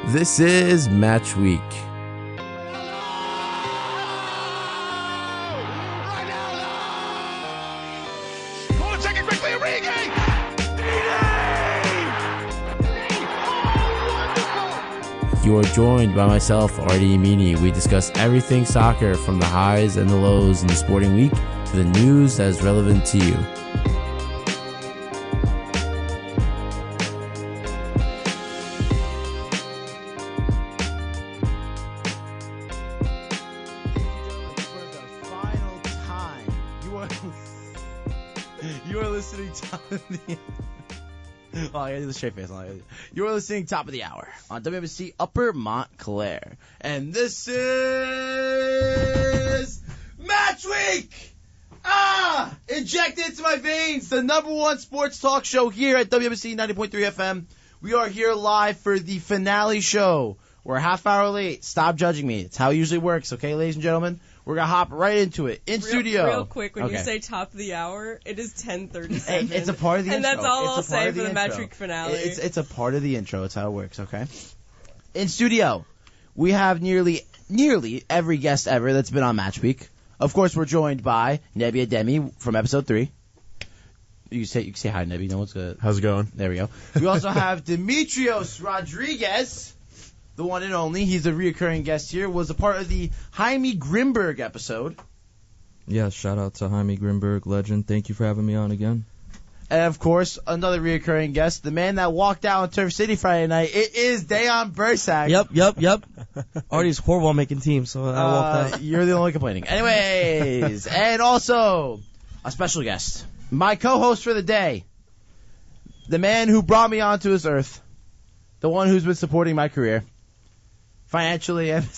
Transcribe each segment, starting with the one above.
This is Matchweek. You are joined by myself, Artie Amini. We discuss everything soccer from the highs and the lows in the sporting week to the news that is relevant to you. You are listening to the... Oh, I gotta do the straight face. You are listening Top of the Hour on WMSC Upper Montclair. And this is... Matchweek! Injected into my veins, the number one sports talk show here at WMSC 90.3 FM. We are here live for the finale show. We're a half hour late. Stop judging me. It's how it usually works, okay, ladies and gentlemen? We're going to hop right into it. Studio. Real quick, when you say top of the hour, it is 10:37. It's a part of the intro. And that's all I'll say for the Matchweek finale. It's a part of the intro. It's how it works, okay? In studio, we have nearly every guest ever that's been on Matchweek. Of course, we're joined by Nebi Ademi from episode 3. You can say hi, Nebi. No one's good. How's it going? There we go. We also have Demetrios Rodriguez, the one and only. He's a reoccurring guest here. Was a part of the Jaime Grimberg episode. Yeah, shout out to Jaime Grimberg, legend. Thank you for having me on again. And, of course, another reoccurring guest, the man that walked out on Turf City Friday night. It is Dayon Bursak. Yep. Artie's horrible at making teams, so I walked out. You're the only one complaining. Anyways, and also a special guest, my co-host for the day, the man who brought me onto this earth, the one who's been supporting my career, financially and...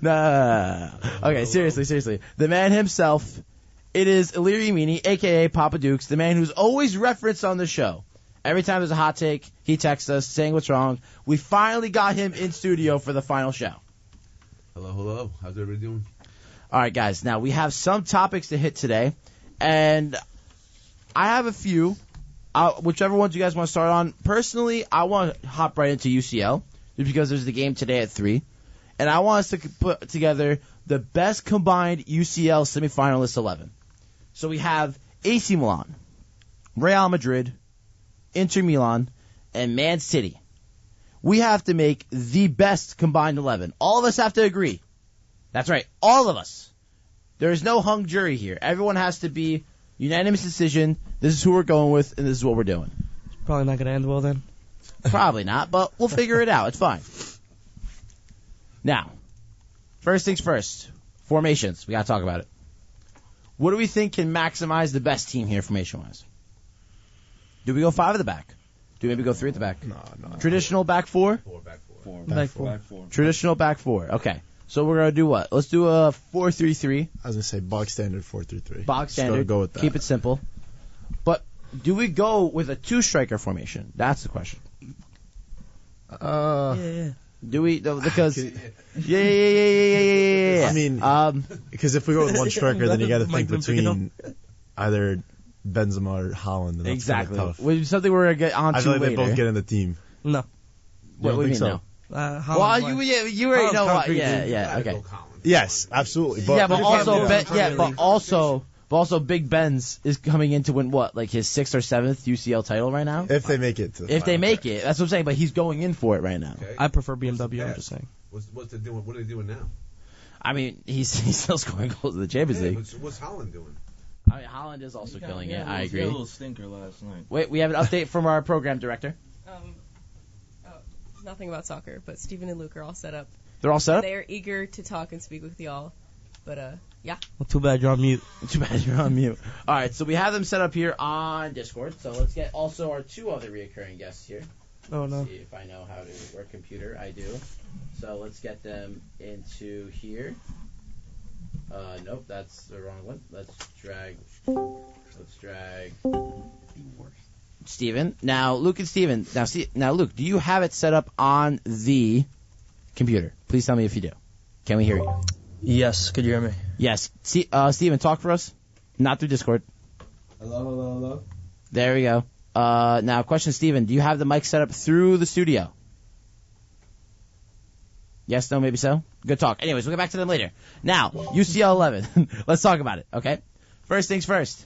No. Okay, seriously. The man himself... It is Iliri Amini, a.k.a. Papa Dukes, the man who's always referenced on the show. Every time there's a hot take, he texts us saying what's wrong. We finally got him in studio for the final show. Hello. How's everybody doing? All right, guys. Now, we have some topics to hit today, and I have a few. Whichever ones you guys want to start on. Personally, I want to hop right into UCL, just because there's the game today at 3. And I want us to put together the best combined UCL semifinalist 11. So we have AC Milan, Real Madrid, Inter Milan, and Man City. We have to make the best combined 11. All of us have to agree. That's right, all of us. There is no hung jury here. Everyone has to be unanimous decision. This is who we're going with, and this is what we're doing. Probably not going to end well then. Probably not, but we'll figure it out. It's fine. Now, first things first. Formations. We got to talk about it. What do we think can maximize the best team here, formation-wise? Do we go 5 at the back? Do we maybe go 3 at the back? No. Traditional back 4? Back four. Traditional back 4. Okay. So we're going to do what? Let's do a 4-3-3. I was going to say box standard 4-3-3. Box standard. Go with that. Keep it simple. But do we go with a 2-striker formation? That's the question. Yeah. Do we? Because yeah. I mean, because if we go with one striker, then you got to think between either Benzema or Haaland. And that's exactly. tough. Something we're gonna get onto I feel like later. they both get in the team. No. What do you mean so? no? Haaland, You already know what? concrete, Yeah. Okay. Yes, absolutely. But But also, Big Benz is coming in to win what, like his 6th or 7th UCL title right now? if they make it to the If they final. make it, that's what I'm saying. But he's going in for it right now. Okay. I prefer BMW, I'm just saying. What's they doing? What are they doing now? I mean, he's still scoring goals in the Champions League. What's Holland doing? I mean, Haaland is also killing it. I agree. He had a little stinker last night. Wait, we have an update from our program director. Nothing about soccer, but Steven and Luke are all set up. They're all set up? They are eager to talk and speak with y'all. But, yeah. Well, too bad you're on mute. Too bad you're on mute. All right, so we have them set up here on Discord. So let's get also our 2 other reoccurring guests here. Oh, no. See if I know how to work computer. I do. So let's get them into here. Nope, that's the wrong one. Let's drag Steven. Now, Luke and Steven. Now, Luke, do you have it set up on the computer? Please tell me if you do. Can we hear you? Yes, could you hear me? Yes. Steven, talk for us. Not through Discord. Hello. There we go. Now, question, Steven. Do you have the mic set up through the studio? Yes, no, maybe so? Good talk. Anyways, we'll get back to them later. Now, UCL 11. Let's talk about it, okay? First things first.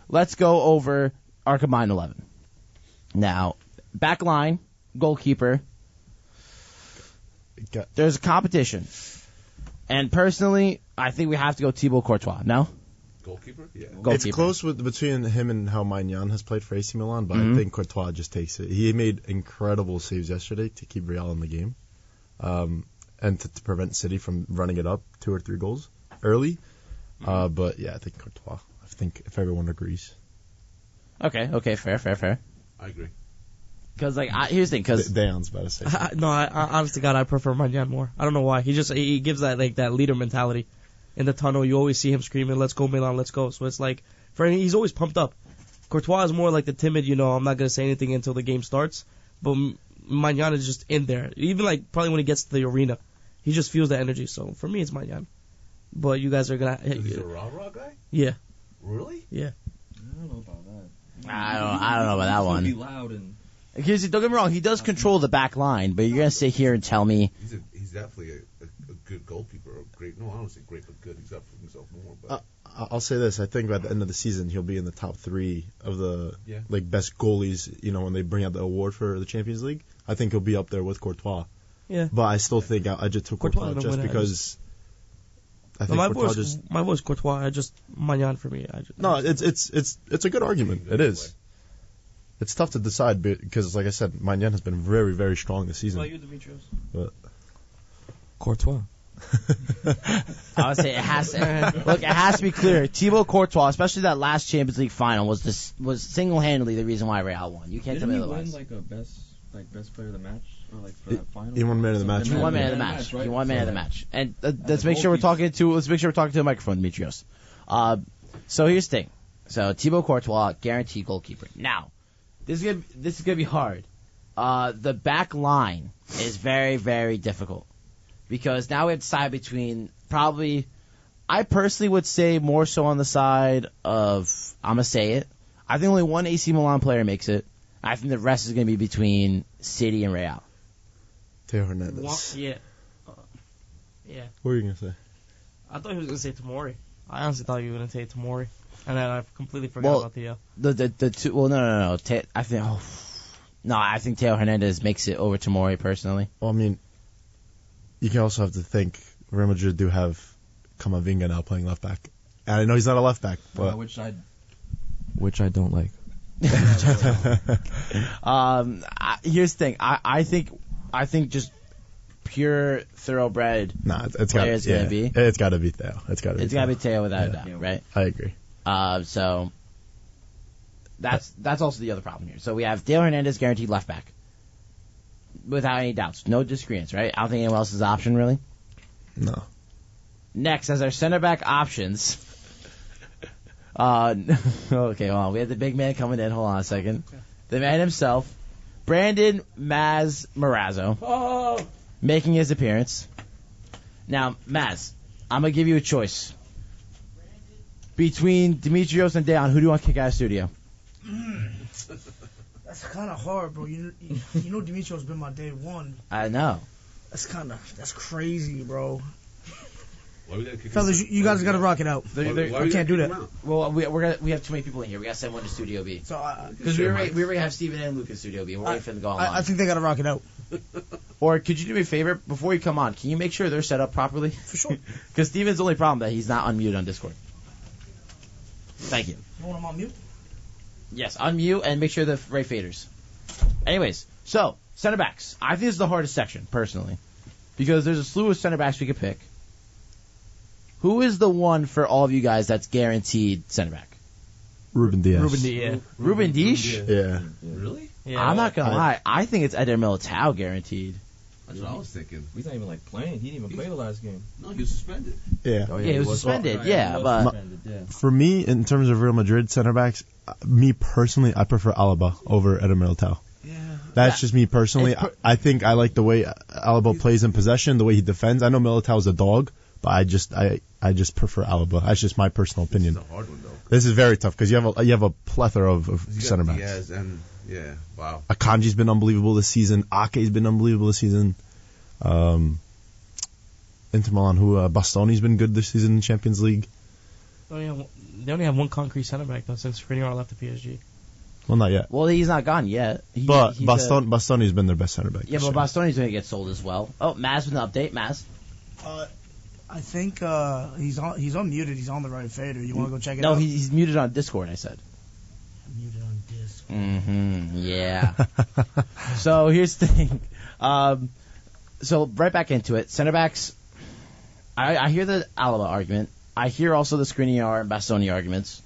Let's go over our combined 11. Now, back line, goalkeeper. There's a competition. And personally, I think we have to go Thibaut Courtois. No? Goalkeeper? Yeah. Goalkeeper. It's close between him and how Maignan has played for AC Milan, but I think Courtois just takes it. He made incredible saves yesterday to keep Real in the game, and to prevent City from running it up 2 or 3 goals early. But yeah, I think Courtois. I think if everyone agrees. Okay, fair. I agree. Because here's the thing, because Dan's about to say something. No, I honest to God, I prefer Maignan more. I don't know why. He gives that that leader mentality. In the tunnel, you always see him screaming, "Let's go, Milan, let's go." So it's like, for him, he's always pumped up. Courtois is more like the timid, I'm not going to say anything until the game starts. But Maignan is just in there. Even probably when he gets to the arena, he just feels the energy. So for me, it's Maignan. But you guys are going to... He's a rah-rah guy? Yeah. Really? Yeah. I don't know about that. I don't know about that He's one. gonna be loud and Because don't get me wrong, he does control the back line, but you're going to sit here and tell me... He's definitely a good goalkeeper. No, I don't say great, but good. He's up for himself more. But I'll say this. I think by the end of the season, he'll be in the top 3 of the best goalies, when they bring out the award for the Champions League. I think he'll be up there with Courtois. Yeah. But I still think I just took Courtois just because... I think my voice Courtois. Maignan for me. No, it's a good argument. It is. It's tough to decide because, like I said, Maignan has been very, very strong this season. What about you, Demetrios? But Courtois. I would say it has to be clear. Thibaut Courtois, especially that last Champions League final, was single-handedly the reason why Real won. You can't tell me otherwise. Didn't he win best player of the match or for that final? He won man of the match. He won man of the match. He won man of the match. And let's make sure we're talking to the microphone, Demetrios. So here's the thing. So Thibaut Courtois, guaranteed goalkeeper. Now, this is gonna be hard. The back line is very, very difficult. Because now we have to decide between probably, I personally would say more so on the side of, I'm going to say it, I think only one AC Milan player makes it. I think the rest is going to be between City and Real. Theo Hernandez. Yeah. Yeah. What were you going to say? I thought he was going to say Tomori. I honestly thought you were going to say Tomori. And then I completely forgot about Theo. The two, well, no. I think Theo Hernandez makes it over Tomori personally. Well, I mean, you can also have to think Real Madrid do have Camavinga now playing left back. And I know he's not a left back, but which I don't like. Here's the thing. I think just pure thoroughbred. Nah, it's got to be. It's got to be Theo. It's got to be Theo without a doubt, right? I agree. So that's also the other problem here. So we have Theo Hernandez guaranteed left back. Without any doubts. No disagreements, right? I don't think anyone else is an option, really. No. Next, as our center back options. Okay, hold on. We have the big man coming in. Hold on a second. The man himself, Brandon Maz Marazzo, making his appearance. Now, Maz, I'm going to give you a choice. Between Demetrios and Deon, who do you want to kick out of the studio? That's kind of hard, bro. You know Dimitro's been my day one. I know. That's crazy, bro. Why we gotta kick Fellas, you guys got to rock it out. Why I can't do that. Well, we have too many people in here. We got to send one to Studio B. So because we already have Steven and Luke in Studio B. We're waiting for them to go online. I think they got to rock it out. Or could you do me a favor before you come on? Can you make sure they're set up properly? For sure. Because Steven's the only problem that he's not unmuted on Discord. Thank you. You want him on mute? Yes, unmute and make sure the right faders. Anyways, so center backs. I think this is the hardest section personally, because there's a slew of center backs we could pick. Who is the one for all of you guys that's guaranteed center back? Ruben Diaz. Ruben Diaz? Yeah. Really? Yeah. I'm not gonna lie. I think it's Eder Militao guaranteed. That's what I was thinking. He's not even playing. He didn't even play the last game. No, he was suspended. Yeah. Oh, Yeah, he was suspended. But For me, in terms of Real Madrid center backs, me personally, I prefer Alaba over Eder Militao. Yeah. That's just me personally. I think I like the way Alaba plays in possession, the way he defends. I know Militao's a dog, but I just prefer Alaba. That's just my personal opinion. It's a hard one though. This is very tough because you have a plethora of center backs. Diaz and wow. Akanji's been unbelievable this season. Ake's been unbelievable this season. Inter Milan, who Bastoni's been good this season in Champions League. They only have one concrete center back though since Skriniar left the PSG. Well, not yet. Well, he's not gone yet. But Bastoni's been their best center back. Yeah, but Bastoni's going to get sold as well. Oh, Maz with an update. Maz. I think he's unmuted. He's on the right fader. You want to go check it No, out? he's muted on Discord, I said. Muted on disc. Yeah. So here's the thing. So right back into it. Center backs. I hear the Alaba argument. I hear also the Skriniar and Bastoni arguments.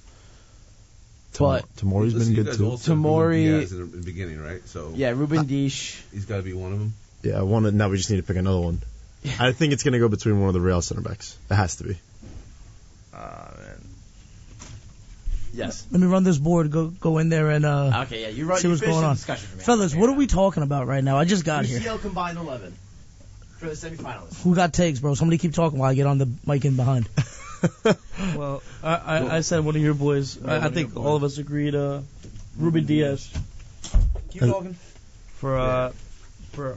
But Tomori's been good too. Tomori in the beginning, right? So yeah, Ruben Dish. he's got to be one of them. Yeah, now we just need to pick another one. I think it's going to go between one of the Real center backs. It has to be. Man. Yes. Let me run this board. Go in there and Okay, yeah, you see what's going on. Fellas, what are we talking about right now? I just got here. UCL combined 11 for the semifinalists. Who got takes, bro? Somebody keep talking while I get on the mic in behind. Well, I said one of your boys. I think all of us agreed. Ruben Diaz Keep talking. for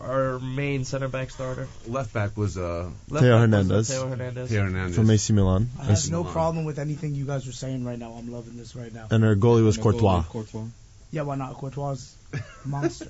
our main center back starter. Left back was Left Theo back was, Hernandez. Theo Hernandez. Pierre Hernandez. From AC Milan. I have no problem with anything you guys are saying right now. I'm loving this right now. And our goalie was Courtois. Yeah, why not? Courtois is a monster.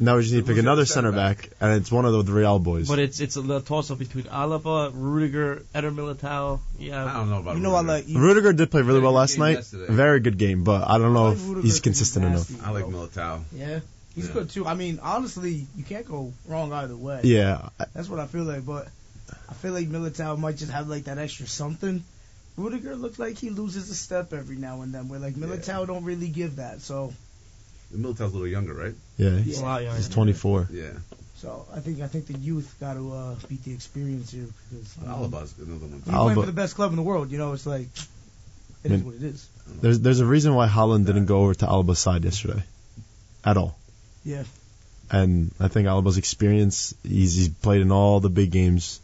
Now we just need to pick another center back, and it's one of the Real boys. But it's a toss up between Alaba, Rudiger, Eder Militao. I Yeah, don't know about You know I like. Rudiger did play really well last game night. yesterday. Very good game, but I don't know I if like Rudiger he's 'cause consistent he's enough. nasty, I like bro. Militao. Yeah, he's Yeah. good too. I mean, honestly, you can't go wrong either way. Yeah, That's what I feel like. But I feel like Militao might just have like that extra something. Rudiger looks like he loses a step every now and then. Where like Militao don't really give that. So Militao's a little younger, right? yeah, a lot younger. he's 24. Yeah. I think the youth got to beat the experience here because Alaba's another one. you're playing Alba- for the best club in the world. You know, it's like it is what it is. There's a reason why Haaland didn't go over to Alba's side yesterday, at all. Yeah. And I think Alba's experience, he's played in all the big games.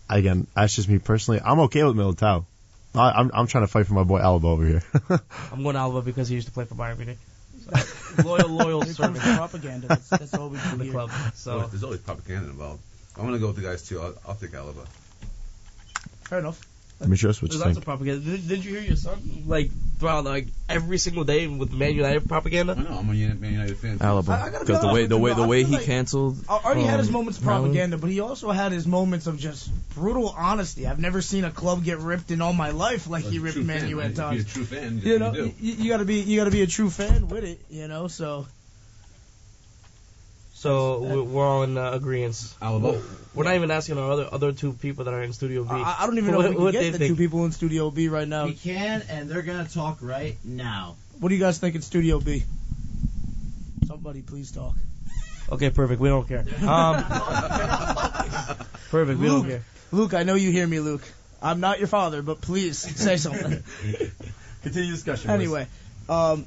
Again, that's just me personally. I'm okay with Militao. I'm trying to fight for my boy Alba over here. I'm going Alaba because he used to play for Bayern Munich. So, loyal Here comes servant the propaganda. That's all we of do the here. club. So There's always propaganda involved. I'm going to go with the guys, too. I'll take Alaba. Fair enough. Demetrius, what you there's lots think? of propaganda. Didn't you hear your son throughout every single day with Man United propaganda? I know. I'm a Man United fan. too. I Alaba. gotta be Because the honest with way you, the I way feel he like canceled. Already had his moments of Haaland. propaganda, but he also had his moments of just brutal honesty. I've never seen a club get ripped in all my life like he ripped Man U at If you're a times. true fan, You know, do. you gotta be a true fan with it. You know, so So we're all in agreement. Alaba. We're not even asking our other two people that are in Studio B. I don't even know if we What can they get the think. two people in Studio B right now. We can, and they're going to talk right now. What do you guys think in Studio B? Somebody please talk. Okay, perfect. We don't care. Perfect. We don't care. Luke, I know you hear me, Luke. I'm not your father, but please say something. Continue discussion. Anyway, where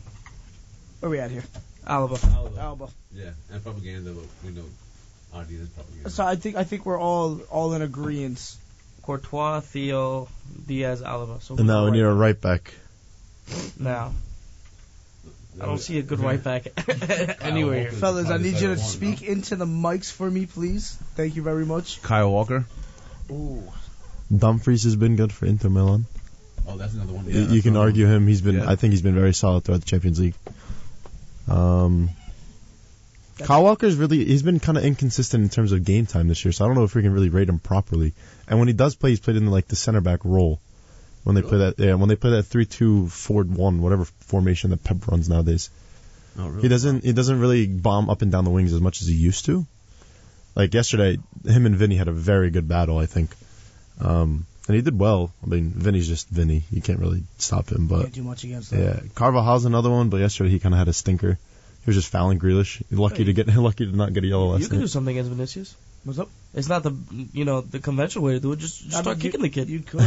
we at here? Alaba. Alba. Yeah, and propaganda, but we know RD is propaganda. So I think we're all in agreement. Courtois, Theo, Diaz, Alaba. So And now we need a right right back. now. I don't see a good right back anywhere here. Fellas, I need you to Probably speak into the mics for me, please. Thank you very much. Kyle Walker. Ooh. Dumfries has been good for Inter Milan. Oh, that's another one. You can argue him. He's been. Yeah. I think he's been very solid throughout the Champions League. Kyle Walker's he's been kind of inconsistent in terms of game time this year, so I don't know if we can really rate him properly. And when he does play, he's played in the center back role. When they play that 3-2-4-1, whatever formation that Pep runs nowadays. Oh, really? He doesn't really bomb up and down the wings as much as he used to. Like yesterday, him and Vinny had a very good battle, I think. And he did well. I mean, Vinny's just Vinny. You can't really stop him, but Can't do much against that. yeah, Carvajal's another one, but yesterday he kind of had a stinker. He was just fouling Grealish. Lucky to not get a yellow You last can do night. something against Vinicius. What's up? It's not the conventional way to do it. Just start kicking the kid. You could.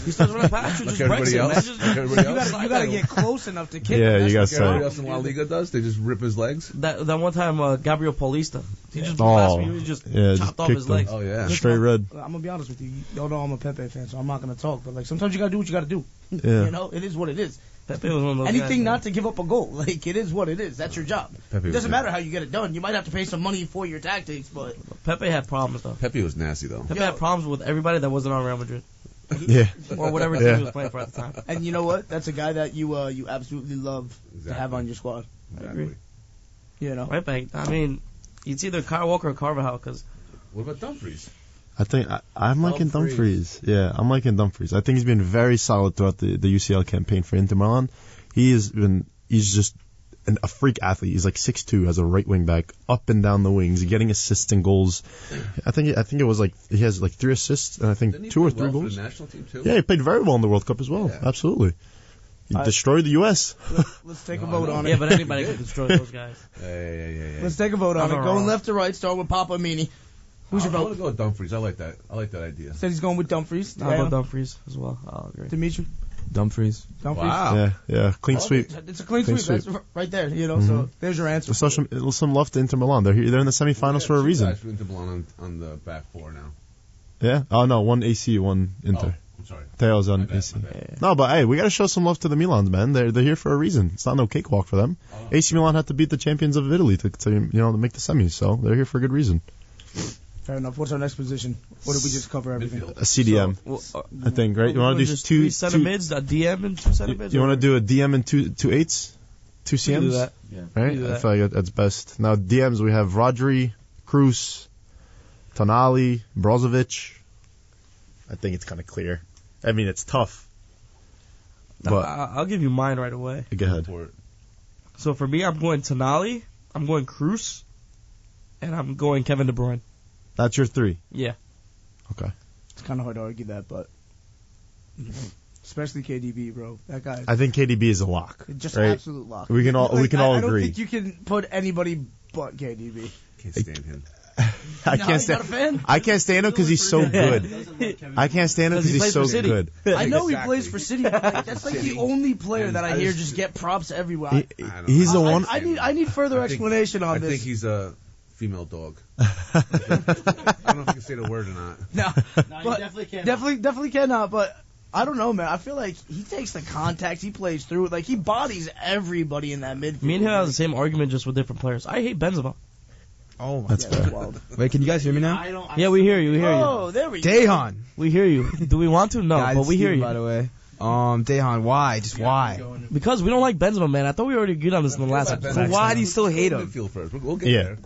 He starts running past you, Like just breaks everybody him, man. else? Just- Like everybody You else? gotta get close enough to kick. Yeah, him. you That's gotta what Everybody say. else in La Liga does? They just rip his legs? That one time, Gabriel Paulista, he just Oh, passed me, he just yeah, chopped just off kicked his him. legs. Oh, yeah. Straight red. I'm gonna be honest with you. Y'all know I'm a Pepe fan, so I'm not gonna talk. But like sometimes you gotta do what you gotta do. Yeah. You know, it is what it is. Pepe was one of those Anything guys, not to give up a goal. Like, it is what it is. That's your job. Pepe It doesn't was- matter how you get it done. You might have to pay some money for your tactics, but Pepe had problems though. Pepe was nasty though. Pepe had problems with everybody that wasn't on Real Madrid Yeah. or whatever team he was playing for at the time. and you know what? That's a guy that you absolutely love to have on your squad. Exactly. You know. Right back. I mean, it's either Kyle Walker or Carvajal because What about Dumfries? I think I'm liking Dumfries. Yeah, I'm liking Dumfries. I think he's been very solid throughout the UCL campaign for Inter Milan. He's just a freak athlete. He's like 6'2", has a right wing back, up and down the wings, getting assists and goals. I think it was like he has like 3 assists and I think Didn't he 2 or play 3 well goals. for the national team too? Yeah, he played very well in the World Cup as well. Yeah. Absolutely. He destroyed the U.S. Let's take a No, vote I know. on it. yeah, but anybody can destroy those guys. Yeah. Let's take a vote on it. I'm Going wrong. left to right, start with Papa Mini. Who's your I want to vote? go with Dumfries. I like that. I like that idea. Said he's going with Dumfries. I'll go Dumfries as well. I'll agree. Dimitri. Dumfries. Dumfries. Yeah, clean sweep. It's a clean Clean sweep. sweep. That's right there. You know. So there's your answer. Some love to Inter Milan. They're in the semifinals for a reason. Guys for Inter Milan on the back four now. Yeah. Oh no, one AC, one Inter. Oh, I'm sorry. Teo's on My bad, AC. my bad. No, but hey, we got to show some love to the Milans, man. They're here for a reason. It's not no cakewalk for them. Oh. AC Milan had to beat the champions of Italy to make the semis, so they're here for a good reason. Fair enough. What's our next position? Or did we just cover everything? Midfield. A CDM, Well, I think, right? You want to do just two 3 center mids, a DM and 2 center mids? You want to do a DM and two eights, 2 We CMs, can do that. right? do I that. feel like that's best. Now DMs we have Rodri, Cruz, Tonali, Brozovic. I think it's kind of clear. I mean, it's tough. But I'll give you mine right away. go ahead. For it. So for me, I'm going Tonali, I'm going Cruz, and I'm going Kevin De Bruyne. That's your 3. Yeah. Okay. It's kind of hard to argue that, but especially KDB, bro. That guy, I think KDB is a lock. just right? absolute lock. We can all Like, all I don't agree. think you can put anybody but KDB. Can't stand him. I No, can't you're stand. not a fan? I can't stand him because he's so good. I can't stand him because Because he he's plays so for City. good. I know he Exactly. plays for City. But like, that's like the only player that I hear just get props everywhere. He's the one. I need further I think- explanation on I this. think he's a female dog. I don't know if I can say the word or not. No, No, but definitely can't. definitely cannot. But I don't know, man. I feel like he takes the contact, he plays through it, like he bodies everybody in that midfield. Me and him have the same argument just with different players. I hate Benzema. Oh my. That's Yeah, fair. that's wild. Wait, can you guys hear me now? I don't. Yeah, we hear you. We hear you. Oh, there we go. Dejan. We hear you. Do we want to? No, Guys, but we hear Steven, you. By the way. Dejan, why? Just why? Because we don't like Benzema, man. I thought we already agreed on this in the last episode. But why do you still hate him? Midfield first. We'll get Yeah. there.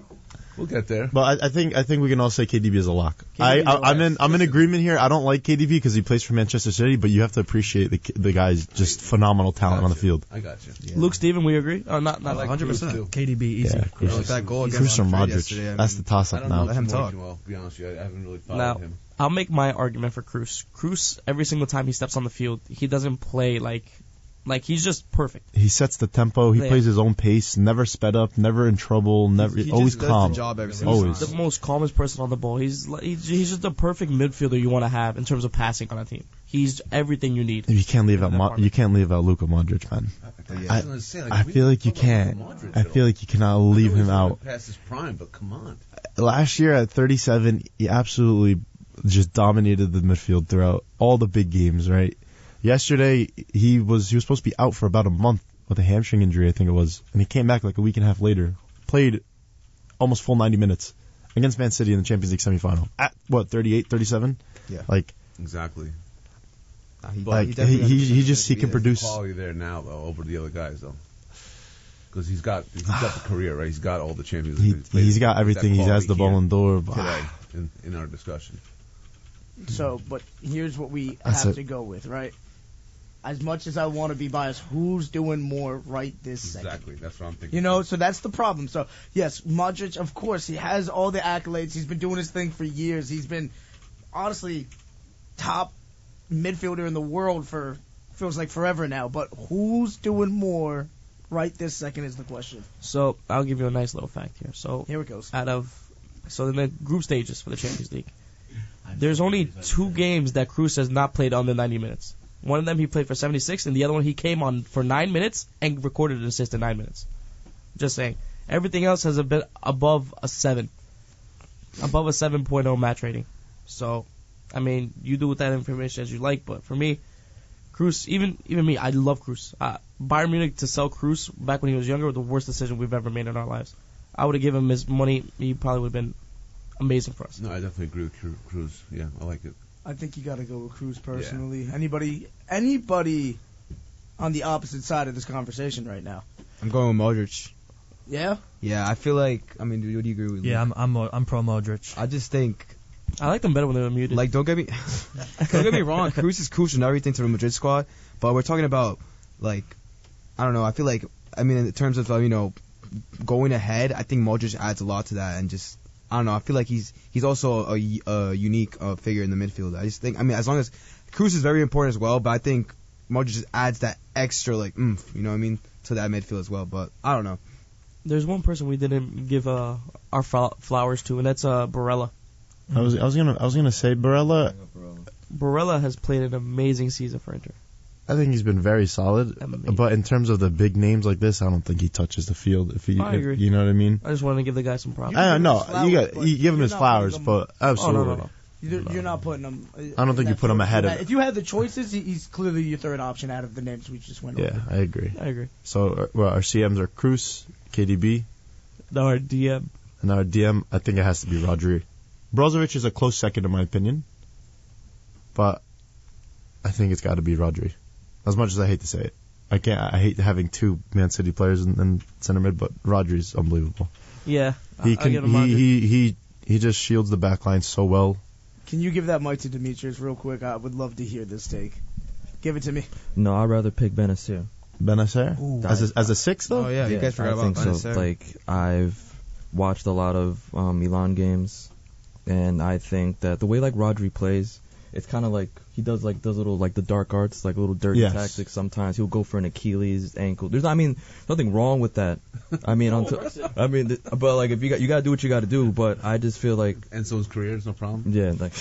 We'll get there. But I think we can all say KDB is a lock. KDB is a lock. I'm in agreement here. I don't like KDB because he plays for Manchester City, but you have to appreciate the guy's just phenomenal talent on the field. I got you. Luke, Steven, we agree? Oh, not I like 100%. Cruz, too. KDB easy. Yeah, Cruz. Like that goal against Cruz or Madrid Modric. yesterday, I That's mean, the toss I up don't know now. Let him too talk. much, well, to be honest with you. I haven't really followed Now, him. I'll make my argument for Cruz. Cruz, every single time he steps on the field, he doesn't play like he's just perfect. He sets the tempo. He Yeah. plays his own pace. Never sped up. Never in trouble. Never He always just does calm. the job every single Always. time. The most calmest person on the ball. He's just the perfect midfielder you want to have in terms of passing on a team. He's everything you need. You can't leave In out that you can't leave out Luka Modric, man. I, was gonna say, I we feel like you don't talk about can't. Modric I at feel all. like you cannot I know leave he's him a little out. Past his prime, but come on. Last year at 37, he absolutely just dominated the midfield throughout all the big games, right? Yesterday, he was supposed to be out for about a month with a hamstring injury, I think it was, and he came back like a week and a half later. Played almost full 90 minutes against Man City in the Champions League semifinal. At, 38, 37? Yeah. Like, Exactly. He he definitely can There's produce. quality there now, though, over the other guys, though. Because he's got the career, right? He's got all the Champions League. He's got everything. He has the Ballon d'Or. Today, in our discussion. So, but here's what we That's have it. to go with, right? As much as I want to be biased, who's doing more right this second? Exactly. That's what I'm thinking. You know, so that's the problem. So, yes, Modric, of course, he has all the accolades. He's been doing his thing for years. He's been, honestly, top midfielder in the world for, feels like forever now. But who's doing more right this second is the question. So I'll give you a nice little fact here. So Here it goes. so in the group stages for the Champions League, there's only 2 games that Cruz has not played under 90 minutes. One of them he played for 76, and the other one he came on for 9 minutes and recorded an assist in 9 minutes. Just saying. Everything else has a bit above a 7. Above a 7.0 match rating. So, I mean, you do with that information as you like, but for me, Cruz, even me, I love Cruz. Bayern Munich to sell Cruz back when he was younger was the worst decision we've ever made in our lives. I would have given him his money. He probably would have been amazing for us. No, I definitely agree with Cruz. Yeah, I like it. I think you got to go with Cruz personally. Anybody on the opposite side of this conversation right now? I'm going with Modric. Yeah? Yeah, I feel like, I mean, what do you agree with? Yeah, Luke? I'm pro Modric. I just think, I liked them better when they were muted. like, don't get me wrong, Cruz is crucial and everything to the Madrid squad, but we're talking about, like, I don't know, I feel like, I mean, in terms of, going ahead, I think Modric adds a lot to that, and just, I don't know, I feel like he's also a unique figure in the midfield. I just think, I mean, as long as, Cruz is very important as well, but I think Modric just adds that extra, like, oomph, you know what I mean, to that midfield as well, but I don't know. There's one person we didn't give our flowers to, and that's Barella. I was gonna say Barella. Barella has played an amazing season for Inter. I think he's been very solid, Amazing. but in terms of the big names like this, I don't think he touches the field. I agree. You know what I mean? I just wanted to give the guy some props. I don't know. flowers, You give him you're his not flowers, putting but absolutely. No. You're not putting him. I don't think you put him ahead of. If you had the choices, he's clearly your third option out of the names we just went over. Yeah, I agree. I agree. So our CMs are Cruz, KDB, Our DM. and our DM. I think it has to be Rodri. Brozovic is a close second in my opinion, but I think it's got to be Rodri. As much as I hate to say it, I hate having two Man City players in center mid, but Rodri's unbelievable. Yeah. He I'll get him can. Rodri. He just shields the back line so well. Can you give that mic to Demetrius real quick? I would love to hear this take. Give it to me. No, I'd rather pick Benacer. Benacer as a six though. Oh, yeah, you guys forgot I about think Benacer. so. Like, I've watched a lot of Milan games, and I think that the way like Rodri plays, it's kind of like he does little like the dark arts, like little dirty Yes. tactics. Sometimes he'll go for an Achilles ankle. Nothing wrong with that. I mean, but like if you gotta do what you gotta do. But I just feel like, And so his career is no problem. yeah, like,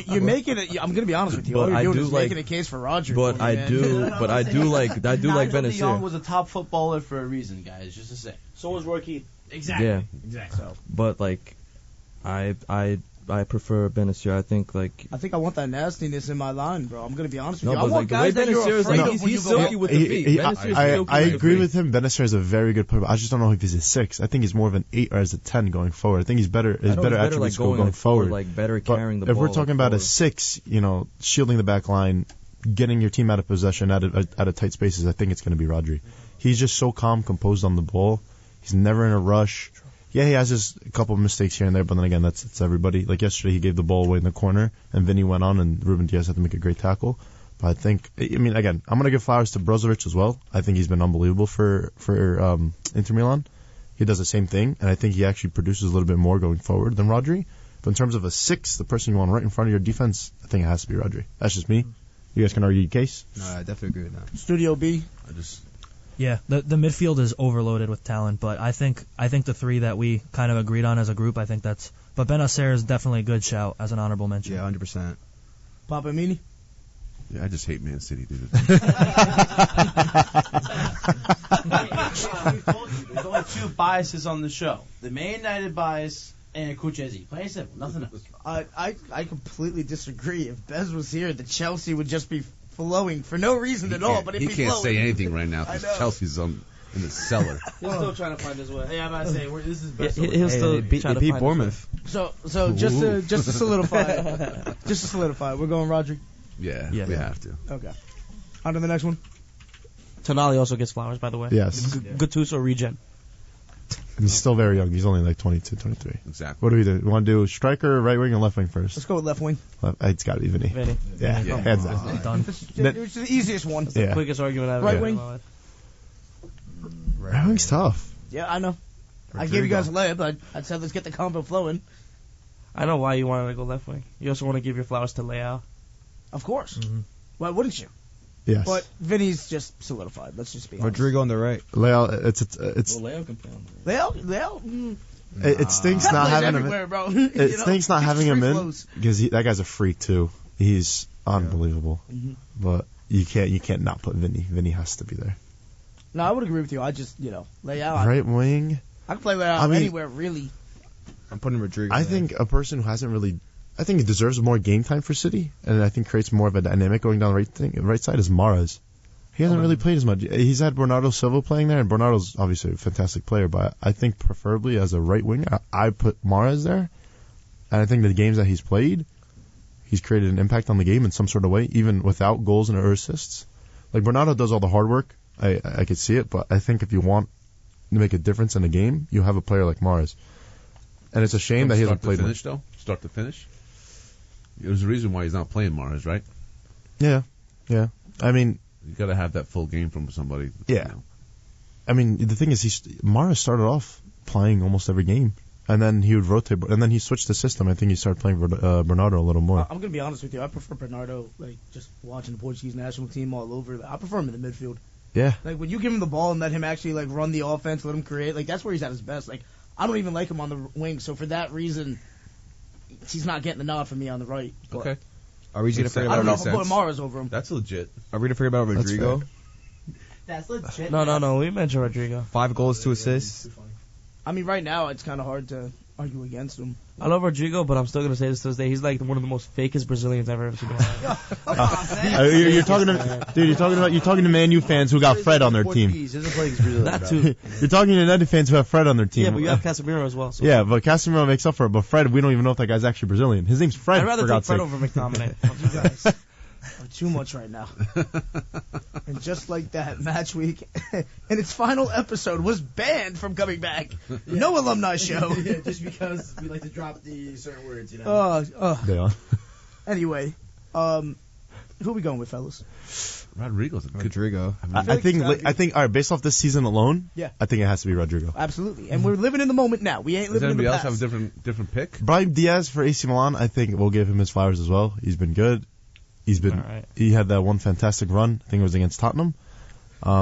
You're making it. I'm gonna be honest with you. But All you're I doing do is like- making a case for Roger. but for me, I man. do like Nigel de Jong Benacer. was a top footballer for a reason, guys. Just to say. So was Roy Keane. Exactly. Yeah. Exactly. So. But like, I prefer Benacer. I think like. I think I want that nastiness in my line, bro. I'm gonna be honest with No, you. I but want like the way guys that you're Benacer is afraid like, of when he's you go silky up. with the feet. Benacer is I silky with the agree feet. with him. Benacer is a very good player. But I just don't know if he's a 6. I think he's more of an 8 or as a 10 going forward. I think he's better. His I know better he's attributes like, going like, forward. Like better But carrying the if ball. we're talking about a forward. 6, shielding the back line, getting your team out of possession out of tight spaces, I think it's going to be Rodri. He's just so calm, composed on the ball. He's never in a rush. Yeah, he has just a couple of mistakes here and there, but then again, it's everybody. Like yesterday, he gave the ball away in the corner, and Vinny went on, and Ruben Diaz had to make a great tackle. But I think, again, I'm going to give flowers to Brozovic as well. I think he's been unbelievable for Inter Milan. He does the same thing, and I think he actually produces a little bit more going forward than Rodri. But in terms of a 6, the person you want right in front of your defense, I think it has to be Rodri. That's just me. You guys can argue your case. No, I definitely agree with that. Studio B. Yeah, the midfield is overloaded with talent, but I think the three that we kind of agreed on as a group, but Benacer is definitely a good shout as an honorable mention. Yeah, 100%. Papa Mini. Yeah, I just hate Man City, dude. There's only two biases on the show: the Man United bias and Kuchezi. Plain simple, nothing else. I completely disagree. If Bez was here, the Chelsea would just be flowing for no reason at all. But it'd He be can't flowing. say anything right now I because know. Chelsea's in the cellar. He's still trying to find his way. Yeah, I'm about to say this is best. He'll still They beat try to find Bournemouth. So just to solidify, we're going Rodri. Yeah, Yeah. we have to. Okay. On to the next one. Tonali also gets flowers, by the way. Yes. Gattuso regen. And he's still very young. He's only like 22, 23. Exactly. What do we do? We want to do striker, right wing, or left wing first? Let's go with left wing. It's got to be Vinny. Vinny. Yeah, Yeah. hands down. Done. It's the easiest one. Yeah. Quickest argument I've Right ever wing. had in my life. Right wing's tough. Yeah, I know. I gave you guys a layup, but I said let's get the combo flowing. I know why you wanted to go left wing. You also want to give your flowers to Leao. Of course. Mhm. Why wouldn't you? Yes. But Vinny's just solidified. Let's just be honest. Rodrigo on the right. Leal, it's Leao can play on the right. Leo, it stinks not plays having him. everywhere, bro. It stinks not having him in Flows. because that guy's a freak too. He's unbelievable. Mhm. But you can't not put Vinny. Vinny has to be there. No, I would agree with you. I just, Leo. Right wing. I can play Leo I mean- anywhere, really. I'm putting Rodrigo I there. think a person who hasn't really. I think he deserves more game time for City, and I think creates more of a dynamic going down the right side is Mahrez. He hasn't really played as much. He's had Bernardo Silva playing there, and Bernardo's obviously a fantastic player, but I think preferably as a right winger, I put Mahrez there. And I think the games that he's played, he's created an impact on the game in some sort of way, even without goals and or assists. Like, Bernardo does all the hard work. I could see it, but I think if you want to make a difference in the game, you have a player like Mahrez. And it's a shame that he hasn't played much. Start to finish? There's a reason why he's not playing Mahrez, right? Yeah. I mean, you got to have that full game from somebody. Yeah. You know. I mean, the thing is, Mahrez started off playing almost every game, and then he would rotate, and then he switched the system. I think he started playing Bernardo a little more. I'm gonna be honest with you. I prefer Bernardo. Like, just watching the Portuguese national team all over. I prefer him in the midfield. Yeah. Like, when you give him the ball and let him actually like run the offense, let him create. Like, that's where he's at his best. Like, I don't even like him on the wing. So for that reason, he's not getting the nod for me on the right. But Okay. Are we gonna forget I don't know about if I'm putting Mahrez over him. That's legit. Are we gonna forget about Rodrigo? That's legit. No. We mentioned Rodrigo. 5 goals, 2 assists. I mean, right now it's kind of hard to argue against him. I love Rodrigo, but I'm still gonna say this to this day. He's like one of the most fakest Brazilians I've ever seen. You're talking to Man U fans who got Fred on their team. Not too. You're talking to United fans who have Fred on their team. Yeah, but you have Casemiro as well. So. Yeah, but Casemiro makes up for it. But Fred, we don't even know if that guy's actually Brazilian. His name's Fred. I'd rather for take God's Fred sake. over McTominay. You guys are too much right now. And just like that, Matchweek in its final episode was banned from coming back. No alumni show. Just because we like to drop the certain words, you know. They are. Anyway, who are we going with, fellas? Rodrigo's a good. Rodrigo. I think. All right, based off this season alone, Yeah. I think it has to be Rodrigo. Absolutely. And we're living in the moment now. We ain't Does living in the anybody else past. have a different pick? Brahim Diaz for AC Milan, I think we'll give him his flowers as well. He's been good. All right. He had that one fantastic run. I think it was against Tottenham. But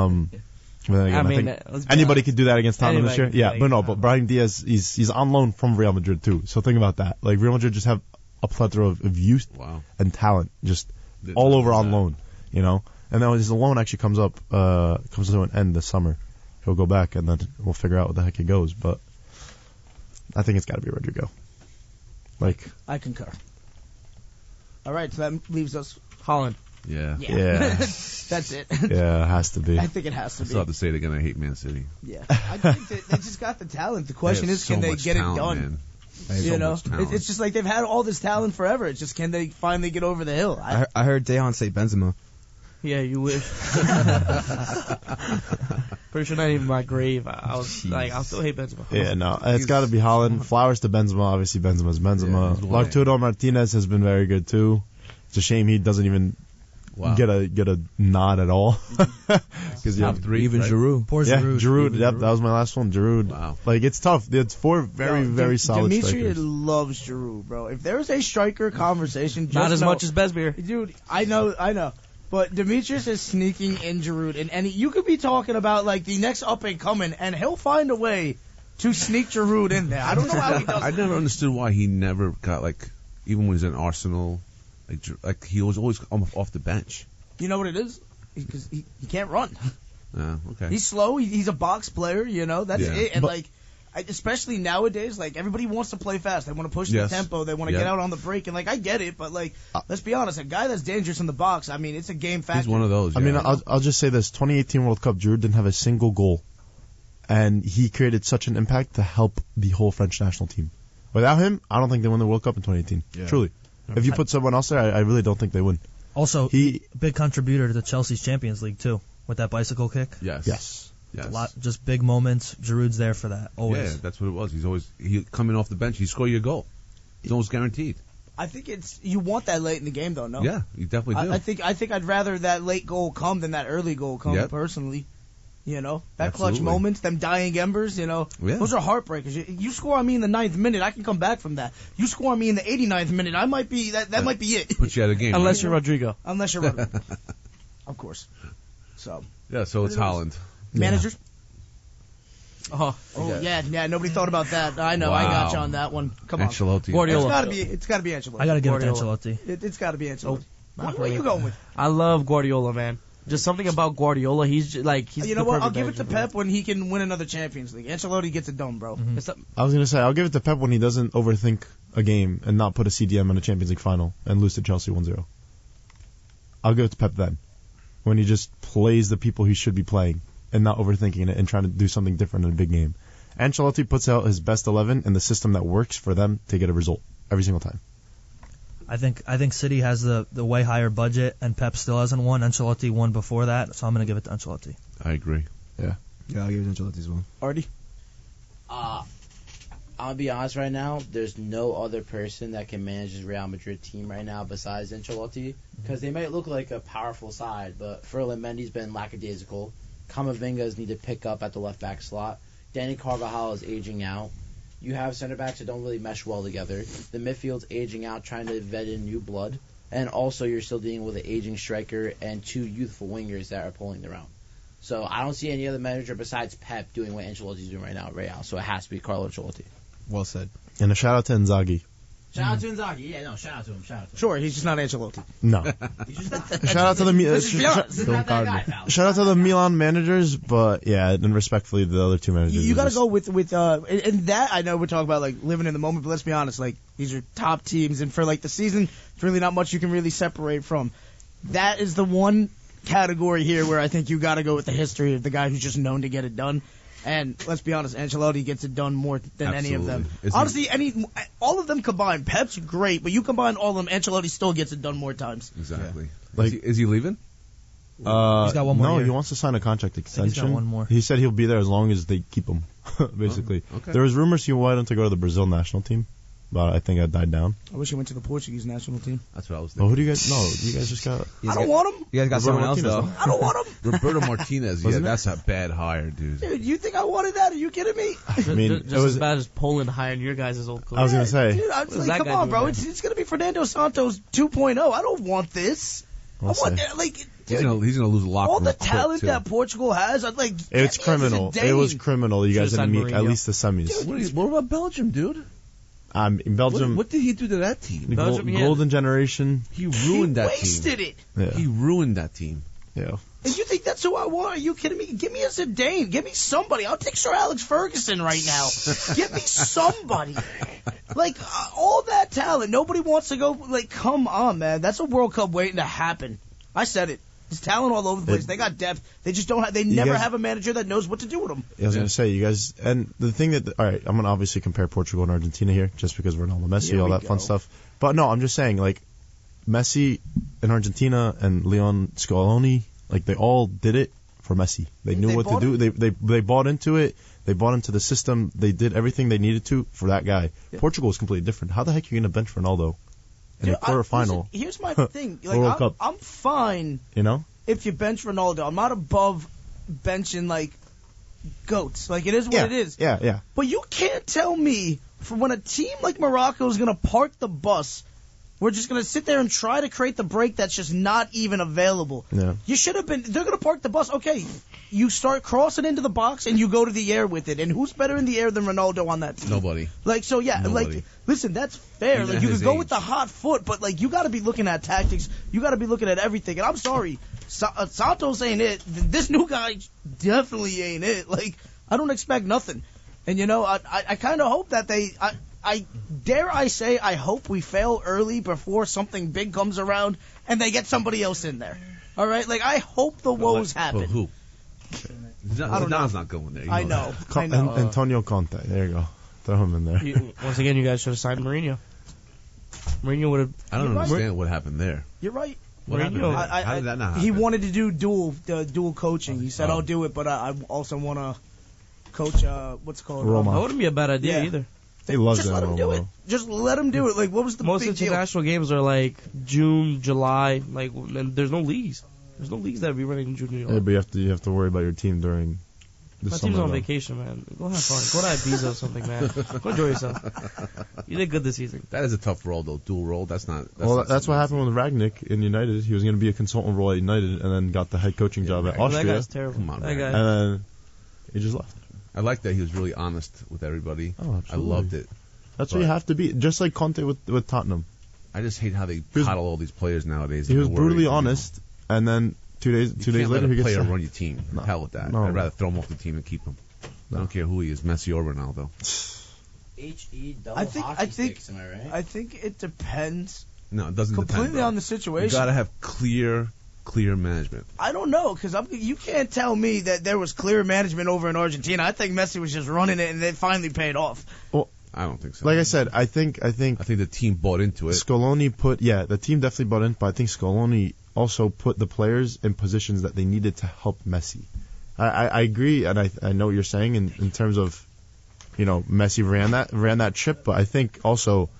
then again, I mean, think let's be anybody honest. could do that against Tottenham this year. Anybody can do Yeah, that but against Brahim Diaz, he's on loan from Real Madrid too. So think about that. Like, Real Madrid just have a plethora of youth Wow. and talent, just Didn't all know over on that. loan. You know, and then his loan actually comes to an end this summer. He'll go back, and then we'll figure out what the heck he goes. But I think it's got to be Rodrigo. Like, I concur. All right, so that leaves us. Holland. Yeah. Yeah. That's it. yeah, it has to be. I think it has to I be. still have to say it again. I hate Man City. Yeah. I think they just got the talent. The question is, can they get it done? Man. You know, much talent. it's just like they've had all this talent forever. It's just, can they finally get over the hill? I heard Dejan say Benzema. Yeah, you wish. Pretty sure not even my grave. I was like, I'll still hate Benzema. Yeah, no, it's got to be Holland. Flowers to Benzema. Obviously, Benzema's Benzema. Yeah, Arturo Martinez has been very good too. It's a shame he doesn't even get a nod at all. Because Top 3, Even right? Giroud. Poor yeah, Giroud. Giroud. Yep, that was my last one. Giroud. Wow. Like, it's tough. It's 4 very solid Dimitri strikers. loves Giroud, bro. If there's a striker conversation, just Not as know- much as Besbier. Dude, I know. But Demetrius is sneaking in Giroud, and you could be talking about like the next up and coming, and he'll find a way to sneak Giroud in there. I don't know how he does. I never understood why he never got, like, even when he was in Arsenal, like he was always off the bench. You know what it is? Because he can't run. Okay. He's slow. He's a box player. You know, that's Yeah. it. And But- especially nowadays, like everybody wants to play fast. They want to push Yes. the tempo. They want to Yeah. get out on the break. And like I get it, but like let's be honest, a guy that's dangerous in the box. I mean, it's a game factor. He's one of those. I mean, yeah. I'll just say this: 2018 World Cup, Giroud didn't have a single goal, and he created such an impact to help the whole French national team. Without him, I don't think they win the World Cup in 2018. Yeah. Truly, if you put someone else there, I really don't think they win. Also, He- big contributor to the Chelsea's Champions League too, with that bicycle kick. Yes. Yes. Yes. A lot, just big moments. Giroud's there for that always. Yeah, that's what it was. He's always coming off the bench. He score you a goal. It's almost guaranteed. I think you want that late in the game though. No. Yeah, you definitely do. I think I'd rather that late goal come than that early goal come. Yep. Personally, you know, that clutch Absolutely. moments, them dying embers. You know, Yeah. those are heartbreakers. You score on me in the 9th minute, I can come back from that. You score on me in the 89th minute, I might be that might be it. Put you out of the game. Unless right? you're Rodrigo. Unless you're running. Of course. So Yeah, so it's Holland. managers. Oh, Oh yeah. Nobody thought about that. I know. I Wow. got you on that one. Come on. Ancelotti. Guardiola. It's got to be Ancelotti. I gotta give Guardiola. it to Ancelotti. It's got to be Ancelotti. Oh, What are you going with? I love Guardiola, man. Just something about Guardiola. He's just, like he's. You know the what? I'll perfect give it to manager. Pep when he can win another Champions League. Ancelotti gets it done, bro. It's not- I was gonna say I'll give it to Pep when he doesn't overthink a game and not put a CDM in a Champions League final and lose to Chelsea 1-0. I'll give it to Pep then. when he just plays the people he should be playing and not overthinking it and trying to do something different in a big game. Ancelotti puts out his best 11 in the system that works for them to get a result every single time. I think City has the way higher budget, and Pep still hasn't won. Ancelotti won before that, so I'm going to give it to Ancelotti. I agree. Yeah, I'll give it to Ancelotti as well. Artie? I'll be honest right now, there's no other person that can manage this Real Madrid team right now besides Ancelotti, because they might look like a powerful side, but Ferland Mendy's been lackadaisical. Camavinga's need to pick up at the left back slot. Danny Carvajal is aging out. You have center backs that don't really mesh well together. The midfield's aging out, trying to vet in new blood. And also you're still dealing with an aging striker and 2 youthful wingers that are pulling the round. So I don't see any other manager besides Pep doing what Ancelotti's doing right now at Real. So it has to be Carlo Ancelotti. Well said. And a shout out to Inzaghi. Shout out to Inzaghi. Yeah, no, shout out to him. Sure, he's just not Ancelotti. No. Shout out to the shout out to the Milan managers, but yeah, and respectfully the other two managers. You got to go with and that I know we're talking about like living in the moment, but let's be honest, like these are top teams, and for like the season, it's really not much you can really separate from. That is the one category here where I think you got to go with the history of the guy who's just known to get it done. And let's be honest, Ancelotti gets it done more than any of them. Honestly, all of them combined. Pep's great, but you combine all of them, Ancelotti still gets it done more times. Exactly. Yeah. Like, is he leaving? He's got one more no, year. he wants to sign a contract extension. He's got one more. He said he'll be there as long as they keep him, basically. Oh, okay. There was rumors he wanted to go to the Brazil national team, but I think that died down. I wish he went to the Portuguese national team. That's what I was Oh, thinking. who do you guys? No, you guys just got. I don't want him. You guys got someone else Martinez, though. no? I don't want him. Roberto Martinez, yeah, Wasn't it? that's a bad hire, dude. Dude, you think I wanted that? Are you kidding me? I mean, just it was. as bad as Poland hiring your guys' old coach. I was gonna say. Dude, I'm What is like, that come guy on, doing bro. there? It's going to be Fernando Santos 2.0. I don't want this. We'll I want see. like He's dude, gonna lose a locker all room the quick, talent too. that Portugal has. I'd like. It's get me a criminal. Zidane. It was criminal. You guys Should've didn't signed meet at Mourinho. least the semis. What about Belgium, dude? In Belgium, What did he do to that team? the Belgium, yeah. golden generation. He ruined that wasted team. it. Yeah, He ruined that team. yeah. And you think that's who I want? Are you kidding me? Give me a Zidane. Give me somebody. I'll take Sir Alex Ferguson right now. Give me somebody. Like, all that talent. Nobody wants to go. Like, come on, man. That's a World Cup waiting to happen. I said it. There's talent all over the place. They got depth. They just don't have. They never guys- have a manager that knows what to do with them. I was gonna say you guys, and the thing that all right, I'm gonna obviously compare Portugal and Argentina here, just because Ronaldo, Messi, Here all we that fun go. stuff. But no, I'm just saying like Messi in Argentina and Leon Scaloni, like they all did it for Messi. They knew They what to bought do. They bought into it. They bought into the system. They did everything they needed to for that guy. Yeah. Portugal is completely different. How the heck are you gonna bench Ronaldo in Dude, a quarterfinal? listen, here's my thing. World Like, Cup. I'm fine You know? if you bench Ronaldo. I'm not above benching like goats. Like, it is what Yeah, it is. yeah, yeah. But you can't tell me for when a team like Morocco is going to park the bus, we're just going to sit there and try to create the break that's just not even available. Yeah. You should have been. They're going to park the bus. Okay, you start crossing into the box and you go to the air with it. And who's better in the air than Ronaldo on that team? Nobody. Like, so yeah, Nobody. like, listen, that's fair. Even Like, at you his could go age. with the hot foot, but like, you got to be looking at tactics. You got to be looking at everything. And I'm sorry, Santos ain't it. This new guy definitely ain't it. Like, I don't expect nothing. And you know, I kind of hope that I dare I say, I hope we fail early before something big comes around and they get somebody else in there. All right, like, I hope the woes happen. But who? I don't know. Zidane's not going there. You I know know. that. I know. Antonio Conte. There you go. Throw him in there. Once again, you guys should have signed Mourinho. Mourinho would have. I don't You're right. understand what happened there. You're right. What happened Mourinho- there? How did that not happen? He wanted to do dual coaching. He said, Oh. "I'll do it, but I also want to coach. What's it called? Roma. That wouldn't be a bad idea Yeah. either. He loves Just that let him do Roma. it. Just let him do it. Like, what was the Most big deal? international games are like June, July. Like, and there's no leagues. There's no leagues that be running in June, July. Yeah, but you have to worry about your team during the My summer. team's on though. vacation, man. Go have fun. Go to Ibiza or something, man. Go enjoy yourself. You did good this season. That is a tough role, though. Dual role. That's not. Well, not that's what something happened with Ragnick in United. He was going to be a consultant role at United, and then got the head coaching job at Well, that Austria, guy's terrible. Come on, that man. guy. and then he just left. I like that he was really honest with everybody. Oh, I absolutely. loved it. That's what you But- have to be, just like Conte with Tottenham. I just hate how they was- coddle all these players nowadays. He was They're worried, brutally you know. honest, and then two days You can't later let he a gets player sacked. run your team. No. Hell with that. No. I'd rather throw him off the team and keep him. I don't care who he is, Messi or Ronaldo. HE double I think- hockey I think- sticks, am I right? I think it depends No, it doesn't completely depend, bro. on the You situation. gotta have clear clear management? I don't know, because you can't tell me that there was clear management over in Argentina. I think Messi was just running it, and it finally paid off. Well, I don't think so. like I said, I think the team bought into it. Scaloni the team definitely bought in, but I think Scaloni also put the players in positions that they needed to help Messi. I agree, and I know what you're saying in terms of, Messi ran that ship, but I think also,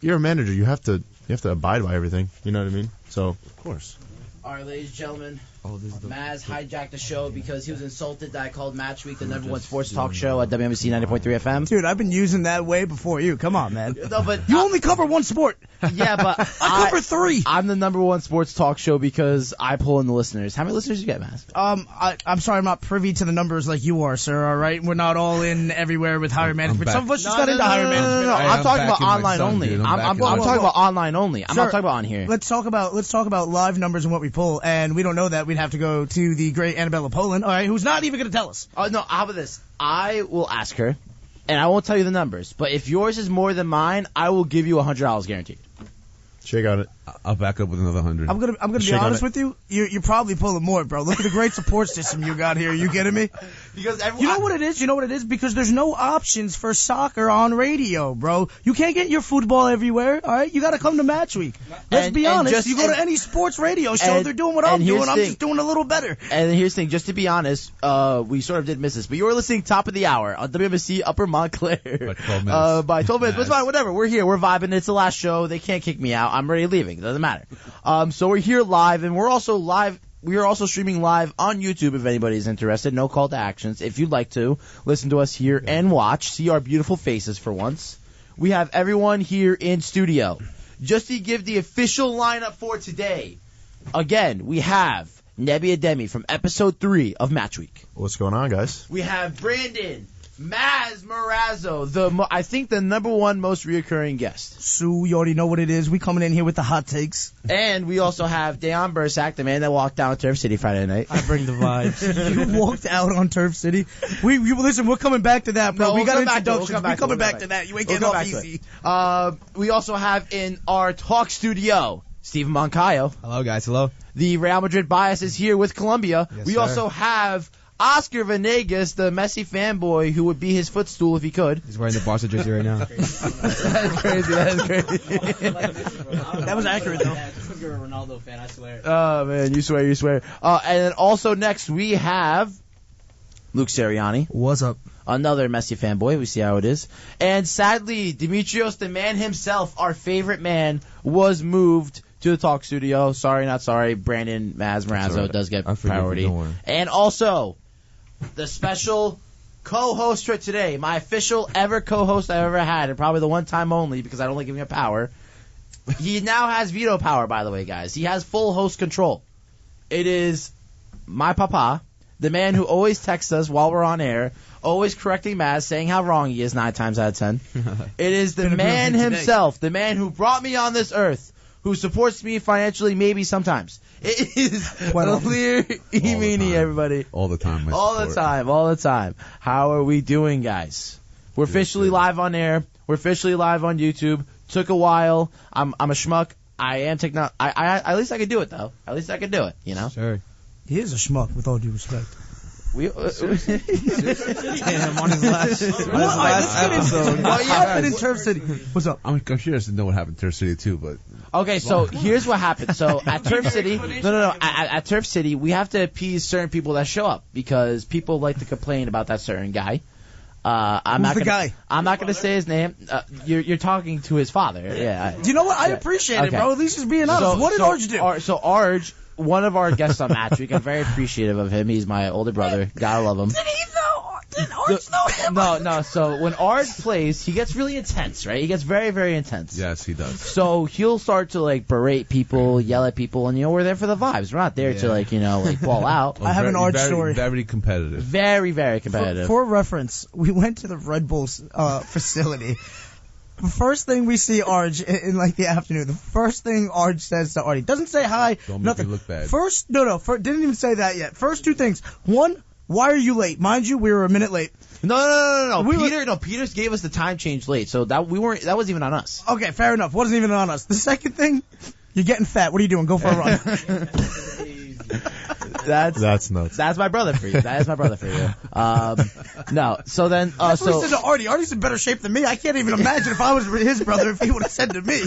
you're a manager, you have to abide by everything. You know what I mean? So of course. All right, ladies and gentlemen. This is Maz hijacked the show because he was insulted that I called Matchweek the number one sports talk show at WMSC 90.3 FM. Dude, I've been using that way before you. Come on, man. No, but you only cover one sport. Yeah, but I cover three. I'm the number one sports talk show because I pull in the listeners. How many listeners do you get, Maz? I'm sorry, I'm not privy to the numbers like you are, sir. All right, we're not all in everywhere with higher management. Some of us just got into higher management. No, I'm talking about online only. I'm talking about online only. I'm not talking about on here. Let's talk about live numbers and what we pull, and we don't know that. We'd have to go to the great Annabella Poland, all right, who's not even going to tell us. No, how about this? I will ask her, and I won't tell you the numbers, but if yours is more than mine, I will give you $100 guaranteed. Shake on it. I'll back up with another 100. I'm gonna be honest with you. You're probably pulling more, bro. Look at the great support system you got here. You kidding me? Because you know what it is? You know what it is? Because there's no options for soccer on radio, bro. You can't get your football everywhere. All right, you got to come to Matchweek. Let's be honest. You go to any sports radio show, they're doing what I'm doing. I'm just doing a little better. And here's the thing. Just to be honest, we sort of did miss this, but you were listening top of the hour on WMSC Upper Montclair. By 12 minutes. By 12 minutes. But it's fine. Whatever. We're here. We're vibing. It's the last show. They can't kick me out. I'm already leaving. It doesn't matter. So we're here live, and we're also live. We are also streaming live on YouTube if anybody's interested. No call to actions. If you'd like to listen to us here and watch, see our beautiful faces for once. We have everyone here in studio. Just to give the official lineup for today, again, we have Nebi Ademi from episode 3 of Matchweek. What's going on, guys? We have Brandon Maz Morazzo, I think the number one most reoccurring guest. Sue, you already know what it is. We coming in here with the hot takes. And we also have Deon Bursack, the man that walked down Turf City Friday night. I bring the vibes. You walked out on Turf City. Listen, we're coming back to that, bro. No, we got we'll introductions. We're coming back to that. You ain't getting off easy. We also have in our talk studio Stephen Moncayo. Hello, guys. Hello. The Real Madrid bias is here with Colombia. Yes, we sir. also have Oscar Venegas, the Messi fanboy, who would be his footstool if he could. He's wearing the Barca jersey right now. That's crazy. That was accurate, though. You're a Ronaldo fan, I swear. Oh, man, you swear. And then also next we have Luke Seriani. What's up? Another Messi fanboy. We see how it is. And sadly, Dimitrios, the man himself, our favorite man, was moved to the talk studio. Sorry, not sorry. Brandon Maz Morazzo right. does get I forgive you, priority. don't worry. And also, the special co-host for today, my official ever co-host I've ever had, and probably the one time only because I don't like giving him power. He now has veto power, by the way, guys. He has full host control. It is my papa, the man who always texts us while we're on air, always correcting Maz, saying how wrong he is 9 times out of 10. It is the man himself, the man who brought me on this earth, who supports me financially, maybe sometimes. It is Lear Imini, everybody. All the time. All the time. How are we doing, guys? We're officially live on air. We're officially live on YouTube. Took a while. I'm a schmuck. I am at least I could do it, though. At least I could do it, you know? Sure. He is a schmuck, with all due respect. We, Damn, on his last episode. What happened in Turf City? What's up? I'm curious to know what happened in Turf City, too, but... Okay, so here's what happened. So at Turf City, at Turf City, we have to appease certain people that show up because people like to complain about that certain guy. I'm not going to say his name. You're talking to his father. Yeah. You know what? I appreciate it, bro. At least he's being honest. What did Arj do? Arj, one of our guests on Matchweek, I'm very appreciative of him. He's my older brother. Gotta love him. Did he know? Did Arj know him? No. So when Arj plays, he gets really intense, right? He gets very, very intense. Yes, he does. So he'll start to like berate people, yell at people, and we're there for the vibes. We're not there to ball out. I have an Arj story. Very competitive. Very, very competitive. For reference, we went to the Red Bulls facility. The first thing we see Arj in like the afternoon, the first thing Arj says to Artie, doesn't say hi, Don't nothing. make me look bad. Didn't even say that yet. First two things. One, why are you late? Mind you, we were a minute late. No. Peters gave us the time change late, so that wasn't even on us. Okay, fair enough. Wasn't even on us. The second thing, You're getting fat. What are you doing? Go for a run. That's nuts. That's my brother for you. That is my brother for you. No. So then, That's what he said to Artie. Artie's in better shape than me. I can't even imagine if I was his brother if he would have said to me.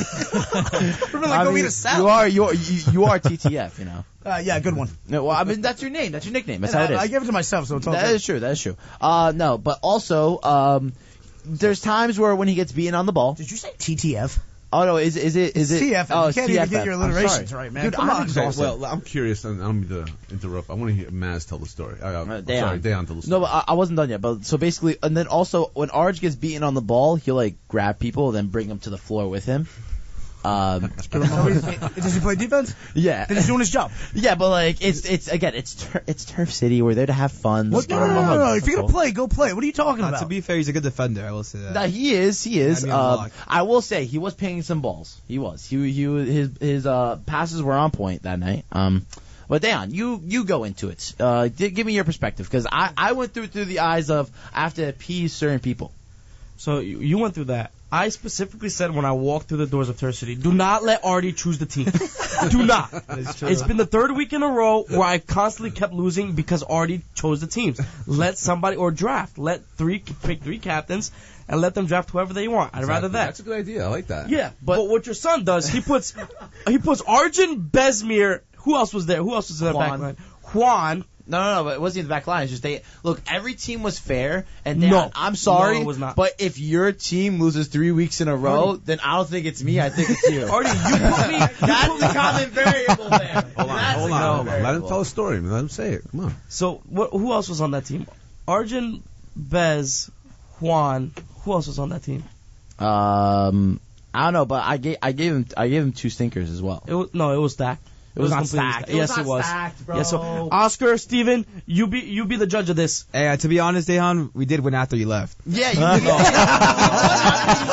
We're like, go eat a salad. you are TTF, you know. Yeah, good one. No, well, I mean that's your name. That's your nickname. That's how it is. I gave it to myself, so it's all That good. is true. That is true. No, but also, there's times where when he gets beaten on the ball. Did you say TTF? Oh no, is it TFF. Oh, you can't even get your I'm alliterations sorry. right, man. Dude, Come I'm on. exhausted. Well, I'm curious, and I don't mean to interrupt. I want to hear Maz tell the story. I'm Dayan. sorry, Dayan tell the story. No, but I wasn't done yet. But so basically, and then also when Arj gets beaten on the ball, he'll like grab people, then bring them to the floor with him. Does he play defense? Yeah, Then he's doing his job. yeah, but like it's Turf City. We're there to have fun. What? No. If you're gonna play, go play. What are you talking about? To be fair, he's a good defender. I will say that. No, he is. I mean, block. I will say he was pinging some balls. He was. His passes were on point that night. But Dayan, you go into it. Give me your perspective because I went through the eyes of I have to appease certain people. So you went through that. I specifically said when I walked through the doors of Turf City, do not let Artie choose the team. Do not. It's been the third week in a row where I constantly kept losing because Artie chose the teams. Let somebody, or draft. Pick three captains and let them draft whoever they want. I'd rather that. That's a good idea. I like that. Yeah, but what your son does, he puts Arjun, Besmir, who else was there? Who else was in the back Juan. line? Juan. No, but it wasn't in the back line. It's just look, every team was fair, and No. I'm sorry, No, it was not. but if your team loses 3 weeks in a row, then I don't think it's me. I think it's you. Artie, you put me. That's the common variable there. Hold on. Let him tell a story. Man. Let him say it. Come on. So who else was on that team? Arjun, Bez, Juan. Who else was on that team? I don't know, but I gave him two stinkers as well. It was stacked. It was not completely stacked. Yes, not it was. stacked, bro. Yeah, so Oscar, Steven, you be the judge of this. Hey, to be honest, Dejan, we did win after you left. Yeah, you did.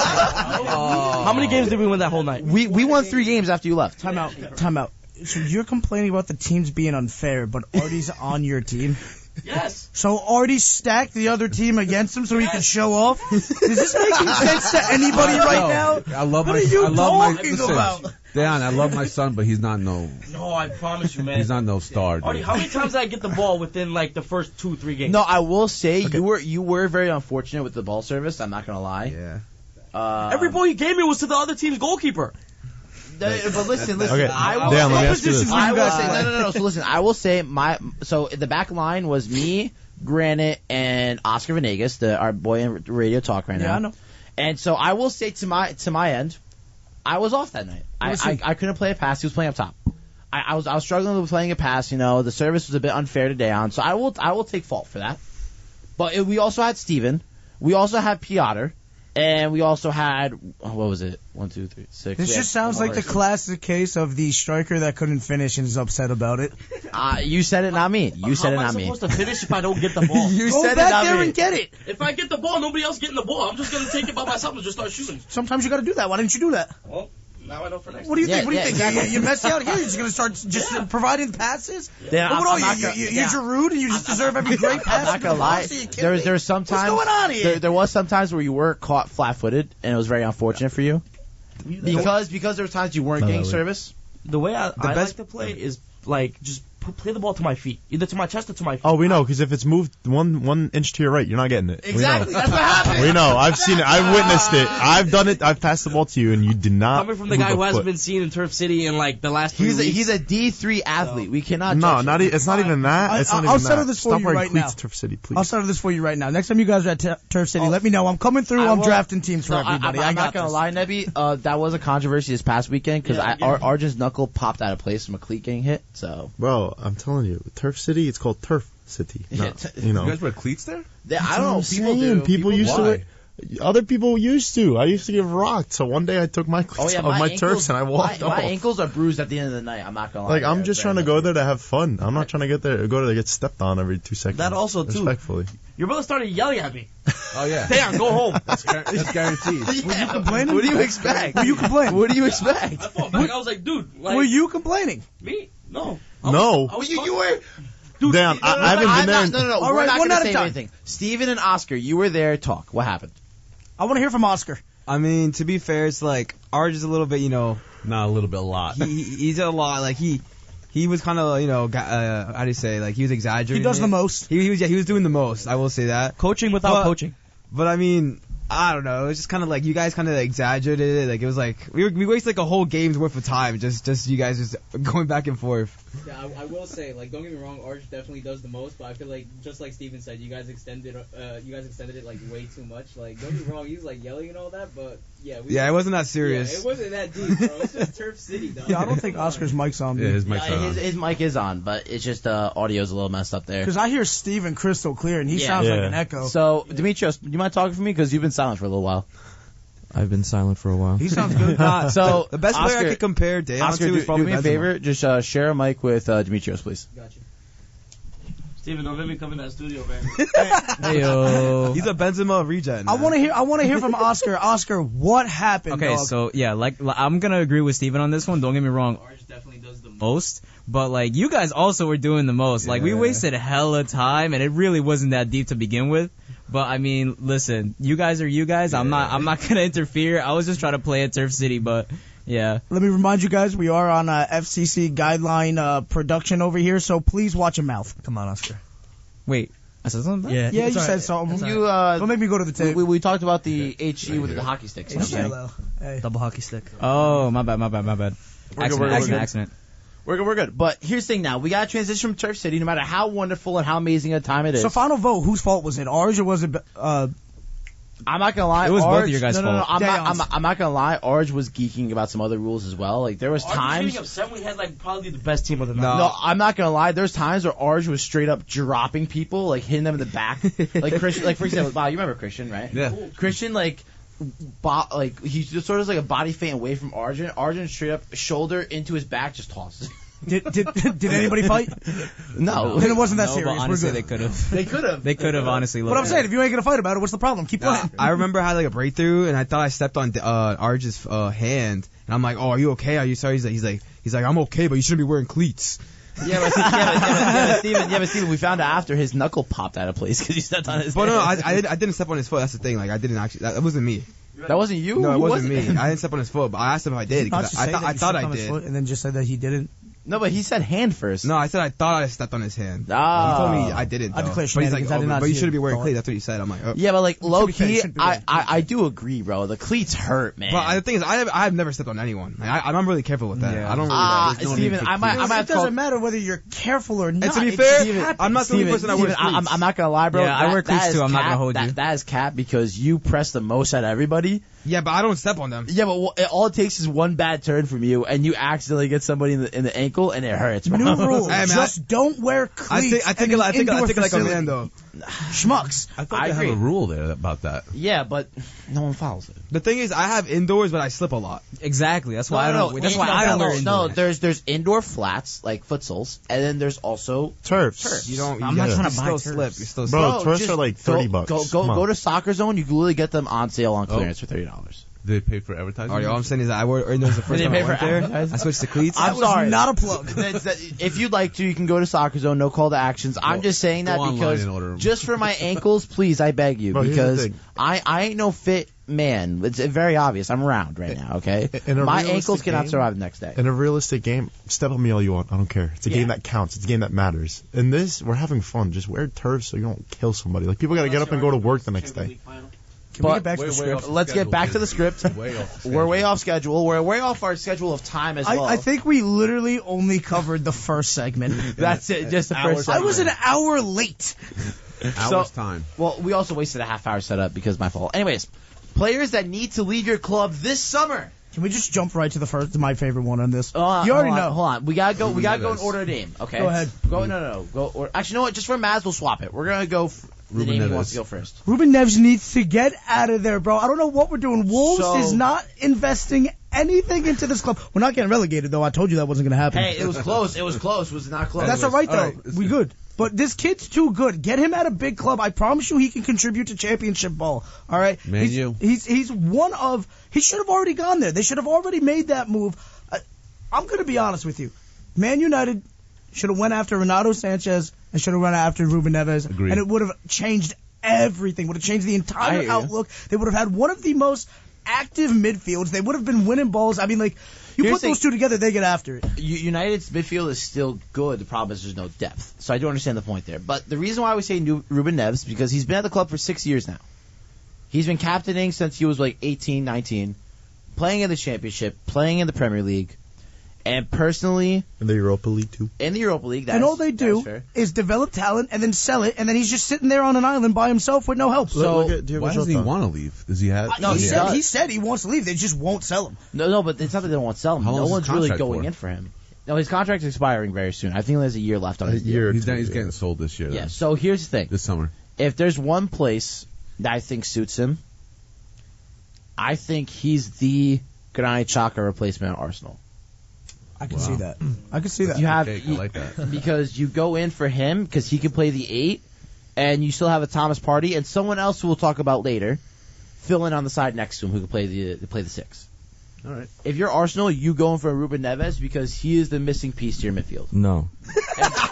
How many games did we win that whole night? We won 3 games after you left. Time out. So you're complaining about the teams being unfair, but Artie's on your team? Yes. So Artie stacked the other team against him so he could show off? Is this making sense to anybody right now? I love What my. are you I love talking my, about? Dan, I love my son, but he's not No, I promise you, man. He's not no star. Artie, Dude. how many times did I get the ball within like the first 2-3 games? No, I will say you were very unfortunate with the ball service. I'm not gonna lie. Yeah. Every ball you gave me was to the other team's goalkeeper. But listen. Okay, I will Dan, let me say, ask you this. I will say no. So listen, I will say so the back line was me, Granite, and Oscar Venegas, our boy in Radio Talk right now. Yeah, I know. And so I will say to my end, I was off that night. I couldn't play a pass. He was playing up top. I was struggling with playing a pass. You know, the service was a bit unfair to Dayan, so I will take fault for that. But we also had Steven. We also had Piotr. And we also had, what was it? 1, 2, 3, 6. This just sounds like the classic case of the striker that couldn't finish and is upset about it. You said it, not me. You said it, not me. How am I supposed to finish if I don't get the ball? You Go said it, back not there me. and get it. If I get the ball, nobody else getting the ball. I'm just going to take it by myself and just start shooting. Sometimes you got to do that. Why didn't you do that? Well, now I know for next What do you Yeah, think? What do you yeah, think? exactly. You mess out here? You're just going to start just providing passes? Yeah, What I'm are not you? gonna- You're yeah. Giroud and you just deserve every great pass? I'm not gonna lie. There was sometimes. What's going on here? There was sometimes where you were caught flat-footed, and it was very unfortunate for you because there were times you weren't getting service. The way I best- like to play is like just play the ball to my feet, either to my chest or to my feet. Oh, we know, because if it's moved one inch to your right, you're not getting it. Exactly, We know. that's what happened. We know. I've seen it. I've witnessed it. I've done it. I've passed the ball to you, and you did not. Coming from the move guy a who hasn't foot. been seen in Turf City in like the last 3 weeks. He's a D3 athlete. We cannot. No, judge not. him. It's not even that. It's not even I'll that. settle this for Stop you wearing right cleats, now. Turf City, please. I'll settle this for you right now. Next time you guys are at Turf City, let me know. I'm coming through. I I'm will- drafting teams for No, everybody. I'm I got not gonna this. lie, Nebby. That was a controversy this past weekend because Arjun's knuckle popped out of place from a cleat getting hit. So Bro, I'm telling you, Turf City. It's called Turf City. Yeah, Not, you know. You guys wear cleats there? I don't know. That's what I'm People saying. do. People used to. Why? Other people used to. I used to get rocked. So one day I took my cleats off my turfs and I walked my off. ankles are bruised at the end of the night. I'm not gonna lie. Like I'm just trying to go there to have fun. I'm not trying to go to get stepped on every 2 seconds. That also, too. Respectfully. Your brother started yelling at me. Oh yeah. Damn, go home. That's guaranteed. Were you complaining? What do you expect? Were you complaining? What do you expect? I fought back. I was like, dude, like Were you complaining? me? No. No. I was You were. dude, Damn, I haven't been there. No. All We're right, not one gonna at a say time. anything. Steven and Oscar, you were there. Talk. What happened? I want to hear from Oscar. I mean, to be fair, it's like Arj is a little bit, Not a little bit, a lot. he's a lot. Like he was kind of, how do you say? Like he was exaggerating. He does the most. He was doing the most. I will say that. Coaching without coaching. But I mean, I don't know. It was just kind of like you guys kind of exaggerated it. Like it was like we wasted like a whole game's worth of time just you guys just going back and forth. Yeah, I will say, like, don't get me wrong, Arch definitely does the most, but I feel like, just like Steven said, you guys extended it like way too much. Like, don't get me wrong, he was like yelling and all that, but yeah, it wasn't that serious. Yeah, it wasn't that deep, bro. It's just Turf City, dog. Yeah, I don't think Oscar's mic's on. Yeah, his mic's on. His mic is on, but it's just audio's a little messed up there. Because I hear Steven crystal clear, and he sounds like an echo. So, Demetrios, do you mind talking for me? Because you've been silent for a little while. I've been silent for a while. He sounds good. So the best player Oscar, I could compare Dayon Oscar, to is probably do me a Benzema. favor. Just share a mic with Demetrios, please. Got you. Steven, don't let me come in that studio, man. Heyo. He's a Benzema regen. I want to hear from Oscar. Oscar, what happened? Okay, dog? so yeah, like I'm gonna agree with Steven on this one. Don't get me wrong, Arch definitely does the most, but like you guys also were doing the most. Like we wasted hella time, and it really wasn't that deep to begin with. But I mean, listen, you guys are you guys. I'm not gonna interfere. I was just trying to play at Turf City, but yeah. Let me remind you guys, we are on FCC guideline production over here, so please watch your mouth. Come on, Oscar. Wait, I said something. Yeah, Yeah, it's you all said right. something. You Don't make me go to the tape. we talked about the HE with the hockey sticks. HLL. Hey. Double hockey stick. Oh, my bad. Accident. We're good. But here's the thing now. We got to transition from Turf City, no matter how wonderful and how amazing a time it is. So final vote, whose fault was it? Ours or was it I'm not gonna lie. It was both Arj, of your guys' no, fault. I'm not gonna lie. Arj was geeking about some other rules as well. Like there was times. Getting upset. We had like probably the best team of the night. No, I'm not gonna lie. There's times where Arj was straight up dropping people, like hitting them in the back. Like Christian, like for example, Bob, you remember Christian, right? Yeah. Christian, like he's just sort of like a body feint away from Arjun. Arjun straight up shoulder into his back, just tosses. Did anybody fight? No. Then it wasn't that No, serious. but honestly, We're they good. could have. They could have. Honestly. But I'm saying, if you ain't gonna fight about it, what's the problem? Keep playing. I remember I had like a breakthrough and I thought I stepped on Arj's hand and I'm like, oh, are you okay? Are you sorry? He's like, I'm okay, but you shouldn't be wearing cleats. but Steven, we found out after his knuckle popped out of place because you stepped on his. But no, hand. I didn't step on his foot. That's the thing. Like I didn't actually. That wasn't me. That wasn't you. No, it Who wasn't was me. I didn't step on his foot, but I asked him if I did. Not 'cause just I say thought that I you thought stepped I on his did. foot and then just said that he didn't. No, but he said hand first. No, I said I thought I stepped on his hand. Ah. He told me I didn't. I though. declare But he's like, shenanigans. I did not but you see shouldn't be it. wearing Thought. cleats. That's what he said. I'm like, oh. Yeah, but like low be fair, key, shouldn't be I do agree, bro. The cleats hurt, man. But the thing is, I've never stepped on anyone. Like, I'm really careful with that. Yeah. I don't really. There's no Steven, need for I might It have to doesn't matter whether you're careful or not. And to be It fair, just happens. I'm not the only person that wears Steven, cleats. I'm not gonna lie, bro. Yeah, I wear cleats is too. I'm not cap. gonna hold you. That is cap because you press the most out of everybody. Yeah, but I don't step on them. Yeah, but all it takes is one bad turn from you, and you accidentally get somebody in the ankle, and it hurts. Bro. New rule. Hey, man, just don't wear cleats. I think it like a facility. man though. Schmucks. I thought I they have agree. a rule there about that. Yeah, but no one follows it. The thing is, I have indoors, but I slip a lot. Exactly. That's why I don't. That's why I don't wear No, indoors. there's indoor flats like futsols, and then there's also Turfs. You don't. I'm you not gotta- trying you to buy still turfs. slip. You still slip. Bro, turfs just are like go- $30. Go Come go on. to Soccer Zone. You can literally get them on sale on clearance for $30. Do they pay for advertising? All I'm saying is that I wore indoors the first They time pay I for went there. advertising? I switched to cleats. I'm sorry. Not a plug. If you'd like to, you can go to Soccer Zone. No call to actions. I'm just saying that go online because and order 'em. just for my ankles, please, I beg you, Bro, here's the because thing. I ain't no fit man. It's very obvious. I'm round right now. Okay, In a my realistic ankles cannot game- survive the next day. In a realistic game, step on me all you want. I don't care. It's a game that counts. It's a game that matters. In this, we're having fun. Just wear turfs so you don't kill somebody. Like people got to get up and go to work the next day. Can we get back to the script? Let's get back to the script. We're way off schedule. We're way off our schedule of time as well. I think we literally only covered the first segment. That's it. Just the first. I was an hour late. Hours time. Well, we also wasted a half hour setup because of my fault. Anyways, players that need to leave your club this summer. Can we just jump right to the first, to my favorite one on this? You already know. Hold on. We gotta go in order of name. Okay. Go ahead. No. Actually, you know what? Just for Maz, we'll swap it. We're gonna go. The Ruben name he Neves. wants to go first. Ruben Neves needs to get out of there, bro. I don't know what we're doing. Wolves So- is not investing anything into this club. We're not getting relegated, though. I told you that wasn't going to happen. Hey, it was close. It was close. Was it not close? That's all right, though. All right, We good. But this kid's too good. Get him at a big club. I promise you he can contribute to championship ball. All right? Man, you. He's one of... He should have already gone there. They should have already made that move. I'm going to be honest with you. Man United should have went after Renato Sanchez and should have run after Ruben Neves. Agreed. And it would have changed everything. Would have changed the entire outlook. They would have had one of the most active midfields. They would have been winning balls. I mean, like, you Here's put those two together, they get after it. United's midfield is still good. The problem is there's no depth. So I do understand the point there. But the reason why we say Ruben Neves is because he's been at the club for 6 years now. He's been captaining since he was like 18, 19, playing in the Championship, playing in the Premier League, and personally... In the Europa League, too. In the Europa League, and all they do is develop talent and then sell it, and then he's just sitting there on an island by himself with no help. So why doesn't he want to leave? Does he have? No, he said he wants to leave. They just won't sell him. No, but it's not that they don't want to sell him. How long No is his one's really contract going for? in for him. No, his contract's expiring very soon. I think there's a year left on his deal. He's getting sold this year. Yeah, Then. so here's the thing. This summer. If there's one place that I think suits him, I think he's the Granit Xhaka replacement at Arsenal. I can see that. I can see that. You have I like that. because you go in for him because he can play the 8, and you still have a Thomas Partey and someone else who we'll talk about later, fill in on the side next to him who can play the 6. All right. If you're Arsenal, you going for Ruben Neves because he is the missing piece to your midfield. No.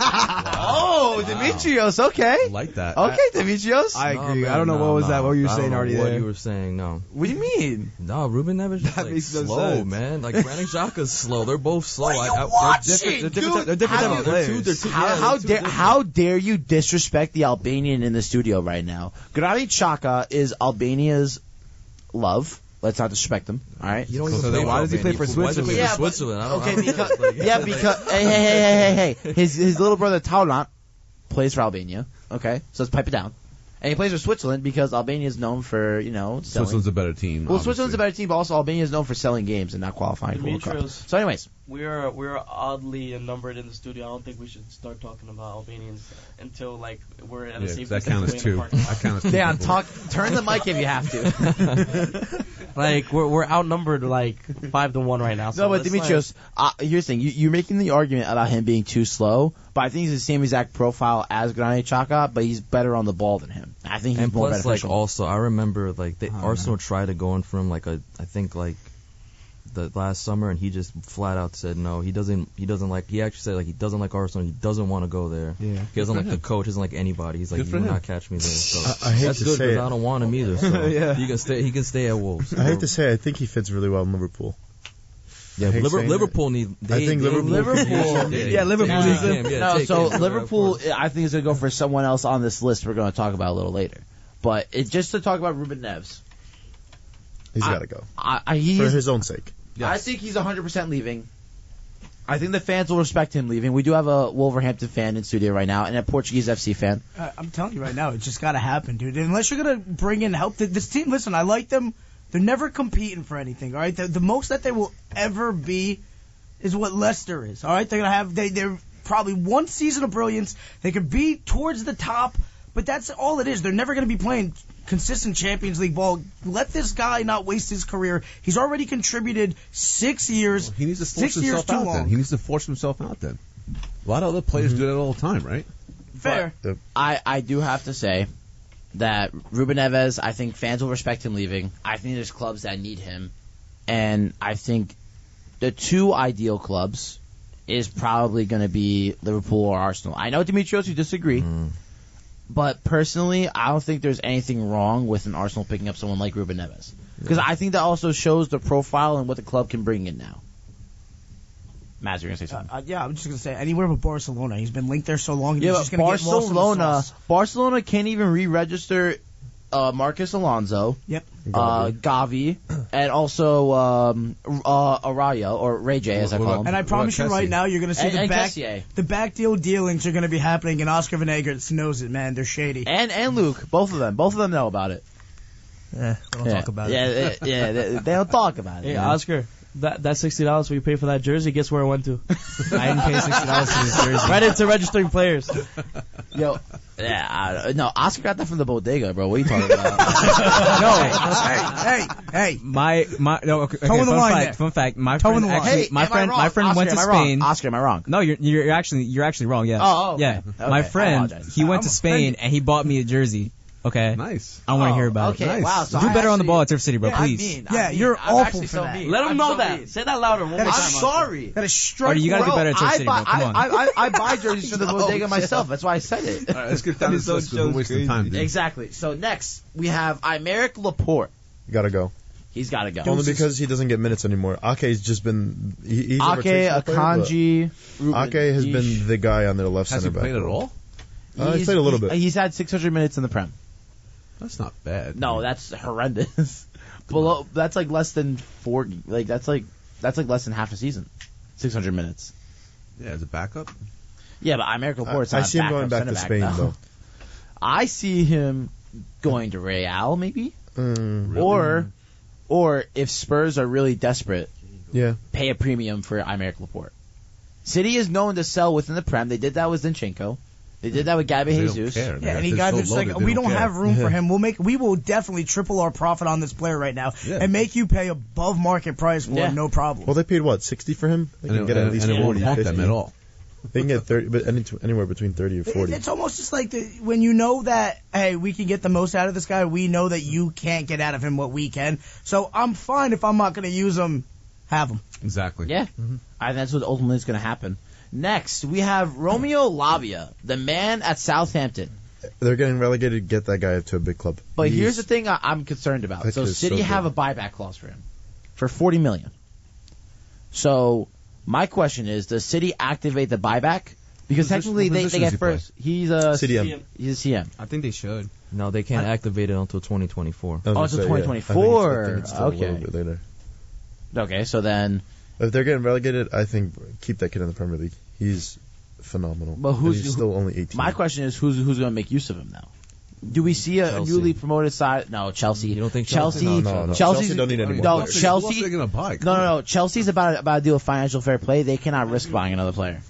Oh, Dimitrios, okay. I like that. Okay, Dimitrios. I No, agree. man, I don't know no, what was no. that. What were you I don't saying know already what there? you were saying, no. What do you mean? No, Ruben Neves just That like makes no slow, sense. man. Like Granit Xhaka's slow. They're both slow. What are you watching, They're dude? different type of players. How dare you disrespect the Albanian in the studio right now? Granit Xhaka is Albania's love. Let's not disrespect him. All right. You don't So even they- play why does he play for Why does he play Yeah, for but- Switzerland? I don't, Okay, I don't because get it. Like, yeah, like- because hey, his little brother Taulant plays for Albania. Okay, so let's pipe it down. And he plays for Switzerland because Albania is known for selling. Switzerland's a better team. Well, obviously. Switzerland's a better team, but also Albania is known for selling games and not qualifying for World Cup. Dimitrios. So, anyways, We're oddly numbered in the studio. I don't think we should start talking about Albanians until like we're at a Yeah, safe that counts as two. That counts as two. Dan, people. turn the mic if you have to. Like we're outnumbered like 5-1 right now. So No, but it's Dimitrios, here's the thing. You're making the argument about him being too slow, but I think he's the same exact profile as Granit Xhaka, but he's better on the ball than him. I think he's and more plus, like, beneficial. also, I remember, like, Arsenal tried to go in from, like, I think, like, the last summer, and he just flat out said no. He doesn't like, he actually said, like, he doesn't like Arsenal. He doesn't want to go there. Yeah. He doesn't like the coach. He doesn't like anybody. He's like, Good you for will him. not catch me there. So I hate that's to good say because it. I don't want him either. So Yeah. he can stay at Wolves. I hate to say, I think he fits really well in Liverpool. Yeah, I hate saying Liverpool need. I think Liverpool- Yeah, Liverpool needs him. Liverpool, I think is going to go for someone else on this list we're going to talk about a little later. But just to talk about Ruben Neves, He's got to go. For he's, his own sake. I think he's 100% leaving. I think the fans will respect him leaving. We do have a Wolverhampton fan in studio right now and a Portuguese FC fan. I'm telling you right now, it's just got to happen, dude. Unless you're going to bring in help. This team, listen, I like them. They're never competing for anything, all right? The most that they will ever be is what Leicester is, all right? They're going to have, they're probably one season of brilliance. They could be towards the top, but that's all it is. They're never going to be playing consistent Champions League ball. Let this guy not waste his career. He's already contributed 6 years. He needs to force 6 years himself too out. long. Then he needs to force himself out. Then a lot of other players do that all the time, right? Fair. I do have to say that Ruben Neves, I think fans will respect him leaving. I think there's clubs that need him. And I think the two ideal clubs is probably going to be Liverpool or Arsenal. I know, Dimitrios, you disagree. But personally, I don't think there's anything wrong with an Arsenal picking up someone like Ruben Neves. Because I think that also shows the profile and what the club can bring in now. Matt, you're going to say something. Yeah, I'm just going to say anywhere but Barcelona. He's been linked there so long. He's Yeah, just but going to get lost in the Barcelona, sauce. Barcelona can't even re-register Marcus Alonso, Yep. Gavi, and also Araya, or Ray J, as I call him. And I promise you right now, you're going to see And Kessié. the back deal dealings are going to be happening, and Oscar Venegas knows it, man. They're shady. And Luke, both of them know about it. Yeah, we don't talk about it. Yeah, they don't talk about it. Hey, man. Oscar, that $60 we pay for that jersey, guess where it went to? I didn't pay $60 for this jersey. Right into registering players. Yo, no, Oscar got that from the bodega, bro. What are you talking about? Hey. No, okay, Toe in the line there. fun fact, my Toe in friend the line. actually, Hey, my am I friend wrong? went to Oscar, am I wrong? Spain. Oscar, am I wrong? No, you're actually wrong. Yes. Oh, okay. Yeah. Okay, My I friend, apologize. he went I'm to Spain and he bought me a jersey. Okay. Nice. I want to hear about okay, it. Nice. wow. So Do I better on the actually- ball at Turf City, bro. Yeah, Please. You're I'm awful actually for so that. mean. Let him I'm know so that. mean. Say that louder. One more I'm time. Oscar. sorry. That is strike. Or you gotta do better at Turf City, bro. Come on. I buy jerseys for the bodega myself. That's why I said it. All right, let's get down this list because we're wasting time, dude. Exactly. So next we have Aymeric Laporte. You got to go. He's got to go. Only because he doesn't get minutes anymore. Ake's just been he's a Ake, rotational player, Akanji, but Ake has been the guy on their left Has he center back. played at all? He's played a little bit. He's had 600 minutes in the Prem. That's not bad. No, that's horrendous. Below, that's like less than 40. Like that's like less than half a season. 600 minutes. Yeah, as a backup. Yeah, but American Laporte's I not see a him going backup back to center Spain back, though. I see him going to Real maybe, Really? or if Spurs are really desperate, Yeah. pay a premium for American Laporte. City is known to sell within the Prem. They did that with Zinchenko. They did that with Gabby They Jesus. don't care. Yeah, and he They're got so it's like loaded, they we don't care. have room for him. We will definitely triple our profit on this player right now Yeah. and make you pay above market price for Yeah. it, no problem. Well, they paid what 60 for him. They can And get at least it 40, won't haunt 50. them at all. They can get 30, but anywhere between 30 or 40. It's almost just like when you know that, hey, we can get the most out of this guy, we know that you can't get out of him what we can. So I'm fine if I'm not going to use him, have him. Exactly. Yeah, I think that's what ultimately is going to happen. Next, we have Romeo Lavia, the man at Southampton. They're getting relegated. Get that guy to a big club. But here's the thing I'm concerned about. That So kid is City so have a good. buyback clause for him for $40 million. So my question is, does City activate the buyback? Because technically what they position get does he play? first. He's a CDM. He's a CM. I think they should. No, they can't activate it until 2024. I was Oh, it's gonna a say, yeah. 2024. I think it's still Okay. a little bit later. Okay, so then, If they're getting relegated, I think keep that kid in the Premier League. He's phenomenal. But And he's still only 18. my question is, who's going to make use of him now? Do we see a Chelsea. newly promoted side? No, Chelsea. You don't think Chelsea? Chelsea? No. Chelsea's, Chelsea don't need any more no, players. Who else are Chelsea. they gonna buy? No. Chelsea's about to deal with financial fair play. They cannot risk buying another player.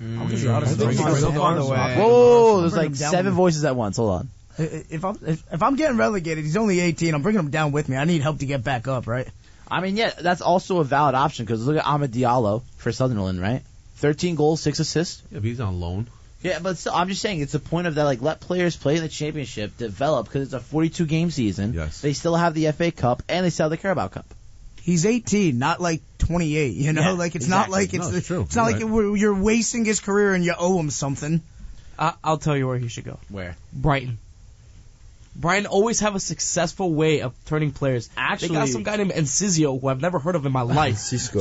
I'm just honest. think I'm he's bringing still on the him way. down. Whoa, there's I'm bringing like him down 7 with me. voices at once. Hold on. If I'm getting relegated, he's only 18. I'm bringing him down with me. I need help to get back up, right? I mean, yeah, that's also a valid option because look at Ahmed Diallo for Sunderland, right? 13 goals, 6 assists. Yeah, but he's on loan. Yeah, but still, I'm just saying it's the point of that. Like, let players play in the championship, develop because it's a 42 game season. Yes. They still have the FA Cup and they still have the Carabao Cup. He's 18, not like 28. You know, Yeah, like it's exactly. not like No, it's true. It's not You're like you're wasting his career and you owe him something. I'll tell you where he should go. Where? Brighton. Brighton always have a successful way of turning players. Actually, they got some guy named Encizio who I've never heard of in my life. Cisco,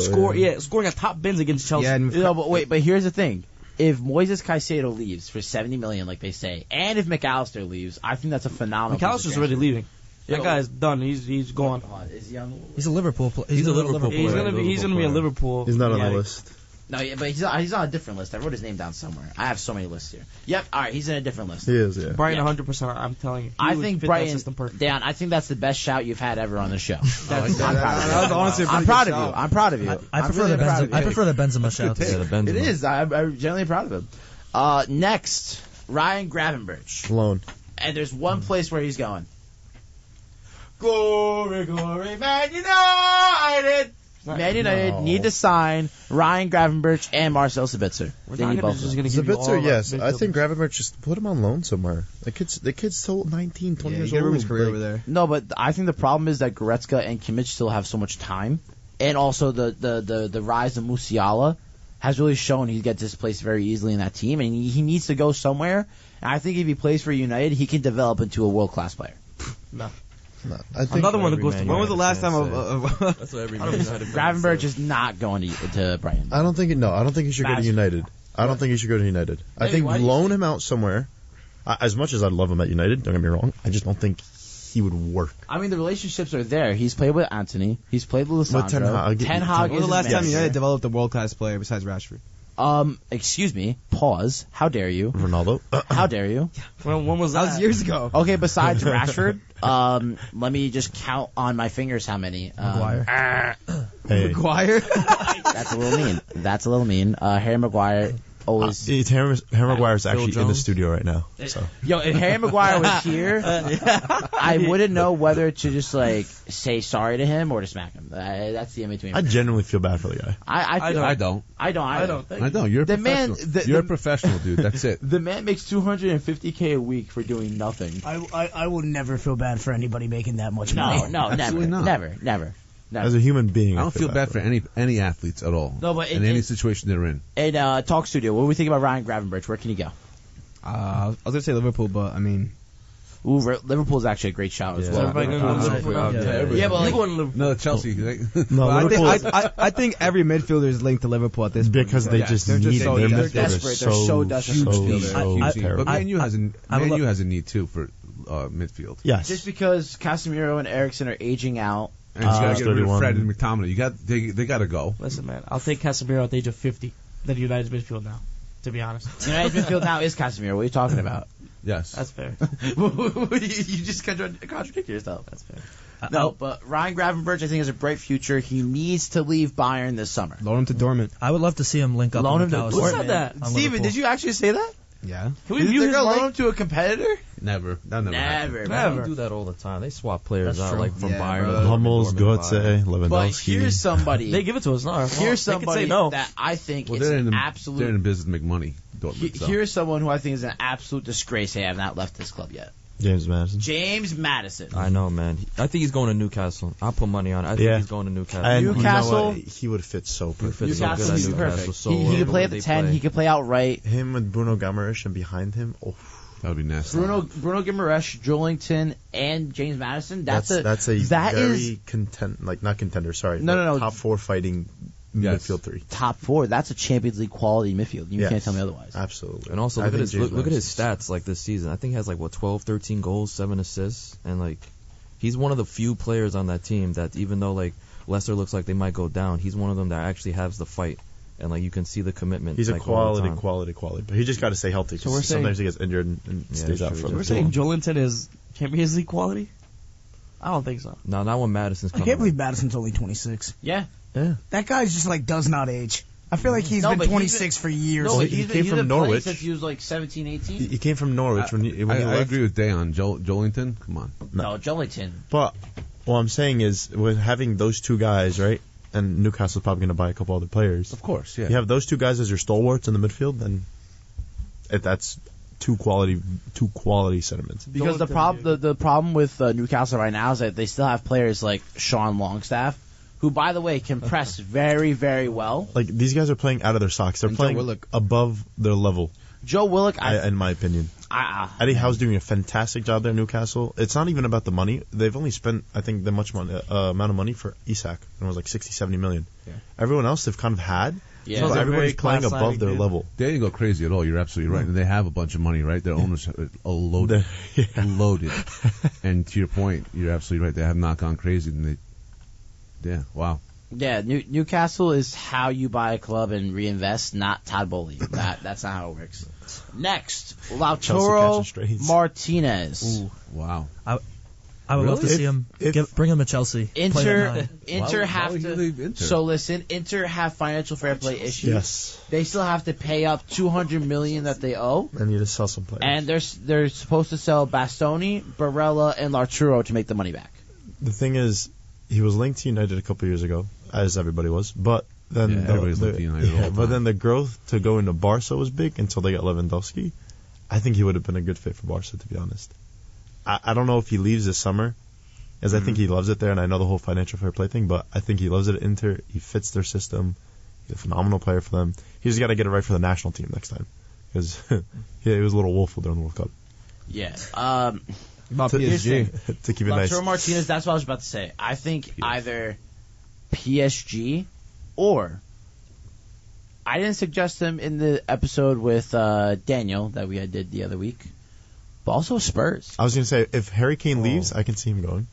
Scoring a top bins against Chelsea. Yeah, and but here's the thing. If Moises Caicedo leaves for $70 million, like they say, and if McAllister leaves, I think that's a phenomenal. McAllister's already leaving. That guy's done. He's gone. Is he on the He's a Liverpool player. He's a Liverpool He's player. gonna be a Liverpool. He's not on yeah. the list. No, yeah, but he's on a different list. I wrote his name down somewhere. I have so many lists here. Yep, all right, he's in a different list. He is, yeah. Brighton, Yeah. 100%. I'm telling you. He I would think fit that Brighton, system perfect. Dan, I think that's the best shout you've had ever on the show. I like I'm that. proud of you. That was honestly a I'm pretty proud good of you. shout. I'm proud of you. I I'm prefer really the proud of Benzema. I you. prefer the Benzema shout. Yeah, the Benzema. It is. I'm genuinely proud of him. Next, Ryan Gravenberch. Loan. And there's one place where he's going. Glory, glory, Man United! Man United need to sign Ryan Gravenberch and Marcel Sabitzer. They need both of them. Zabitzer, yes. I think Gravenberch, just put him on loan somewhere. The kid's still 19, 20 years get old. his career Like, over there. No, but I think the problem is that Goretzka and Kimmich still have so much time. And also the rise of Musiala has really shown he gets displaced very easily in that team. And he needs to go somewhere. And I think if he plays for United, he can develop into a world-class player. No, I think Another one that goes to. Man When was the last time? That's what every man United fan Gravenberch says. is not going to Brighton. I don't think he should go to Bastard. United. I don't think he should go to United. I Hey, think why do you loan him out somewhere. As much as I'd love him at United, don't get me wrong, I just don't think he would work. I mean, the relationships are there. He's played with Anthony. He's played with With Ten Lisandro. Hag. Ten Hag When was is the last his time man. United developed a world-class player besides Rashford? Excuse me. Pause. How dare you? Ronaldo. How dare you? When was That that? was years ago. Okay, besides Rashford, let me just count on my fingers how many. Maguire. Hey. Maguire. That's a little mean. Harry Maguire always. Harry Maguire's Phil actually in the Jones? studio right now. So. Yo, if Harry Maguire was here, I wouldn't know whether to just like say sorry to him or to smack him. That's the in between. I genuinely feel bad for the guy. I don't. I don't. I don't. You're a The man- professional. the- You're a the- professional, dude. That's it. The man makes $250K a week for doing nothing. I will never feel bad for anybody making that much No, money. no, never, Absolutely not. never. As a human being, I don't feel bad for any athletes at all. No, but in any situation they're in. And Talk Studio, what do we think about Ryan Gravenberch? Where can he go? I was gonna say Liverpool, but I mean, Ooh, Liverpool's actually a great shout as well. Everybody gonna go to Liverpool? Yeah, but like, going to Liverpool. No, Chelsea. No, I think every midfielder is linked to Liverpool at this point. Because they just they're need so their desperate. midfielders. They're so desperate. So terrible. But Man U has a need too for midfield. Yes. just because Casemiro and Eriksen are aging out. And you gotta get rid of 31. Fred and McTominay. They gotta go. Listen, man, I'll take Casemiro at the age of 50 than United's midfield now, to be honest. United midfield now is Casemiro. What are you talking about? Yes. That's fair. You just contradict yourself. That's fair. No, but Ryan Gravenberch, I think, has a bright future. He needs to leave Bayern this summer. Loan him to Dortmund. I would love to see him link up Loan with him to- McAllister Who said that? on Steven, Liverpool. did you actually say that? Yeah. Can we They're mute his gonna loan mic? him to a competitor? Never. That never. happened. Never. They do that all the time. They swap players That's out, true. like from Yeah, Bayern bro. to Dortmund, Hummels, Dortmund, Götze, But Lewandowski. here's somebody. They give it to us, not our fault. Here's They can somebody say no. that I think Well, is they're in an the absolute. they're in business to make money. Dortmund. So. Here's someone who I think is an absolute disgrace. They have not left this club yet. James Madison. James Madison. I know, man. I think he's going to Newcastle. I'll put money on it. I think Yeah. he's going to Newcastle. And Newcastle- you know what? He would fit so He perfect. fits so Newcastle good at is Newcastle. perfect. So He could play at the they 10. He could play outright. Him with Bruno Guimaraes and behind him. Oh, That would be nasty. Bruno Guimaraes, Joelinton, and James Madison. That's a that is very not contender. Sorry, No, but no, no. top four fighting Yes. midfield three. top 4. That's a Champions League quality midfield. You Yes. can't tell me otherwise. Absolutely. And also I look at think his James look at his Madison's- stats like this season. I think he has like 12, 13 goals, 7 assists, and like he's one of the few players on that team that even though like Leicester looks like they might go down, he's one of them that actually has the fight, and like you can see the commitment. He's a like, all the quality. time. But he just got to stay healthy. So we're 'cause sometimes he gets injured and Yeah, stays out sure, for a yeah. We're little saying too long. Joelinton is Champions League quality? I don't think so. No, not when Madison's I coming. can't believe Madison's only 26. Yeah. That guy's just like does not age. I feel like he's No, been but he's 26 for years. No, he he's came been from playing Norwich. since he was like 17, 18. He came from Norwich when he I left. agree with Dayon. Joelinton, come on. No, Joelinton. But what I'm saying is, with having those two guys, right, and Newcastle's probably going to buy a couple other players. Of course, yeah. You have those two guys as your stalwarts in the midfield, then that's two quality sentiments. Because the problem with Newcastle right now is that they still have players like Sean Longstaff, who, by the way, can press very, very well. Like, these guys are playing out of their socks. They're And Joe playing Willock. above their level, Joe Willock, in my opinion. Eddie Howe's doing a fantastic job there in Newcastle. It's not even about the money. They've only spent, I think, the amount of money for Isak, and it was like 60, 70 million. Yeah. Everyone else they've kind of had. Yeah. So Those are everybody's very playing class above their signing, level. They didn't go crazy at all. You're absolutely right. And they have a bunch of money, right? Their owners are loaded. Yeah. Loaded. And to your point, you're absolutely right. They have not gone crazy. And yeah, wow. Yeah, Newcastle is how you buy a club and reinvest, not Todd Bowley. That's not how it works. Next, Lautaro catching strays. Martinez. Ooh, wow. I would love to Really? see him. Bring him to Chelsea. Play at nine. Inter Why have would you to. leave Inter? So listen, Inter have financial fair play issues. Yes. They still have to pay up $200 million that they owe, I need to sell some players. and they're supposed to sell Bastoni, Barella, and Lautaro to make the money back. The thing is, he was linked to United a couple years ago, as everybody was. But then Yeah, everybody's linked to United all the but time. then the growth to go into Barca was big until they got Lewandowski. I think he would have been a good fit for Barca, to be honest. I don't know if he leaves this summer, as I think he loves it there, and I know the whole financial fair play thing, but I think he loves it at Inter. He fits their system. He's a phenomenal player for them. He just got to get it right for the national team next time, because he was a little woeful during the World Cup. Yeah. About To- PSG. to keep it nice. Lautaro Martinez, that's what I was about to say. I think either PSG or I didn't suggest him in the episode with Daniel that we did the other week, but also Spurs. I was going to say, if Harry Kane leaves, I can see him going.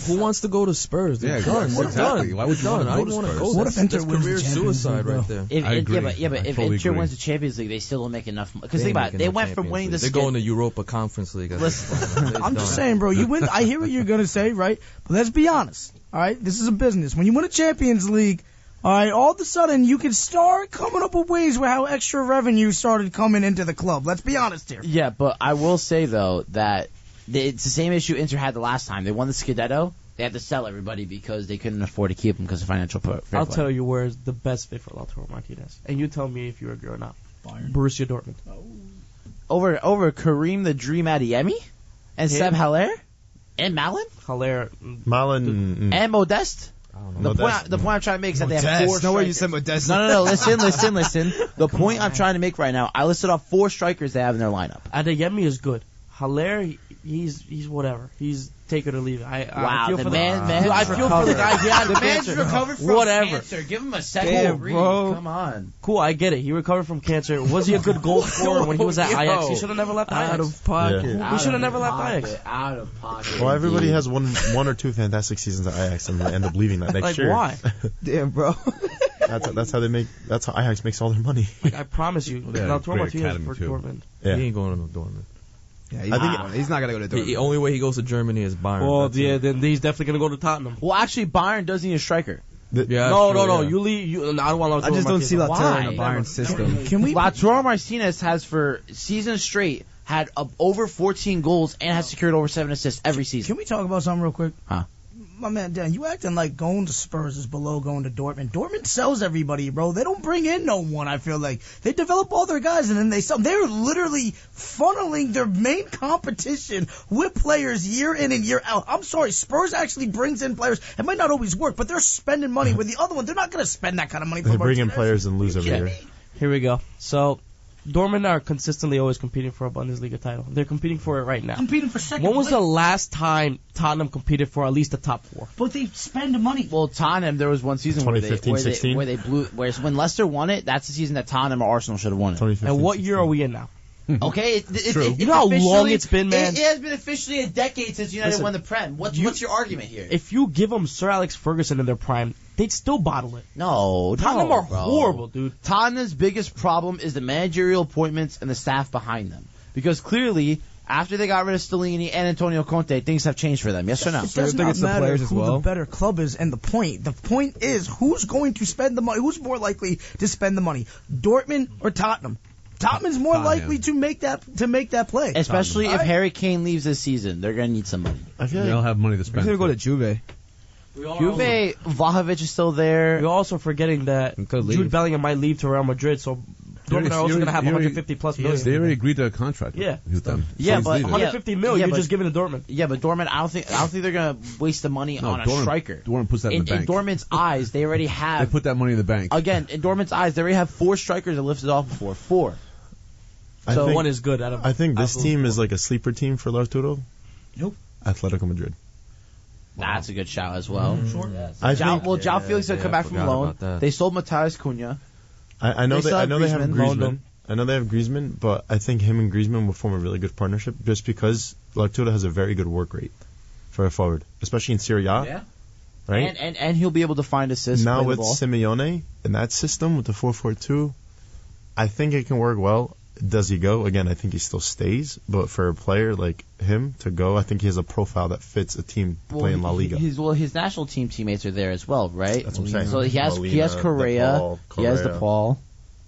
Who wants to go to Spurs? They're Yeah, done. exactly. They're Why would you done. want to I go don't to want to Spurs? go. What That's, if Inter that's wins the career Champions suicide League, right though? there. I agree. But if totally Inter agree. wins the Champions League, they still don't make enough. Because They think about ain't it, they making no went from Champions winning League. the They're going to Europa Conference League. I'm just saying, bro. You win. I hear what you're gonna say, right? But let's be honest. All right, this is a business. When you win a Champions League, all right, all of a sudden you can start coming up with ways where how extra revenue started coming into the club. Let's be honest here. Yeah, but I will say though that it's the same issue Inter had the last time. They won the Scudetto. They had to sell everybody because they couldn't afford to keep him because of financial fair play. I'll tell you where's the best fit for Lautaro Martinez, and you tell me if you agree or not. Borussia Dortmund. over Kareem the Dream Adeyemi and Seb Haller and Malin Haller. Malin. and Modeste. The point I'm trying to make is that they have four No way you strikers. said Modeste. No. Listen. The point I'm trying to make right now, I listed off four strikers they have in their lineup. Adeyemi is good. Haller, he's whatever. He's take it or leave it. Wow, I feel the for man I feel for the guy. He had the man's cancer. recovered from Whatever. cancer. Give him a second Damn, to breathe. bro. Come on. Cool, I get it. He recovered from cancer. Was he a good goal scorer when he was at Ajax? He should have never left Ajax. Out of pocket. Yeah. He should have never left Ajax. Out of pocket. Well, everybody has one or two fantastic seasons at Ajax, and they end up leaving that next Like, year. why? Damn, bro. That's how Ajax makes all their money. Like, I promise you. Yeah, Lautaro great Martinez academy, for too. Dortmund. Yeah. He ain't going to Dortmund. Yeah, he's not gonna go to The Dortmund. only way he goes to Germany is Bayern. Well, That's yeah, it. then he's definitely gonna go to Tottenham. Well, actually, Bayern does need a striker. Yeah, No, that's true, no. yeah. You leave. I don't want Lautaro I just don't see Martinez. Lautaro in the Why? Bayern system. Can we? Lautaro Martinez has for seasons straight had over 14 goals and has secured over 7 assists every season. Can we talk about something real quick? Huh? My man Dan, you acting like going to Spurs is below going to Dortmund. Dortmund sells everybody, bro. They don't bring in no one, I feel like. They develop all their guys and then they sell. They're literally funneling their main competition with players year in and year out. I'm sorry, Spurs actually brings in players. It might not always work, but they're spending money. With the other one, they're not going to spend that kind of money for They bring in Martinez. players and lose every Yeah. year. Here we go. So, Dortmund are consistently always competing for a Bundesliga title. They're competing for it right now. Competing for second When was the place, last time Tottenham competed for at least the top 4? but they spend the money. Well, Tottenham, there was one season where they 2015-16? where they blew. Whereas when Leicester won it, that's the season that Tottenham or Arsenal should have won it. 2015, And what year are we in now? Okay, True. You know how long officially- it's been, man? It has been officially a decade since United Listen, won the Prem. What's your argument here? If you give them Sir Alex Ferguson in their prime, they'd still bottle it. No, Tottenham no, are bro. horrible, dude. Tottenham's biggest problem is the managerial appointments and the staff behind them. Because clearly, after they got rid of Stellini and Antonio Conte, things have changed for them. Yes or no? It So you does think not it's the matter players as who well? the better club is, and the point is who's going to spend the money. Who's more likely to spend the money, Dortmund or Tottenham? Tottenham's more likely to make that play. Especially if Alright. Harry Kane leaves this season, they're gonna need somebody. I feel They like don't have money to He's spend. gonna go to Juve. Juve, Vlahovic is still there. You're also forgetting that He could Jude leave. Bellingham might leave to Real Madrid, so Dortmund are also going to have 150 plus They million. already agreed to a contract. Yeah. with them. Yeah, he's but- leaving. 150 mil, Yeah, you're but- just giving to Dortmund. Yeah, but Dortmund, I don't think they're gonna waste the money No, on a Dortmund- striker. Dortmund puts that in the bank. Dortmund's eyes, they already They have. put that money in the bank. Again, in Dortmund's eyes, they already have 4 strikers that lifted off before. 4. I So think, One is good out of I think this absolutely team four. is like a sleeper team for Lautaro. Nope. Atletico Madrid. That's a good shout as well. Sure. I João, think well, João Felix had come I back from forgot loan. about that. They sold Matthias Cunha. I know They they still I have know they have Griezmann. Loaned Griezmann. him. I know they have Griezmann, but I think him and Griezmann will form a really good partnership just because Lautaro has a very good work rate for a forward, especially in Serie A. Yeah. Right. And he'll be able to find assists. Now play the with ball. Simeone in that system with the 4-4-2, I think it can work well. Does he go? Again, I think he still stays, but for a player like him to go, I think he has a profile that fits a team playing La Liga. His national team teammates are there as well, right? That's what I'm saying. So he has Molina, Correa, DePaul, he has Correa. DePaul.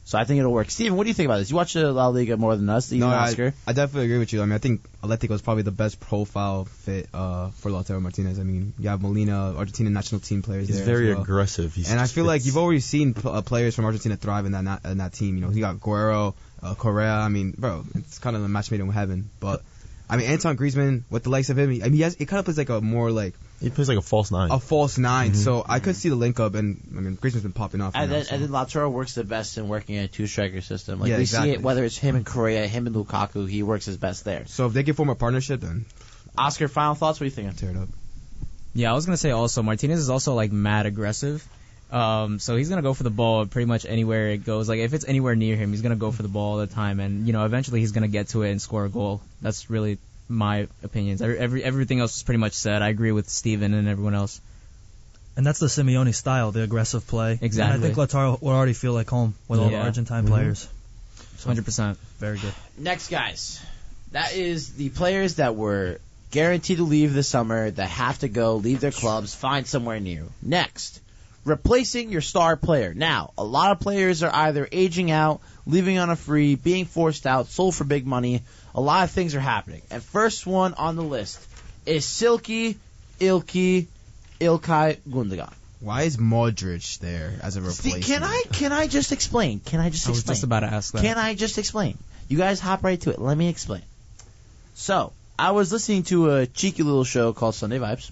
So I think it'll work. Steven, what do you think about this? You watch the La Liga more than us, even No, Oscar. I definitely agree with you. I mean, I think Atletico is probably the best profile fit for Lautaro Martinez. I mean, you have Molina, Argentina national team players He's there very as well. aggressive. And I feel like you've already seen players from Argentina thrive in that team. You know, you got Guerrero, Correa. I mean, bro, it's kind of a match made in heaven. But I mean, Anton Griezmann, with the likes of him, he kind of plays like a more like he plays like a false 9. a false 9. So I could see the link up, and I mean, Griezmann's been popping off. And now, then, so. and then Lautaro works the best in working in a 2-striker system. Like Yeah, we see exactly. it, whether it's him and Correa, him and Lukaku, he works his best there. So if they can form a partnership, then Oscar, final thoughts? What are you thinking? tear it up. Yeah, I was gonna say also Martinez is also like mad aggressive. So he's gonna go for the ball pretty much anywhere it goes. Like if it's anywhere near him, he's gonna go for the ball all the time, and eventually he's gonna get to it and score a goal. That's really my opinions. Everything else is pretty much said. I agree with Steven and everyone else. And that's the Simeone style, the aggressive play. Exactly. And I think Lautaro will already feel like home with all the Yeah. Argentine players. 100%. Very good. Next, guys. That is the players that were guaranteed to leave this summer, that have to go, leave their clubs, find somewhere new. Next, replacing your star player. Now, a lot of players are either aging out, leaving on a free, being forced out, sold for big money. A lot of things are happening. And first one on the list is Ilkay Gundogan. Why is Modric there as a replacement? Can I just explain? I was just about to ask that. Can I just explain? You guys hop right to it. Let me explain. So, I was listening to a cheeky little show called Sunday Vibes,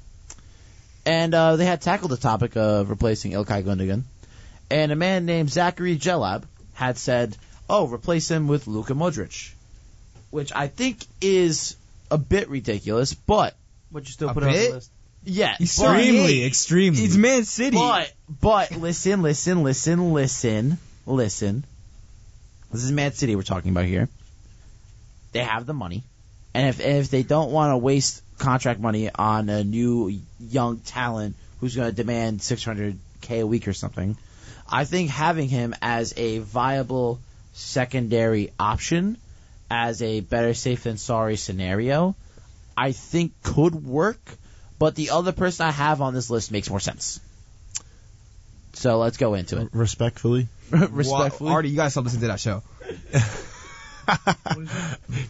and they had tackled the topic of replacing Ilkay Gundogan, and a man named Zachary Gelab had said, replace him with Luka Modric, which I think is a bit ridiculous, but But you still A put it on bit? the list. yeah, Extremely, extremely. It's Man City. But listen. This is Man City we're talking about here. They have the money, and if they don't want to waste contract money on a new young talent who's going to demand $600K a week or something, I think having him as a viable secondary option, as a better safe than sorry scenario, I think could work. But the other person I have on this list makes more sense. So let's go into it. Respectfully. Respectfully. Artie, you gotta stop listening to that show.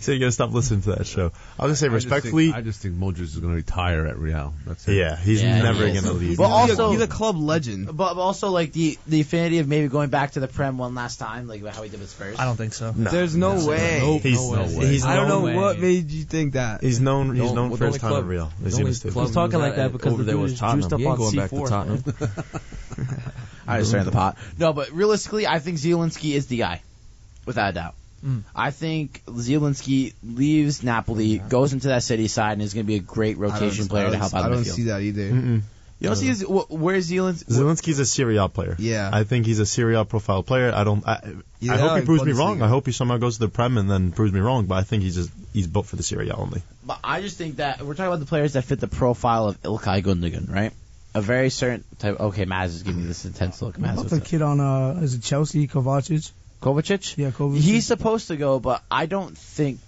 So you gotta stop listening to that show. I'll just say respectfully. I just think Modric is going to retire at Real. That's it. Yeah, he's Yeah, never he is. gonna leave. But also, he's a club legend. but also like the affinity of maybe going back to the Prem one last time, like how he did with Spurs. I don't think so. No. There's no way. Nope. He's, No way. he's I don't know known, what made you think that. He's known The for his only time club- at Real. the He's only gonna stay club He's talking was like that because over the there dude was is Tottenham. juiced up He ain't on going back to C4. Tottenham. I just started the pot. No, but realistically, I think Zielinski is the guy, without a doubt. I think Zielinski leaves Napoli, goes into that City side, and is going to be a great rotation player to help out I the don't midfield. see that either. Mm-mm. You don't see where's Zielinski? Zelinski's a Serie A player. Yeah. I think he's a Serie A profile player. I Yeah, hope he proves me Bundesliga. wrong. I hope he somehow goes to the Prem and then proves me wrong. But I think he's built for the Serie A only. But I just think that we're talking about the players that fit the profile of Ilkay Gundogan, right? A very certain type. Okay, Maz is giving me this intense look. Maz, About what's the up? kid on is it Chelsea Kovacic? Kovacic? Yeah, Kovacic. He's supposed to go, but I don't think.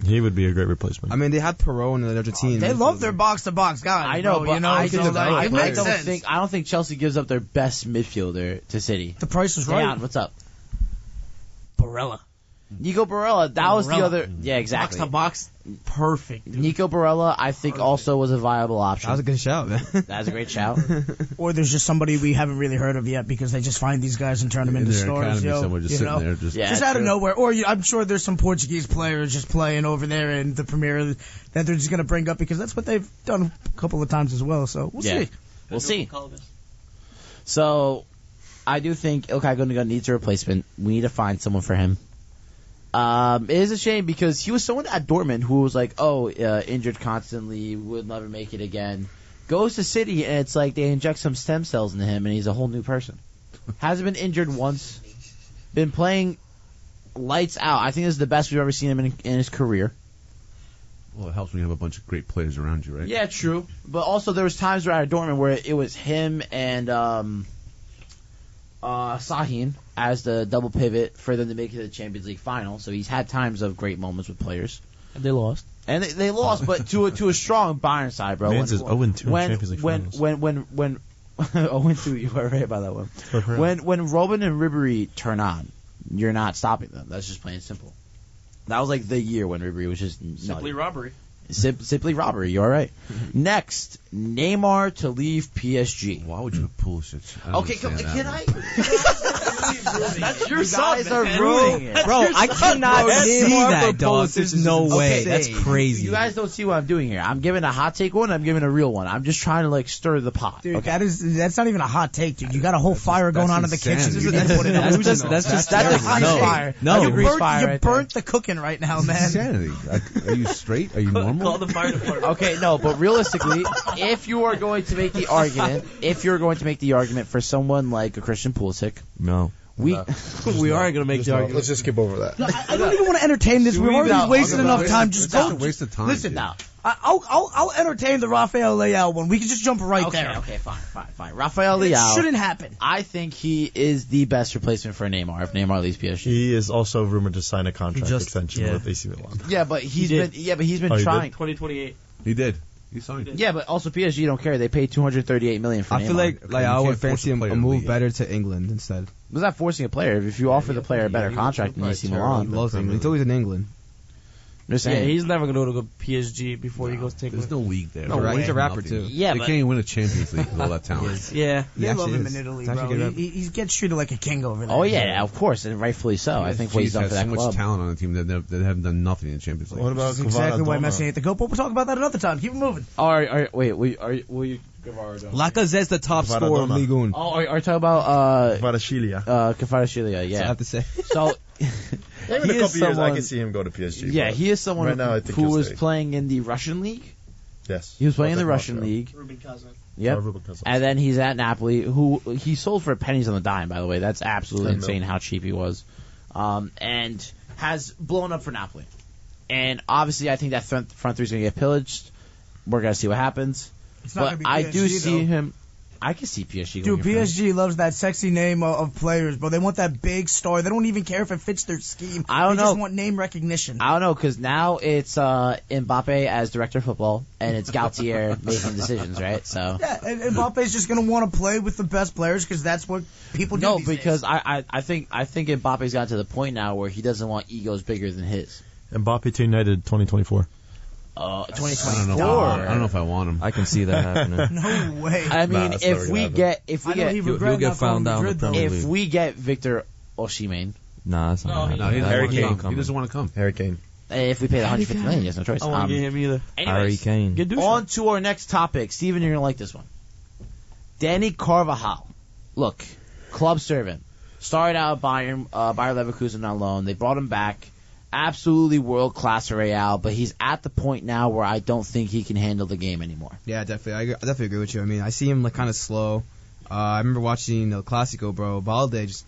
He would be a great replacement. I mean, they had Perot in the Argentine. They love their box to box guys. I know, bro, but you know, I so don't, like, it makes don't sense. think. I don't think Chelsea gives up their best midfielder to City. The price was Dayan, right. what's up? Barella. Nico Barella. That was the Barella. other. Yeah, exactly. Box to box, perfect. Dude. Nico Barella, I think, also was a viable option. That was a good shout, man. That's a great shout. Or there's just somebody we haven't really heard of yet because they just find these guys and turn them In into their stars. academy Yo, somewhere, just you sitting know? there, just Yeah, Just out of true. nowhere. Or I'm sure there's some Portuguese players just playing over there in the Premier that they're just going to bring up because that's what they've done a couple of times as well. So we'll Yeah. see. We'll see. So, I do think Ilkay Gundogan needs a replacement. We need to find someone for him. It is a shame because he was someone at Dortmund who was like, injured constantly, would never make it again. Goes to City and it's like they inject some stem cells into him and he's a whole new person. Hasn't been injured once. Been playing lights out. I think this is the best we've ever seen him in his career. well, it helps when you have a bunch of great players around you, right? Yeah, true. But also there was times where at Dortmund where it was him and Sahin as the double pivot for them to make it to the Champions League final. So he's had times of great moments with players. And they lost. And they lost, but to a strong Bayern side, bro. Mans is 0-2 in Champions League finals. When 0-2, you were right about that one. When Robin and Ribéry turn on, you're not stopping them. That's just plain and simple. That was like the year when Ribéry was just Simply robbery. Simply robbery. You're right. Next, Neymar to leave PSG. Why would you pull shit? Okay, can I? That's your You son, guys are man. ruining it. Bro, I cannot see Neymar that, dog. proposes There's is no way. insane. That's crazy. You guys don't see what I'm doing here. I'm giving a hot take one. I'm giving a real one. I'm just trying to like stir the pot. Dude, that's not even a hot take, dude. You got a whole fire going on in the kitchen. insanity. You didn't put it That's out. just That's a no. fire. No. You Grease burnt, fire you right there. burnt the cooking right now, man. Insanity. Are you straight? Are you normal? Call the fire department. Okay, no, but realistically, if you are going to make the argument for someone like a Christian Pulisic, No. we We are going to make the argument. Let's just skip over that. I don't even want to entertain this. We've already wasted enough time. Just That's go. a waste of time. Listen, dude. now. I'll entertain the Rafael Leao one. We can just jump right Okay, there. okay, fine. Rafael It Leao. shouldn't happen. I think he is the best replacement for Neymar if Neymar leaves PSG. He is also rumored to sign a contract just- extension yeah. with AC Milan. Yeah, but he's did. been Oh, he trying. 2028. He did. He signed it. Yeah, but also PSG don't care. They paid $238 million for Neymar. I feel like Okay, I you would can't force fancy a a player to move leave. better to England instead. It's not forcing a player. If you offer the player a better contract than AC Milan, Loves England. He's always in England. I'm just Yeah, saying. he's never going to go to PSG before he goes to There's England. no league there. No, They're he's a rapper, nothing. too. Yeah, they but can't even win a Champions League with all that talent. Yeah. They love actually him is. in Italy, It's actually bro. good. He gets treated like a king over there. oh yeah, of course, and rightfully so. I think what he's done has for that so much club. talent on the team that they haven't done nothing in the Champions League. What about That's exactly why Kvara Messi ain't the GOAT, but we'll talk about that another time. Keep it moving. Oh, all right, wait, will you give our Lacazette's the top scorer of Maradona. Ligue 1. Oh, are you talking about Kvaratskhelia. Kvaratskhelia? So I Yeah. have to say. So In a couple years, I can see him go to PSG. Yeah, but he is someone right now, I think who he'll was stay. playing in the Russian league. Yes. He was playing in the I'll take Russian Moscow. league. Ruben Cousin. Yep. Ruben Cousins. And then he's at Napoli, who he sold for pennies on the dime, by the way. That's absolutely 10 mil. insane how cheap he was. And has blown up for Napoli. And obviously, I think that front three is going to get pillaged. We're going to see what happens. It's not But gonna be I do PSG, see though. him. I can see PSG Dude, going for him. PSG loves that sexy name of players, bro. They want that big star. They don't even care if it fits their scheme. I don't they know. just want name recognition. I don't know, because now it's Mbappe as director of football, and it's Gautier making decisions, right? So Yeah, and Mbappe's just gonna want to play with the best players because that's what people do. no, these because days. I think Mbappe's gotten to the point now where he doesn't want egos bigger than his. Mbappe to United 2024. 2024. I don't know if I want him. I can see that happening. No way. I mean, that's never if gonna we happen. get He'll get found out in the Premier if League. we get Victor Osimhen, Nah, that's not No, he, that Harry one's not Kane. coming. He doesn't want to come. Harry Kane. if we pay the 150 million, there's no choice. I don't want to get him either. Harry Anyways, Kane. Get douche. on to our next topic. Steven, you're gonna like this one. Danny Carvajal. Look, club servant. Started out at Bayer Leverkusen on loan. They brought him back. Absolutely world class for Real, but he's at the point now where I don't think he can handle the game anymore. Yeah, definitely. I definitely agree with you. I mean, I see him like kind of slow. I remember watching El Clasico, bro. Balde just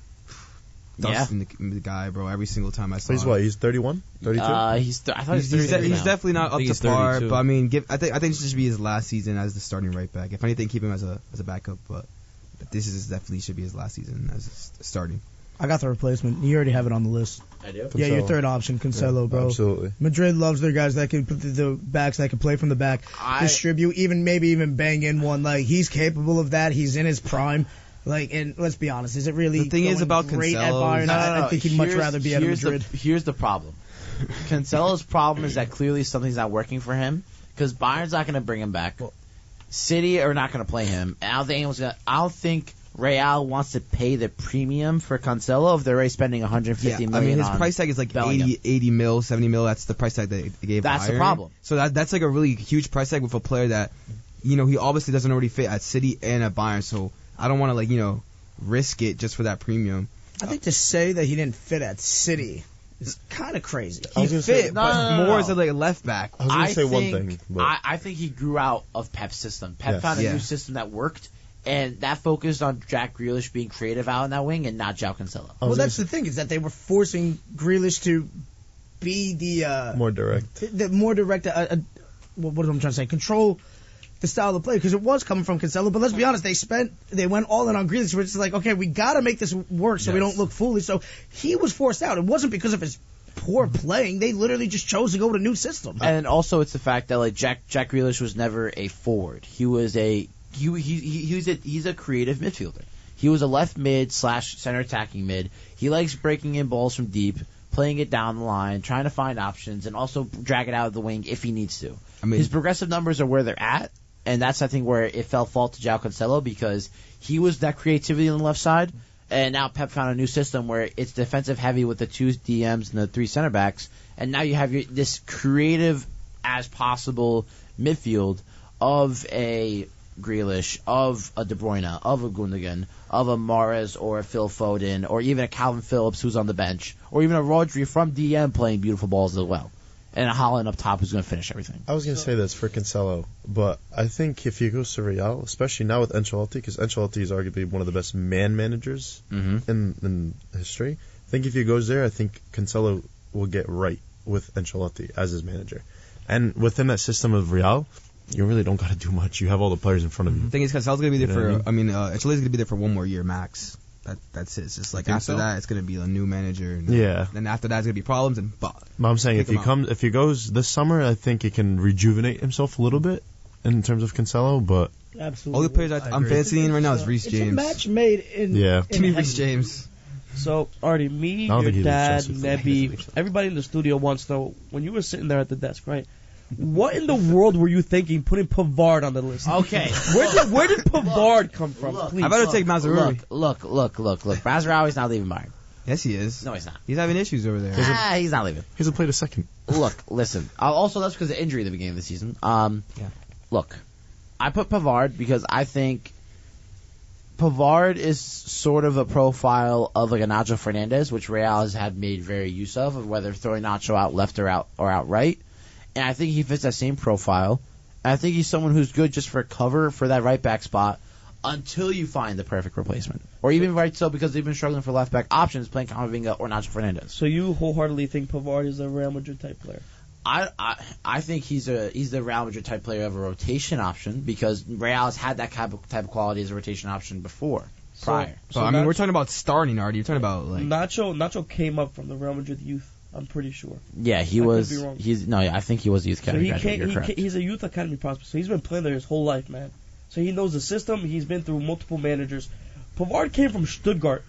dusting the guy, bro, every single time I saw He's him. what? He's 31? 32? I thought he's 33 He's now. definitely not I up think to he's par, 32. but I mean, I think this should be his last season as the starting right back. If anything, keep him as a backup, but this is definitely should be his last season as starting. I got the replacement. You already have it on the list. I do. Yeah, your Cancelo. third option, Cancelo, Yeah, bro. Absolutely. Madrid loves their guys that can put the backs that can play from the back, distribute, maybe even bang in one. Like he's capable of that. He's in his prime. Like, and let's be honest, is it really The thing is going about great at Cancelo- Bayern? No, I think he'd much rather be at Madrid. Here's the problem. Cancelo's problem is that clearly something's not working for him because Bayern's not going to bring him back. City are not going to play him. And I don't think Real wants to pay the premium for Cancelo if they're already spending 150 Yeah, million. I mean, his on price tag is like Bellingham. 80 mil, 70 mil. That's the price tag they gave That's the Bayern. problem. So that's like a really huge price tag with a player that, he obviously doesn't already fit at City and at Bayern. So I don't want to, risk it just for that premium. I think to say that he didn't fit at City is kind of crazy. I He was gonna say- fit, No, but no, no, more no. as like a left back. I was going to say one think- thing. But I think he grew out of Pep's system. Pep Yes. found a Yeah. new system that worked, and that focused on Jack Grealish being creative out in that wing and not João Cancelo. I Well, was that's the thing is that they were forcing Grealish to be the more direct. the more direct. What am I trying to say? Control the style of play because it was coming from Cancelo. But let's be honest, they went all in on Grealish. Which is like, okay, we got to make this work so we don't look foolish. So he was forced out. It wasn't because of his poor playing. They literally just chose to go with a new system. And also, it's the fact that like Jack Grealish was never a forward. He was he's a creative midfielder. He was a left mid / center attacking mid. He likes breaking in balls from deep, playing it down the line, trying to find options, and also drag it out of the wing if he needs to. I mean, His progressive numbers are where they're at, and that's I think where it fell fault to João Cancelo because he was that creativity on the left side, and now Pep found a new system where it's defensive heavy with the 2 DMs and the 3 center backs, and now you have this creative as possible midfield of a Grealish, of a De Bruyne, of a Gundogan, of a Mahrez or a Phil Foden, or even a Calvin Phillips who's on the bench, or even a Rodri from DM playing beautiful balls as well, and a Haaland up top who's going to finish everything. I was going to say this for Cancelo, but I think if he goes to Real, especially now with Ancelotti, because Ancelotti is arguably one of the best man managers in history, I think if he goes there, I think Cancelo will get right with Ancelotti as his manager. And within that system of Real, you really don't got to do much. You have all the players in front of you. The thing is, Cancelo's gonna be there You know what for. Ancelotti's gonna be there for one more year max. That's it. It's just like think after so? that, it's gonna be a new manager. And Yeah. Then after that, it's gonna be problems and. But I'm saying Pick him if he goes this summer, I think he can rejuvenate himself a little bit in terms of Cancelo. But Absolutely. All the players I'm fancying right now is Reece It's James. a match made in. yeah, Give me Reece James. So, Artie, me, I don't your think he's dad, Chelsea fan. Nebby, everybody in the studio wants to know, when you were sitting there at the desk, right? What in the world were you thinking putting Pavard on the list? Okay. Where did Pavard come from? Look, Please. I better take Mazraoui. Look. Mazraoui's not leaving Bayern. Yes, he is. No, he's not. He's having issues over there. He's not leaving. he hasn't played a second. Look, listen. Also, that's because of injury at the beginning of the season. Look, I put Pavard because I think Pavard is sort of a profile of like a Nacho Fernandez, which Real has had made very use of whether throwing Nacho out left or out right. And I think he fits that same profile. And I think he's someone who's good just for cover for that right back spot until you find the perfect replacement. Or even right so because they've been struggling for left back options playing Camavinga or Nacho Fernandez. So you wholeheartedly think Pavard is a Real Madrid type player? I think he's the Real Madrid type player of a rotation option because Real has had that type of quality as a rotation option before, prior. So I mean, we're talking about starting already. You're talking about like Nacho came up from the Real Madrid youth. I'm pretty sure. Yeah, he was. I think he was a youth academy graduate. You're correct. He's a youth academy prospect, so he's been playing there his whole life, man. So he knows the system. He's been through multiple managers. Pavard came from Stuttgart.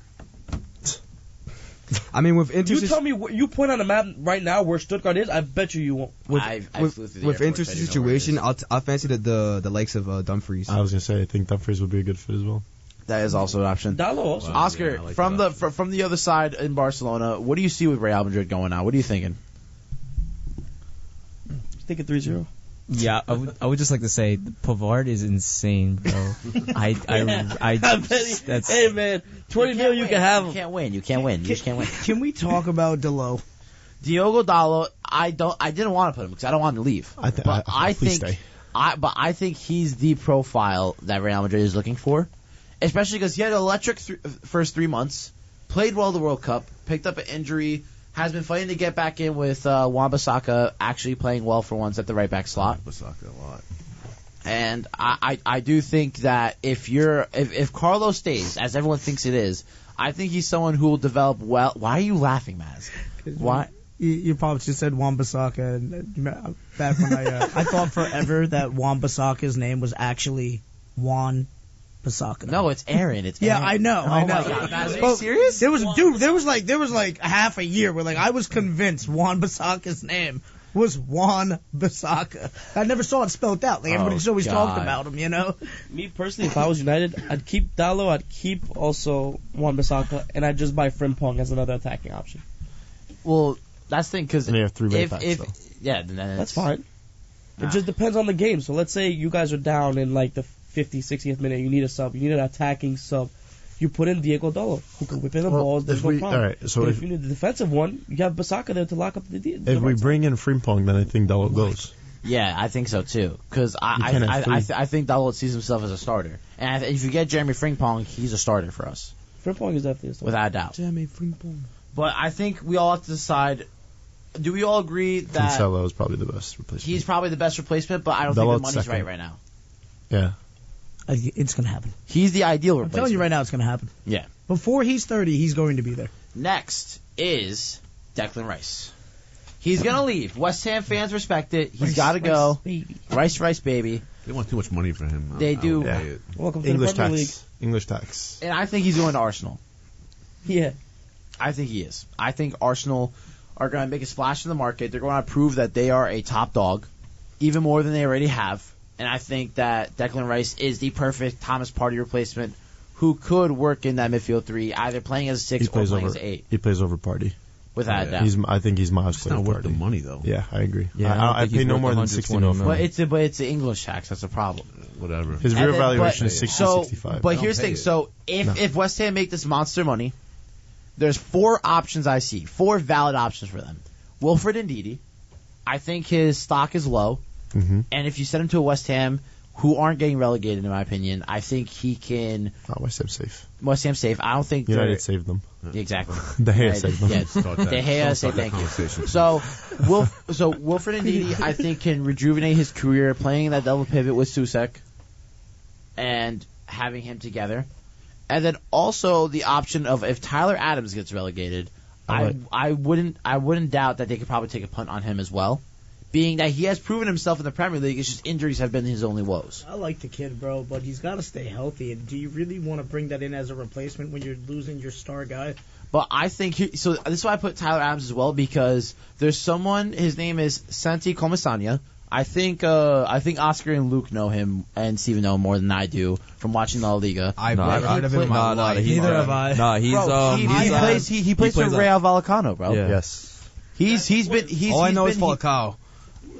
I mean, with Inter, you tell me, you point on a map right now where Stuttgart is. I bet you won't. With Inter's situation, I'll fancy the likes of Dumfries. I was gonna say, I think Dumfries would be a good fit as well. That is also an option. Dallo also. Oscar, I like from the other side in Barcelona, what do you see with Real Madrid going on? What are you thinking? Thinking 3-0. Yeah, I would just like to say Pavard is insane, bro. Hey man, 20 mil you can have him. You can't win. You just can't win. Can we talk about Dalot? Diogo Dallo, I didn't want to put him because I don't want him to leave. I think he's the profile that Real Madrid is looking for, especially because he had an electric first 3 months, played well the World Cup, picked up an injury, has been fighting to get back in with Wan-Bissaka actually playing well for once at the right back slot. Wan-Bissaka a lot. And I do think that if Carlos stays, as everyone thinks it is, I think he's someone who will develop well. Why are you laughing, Maz? Why? You probably just said Wan-Bissaka. And back when I thought forever that Wan-Bissaka's name was actually Juan Bissaka. No, it's Aaron. It's yeah, Aaron. I know. Oh I know. My God, Maz, are you serious? There was like a half a year where like I was convinced Juan Bissaka's name was Juan Bissaka. I never saw it spelled out. Like everybody's always talked about him, you know. Me personally, if I was United, I'd keep Dallo. I'd keep also Wan-Bissaka, and I'd just buy Frimpong as another attacking option. Well, that's the thing because they have 3 right backs, though. Yeah, then that's fine. It just depends on the game. So let's say you guys are down in like the 50th, 60th minute. You need a sub. You need an attacking sub. You put in Diego Dallo, who can whip in the balls. There's no problem. All right, so if you need the defensive one, you have Bissaka there to lock up the deal. If we bring in Frimpong, then I think Dallo goes. Yeah, I think so too. Because I think Dalot sees himself as a starter, and if you get Jeremy Frimpong, he's a starter for us. Frimpong is definitely a starter. Without a doubt. Jeremy Frimpong. But I think we all have to decide. Do we all agree that Cancelo is probably the best replacement? He's probably the best replacement, but I don't think the money's second. right now. Yeah. It's going to happen. He's the ideal I'm replacement. telling you right now it's going to happen. Yeah. Before he's 30, he's going to be there. Next is Declan Rice. He's going to leave. West Ham fans respect it. He's got to go. Rice, baby. They want too much money for him. They do. Yeah. Welcome to English the Premier League. tax. English tax. And I think he's going to Arsenal. Yeah. I think he is. I think Arsenal are going to make a splash in the market. They're going to prove that they are a top dog, even more than they already have. And I think that Declan Rice is the perfect Thomas Partey replacement who could work in that midfield 3, either playing as a 6 or playing as an 8. He plays over Partey. Without a doubt. I think he's miles It's not worth the money, though. Yeah, I agree. Yeah, I pay no more than 60 mil for him. But it's the English tax. That's a problem. Whatever. His real valuation is 60, so, 65. But here's the thing. So if West Ham make this monster money, there's 4 options I see. 4 valid options for them. Wilfred Ndidi. I think his stock is low. Mm-hmm. And if you send him to a West Ham who aren't getting relegated, in my opinion, I think he can... West Ham safe. West Ham safe. I don't think... United saved them. Exactly. De Gea saved them. Yeah, De Gea say thank you. So Wilfred Ndidi, I think, can rejuvenate his career playing that double pivot with Susek and having him together. And then also the option of if Tyler Adams gets relegated, I wouldn't doubt that they could probably take a punt on him as well. Being that he has proven himself in the Premier League, it's just injuries have been his only woes. I like the kid, bro, but he's got to stay healthy. And do you really want to bring that in as a replacement when you're losing your star guy? But I think so. This is why I put Tyler Adams as well, because there's someone. His name is Santi Comasania. I think Oscar and Luke know him, and Steven know him more than I do from watching La Liga. I've never heard of him in my life. Neither have I. Nah, he plays for Real Vallecano, bro. Yeah. Yes. He's been. All I know is Falcao.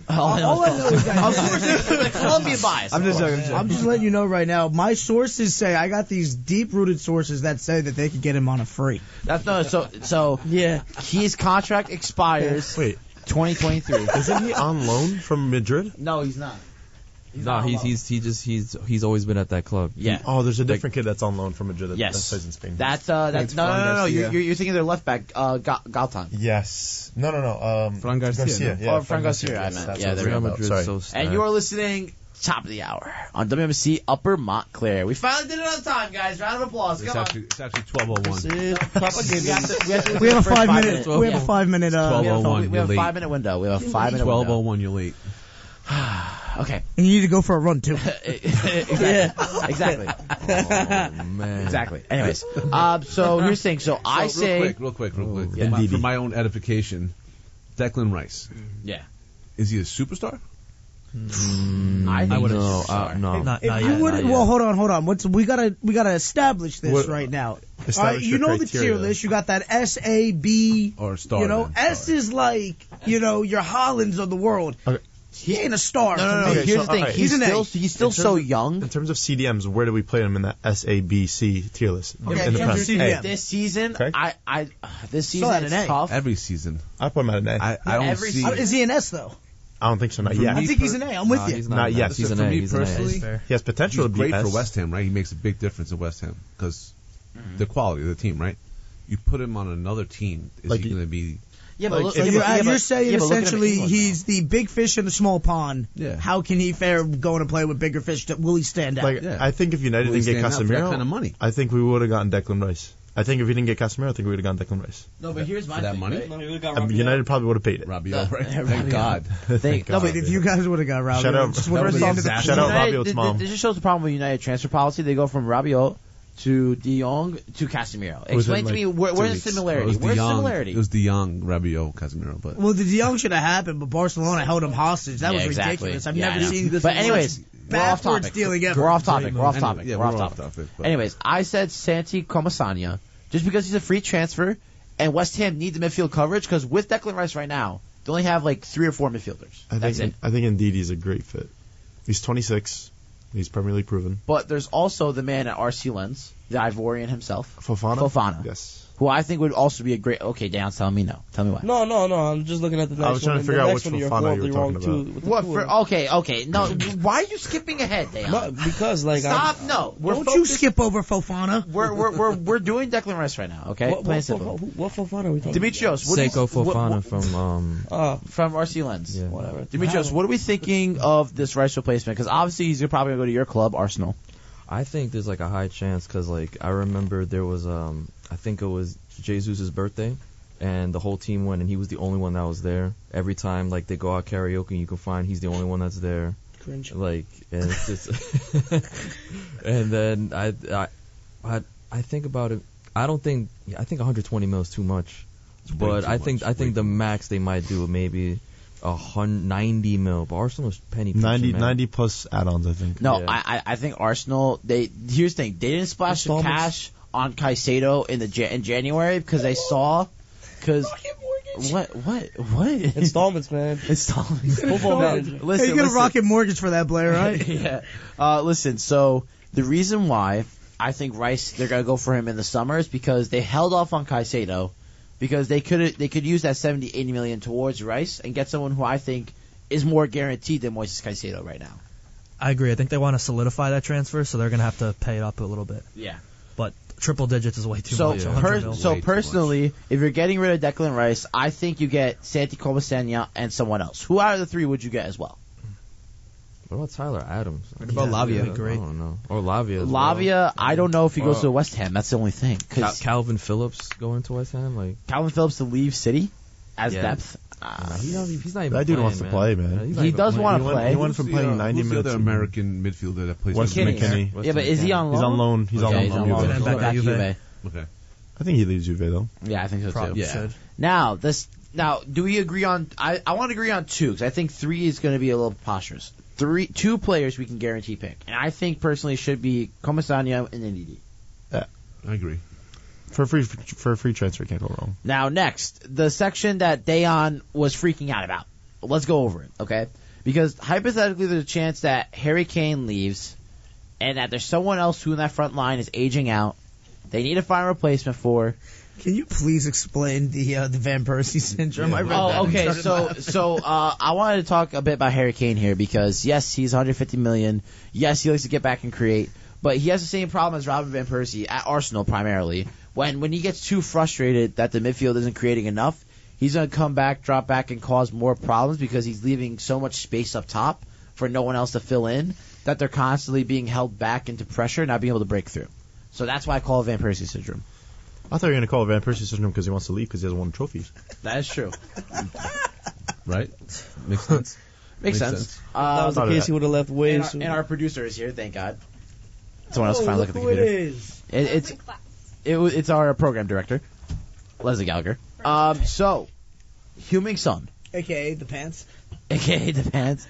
All I know is that Of course, it's the Colombian bias. I'm just joking. I'm just letting you know right now. My sources say I got these deep-rooted sources that say that they could get him on a free. That's no. So Yeah. his contract expires Wait, 2023. isn't he on loan from Madrid? No, he's not. No, he's always been at that club. Yeah. Oh, there's a different kid that's on loan from Madrid that Yes. plays in Spain. That's It's no. Fran Garcia. You're thinking of their left back, Galtan. Yes. No. Fran Garcia, no? Yeah, Oh, Fran Garcia, I meant. That's Yeah, what there I'm we Real go. about. Madrid's Sorry. so And stacked. you are listening top of the hour on WMSC Upper Montclair. We finally did it on time, guys. Round of applause. It's Come on. actually 12:01. We have a 5 First minute. 5 We have a 5 minute. We have 12:01. a You're late. 5 minute window. We have a 5 minute 12:01. You're late. window. Okay. And you need to go for a run too. Exactly. Oh, man. Exactly. Anyways, so here's the thing. So I say, real quick. yeah. For my own edification, Declan Rice. yeah. Is he a superstar? I think would No, no. Not If yet. you would, not yet. well, hold on. We gotta establish this What- right now. Establish you your know the criteria. tier list. You got that S, A, B. Or star? You know, then, S sorry. is like your Hollands of the world. Okay. He ain't a star. No. to me. Okay, Here's so, the thing. alright. He's He's an A. still In terms so of- young. In terms of CDMs, where do we play him in that S, A, B, C tier list? Okay, in the in terms past. of CDM. This season, Okay. this Still season at is an A. tough. Every season. I put him at an A. I don't every see. season. Is he an S though? I don't think so. Not For yet. I me think he's an A. I'm with you. He's Not yet. He's So an for A. me He's an A. personally, Fair. He has potential He's to be great for S. West Ham, right? He makes a big difference in West Ham because the quality of the team, right? You put him on another team, is Like he he- going to be? Yeah, Like, look- if yeah, You're, but- you're saying yeah, but look at him in essentially England, he's the big fish in the small pond. Yeah. How can he fare going to play with bigger fish? Will he stand out? Like Yeah. I think if United Will he didn't get stand out for that Casemiro, kind of money? I think we would have gotten Declan Rice. I think if we didn't get Casemiro, I think we would have gotten Declan Rice. No, but here's my For that thing, money? right? United probably would have paid it. Rabiot, right? Rabiot. Thank God. Thank no, God. but if you guys would have got Rabiot, Shout out- just would've First been off, the end of the shout out season. Rabiot's mom. This just shows the problem with United transfer policy. They go from Rabiot to De Jong to Casemiro. Was it Explain to like me where's the 2 weeks? similarity? It Where's the was similarity? It was De Jong, Rabiot, Casemiro, but Well, the De Jong should have happened, but Barcelona held him hostage. That Yeah, was exactly. ridiculous. I've Yeah, I never know. seen this. But anyways, we're off backwards topic. dealing ever. We're off topic. We're off Anyway, topic. yeah, We're we're off off topic. topic, but- Anyways, I said Santi Comasania just because he's a free transfer and West Ham need the midfield coverage because with Declan Rice right now, they only have like 3 or 4 midfielders. That's it. I think indeed he's a great fit. He's 26. He's Premier League proven. But there's also the man at RC Lens, the Ivorian himself, Fofana. Yes. who I think would also be a great. Okay, Dan's telling me no. Tell me why. No. I'm just looking at the next one. I was trying to and figure the out next which one you're Fofana you horribly were wrong talking too. about. with the What two for? of them. Okay. No, why are you skipping ahead, Dan? No, because like Stop. No, we're Don't you focused- skip over Fofana. We're doing Declan Rice right now. Okay, What plain and simple. Fofana are we talking Dimitrios, what do you- Seiko Fofana what- from from RC Lens. Yeah. Whatever. Dimitrios, what are we thinking of this Rice replacement? Because obviously he's probably gonna go to your club, Arsenal. I think there's like a high chance because like I remember there was I think it was Jesus' birthday and the whole team went and he was the only one that was there. Every time like they go out karaoke, you can find he's the only one that's there. Cringe. Like and it's just and then I think about it. I think 120 mil is too much, but I think the max they might do maybe 90 mil. But Arsenal's penny pinching, 90, man. 90 plus add-ons, I think. No, Yeah. I think Arsenal. Here's the thing. They didn't splash the Installments. cash on Caicedo in January because they saw. Because what? Installments, man. Installments. Football manager. Listen, Hey, you get a listen. rocket mortgage for that, Blair, right? Yeah. Listen. So the reason why I think Rice they're gonna go for him in the summer is because they held off on Caicedo because they could use that 70, 80 million towards Rice and get someone who I think is more guaranteed than Moises Caicedo right now. I agree. I think they want to solidify that transfer, so they're going to have to pay it up a little bit. Yeah. But triple digits is way too So, much. Yeah. 100 mil. so Way too personally, if you're getting rid of Declan Rice, I think you get Santi Comasania and someone else. Who out of the 3 would you get as well? What about Tyler Adams? What about Lavia? that'd be great. I don't know. Or Lavia. as well. Lavia, I don't know if he goes Well- to West Ham. That's the only thing. Because Calvin Phillips going to West Ham, like Calvin Phillips to leave City as Yeah. depth. he's not even That dude playing, wants to man. play, man. Yeah, he's not He even does playing. wanna He play. went, he went from playing 90 who's minutes. the other American midfielder that plays Weston for McKennie. Yeah, but is he on loan? He's on loan. He's on Yeah, loan. he's on from loan. Juve. He's He'll back go at to Juve. Okay. I think he leaves Juve though. Yeah, I think so Probably too. should. Now, do we agree on? I want to agree on 2 because I think 3 is going to be a little preposterous. 2 players we can guarantee pick, and I think personally should be Comasania and Ndidi. I agree. For a free transfer, can't go wrong. Now, next, the section that Dayon was freaking out about. let's go over it, okay? Because hypothetically, there's a chance that Harry Kane leaves, and that there's someone else who in that front line is aging out. They need to find a replacement for. Can you please explain the Van Persie syndrome? I read that. Okay. So I wanted to talk a bit about Harry Kane here because yes, he's 150 million. Yes, he likes to get back and create, but he has the same problem as Robin Van Persie at Arsenal primarily. When he gets too frustrated that the midfield isn't creating enough, he's going to come back, drop back, and cause more problems because he's leaving so much space up top for no one else to fill in that they're constantly being held back into pressure, not being able to break through. So that's why I call it Van Persie syndrome. I thought you were going to call it Van Persie syndrome because he wants to leave because he hasn't won trophies. That is true. Right? Makes sense. Makes sense. If that was the case, he would have left way And sooner. our producer is here, thank God. Someone else finally look at the computer. It's our program director, Leslie Gallagher. So, Heung-min Son, AKA the pants. aka the pants.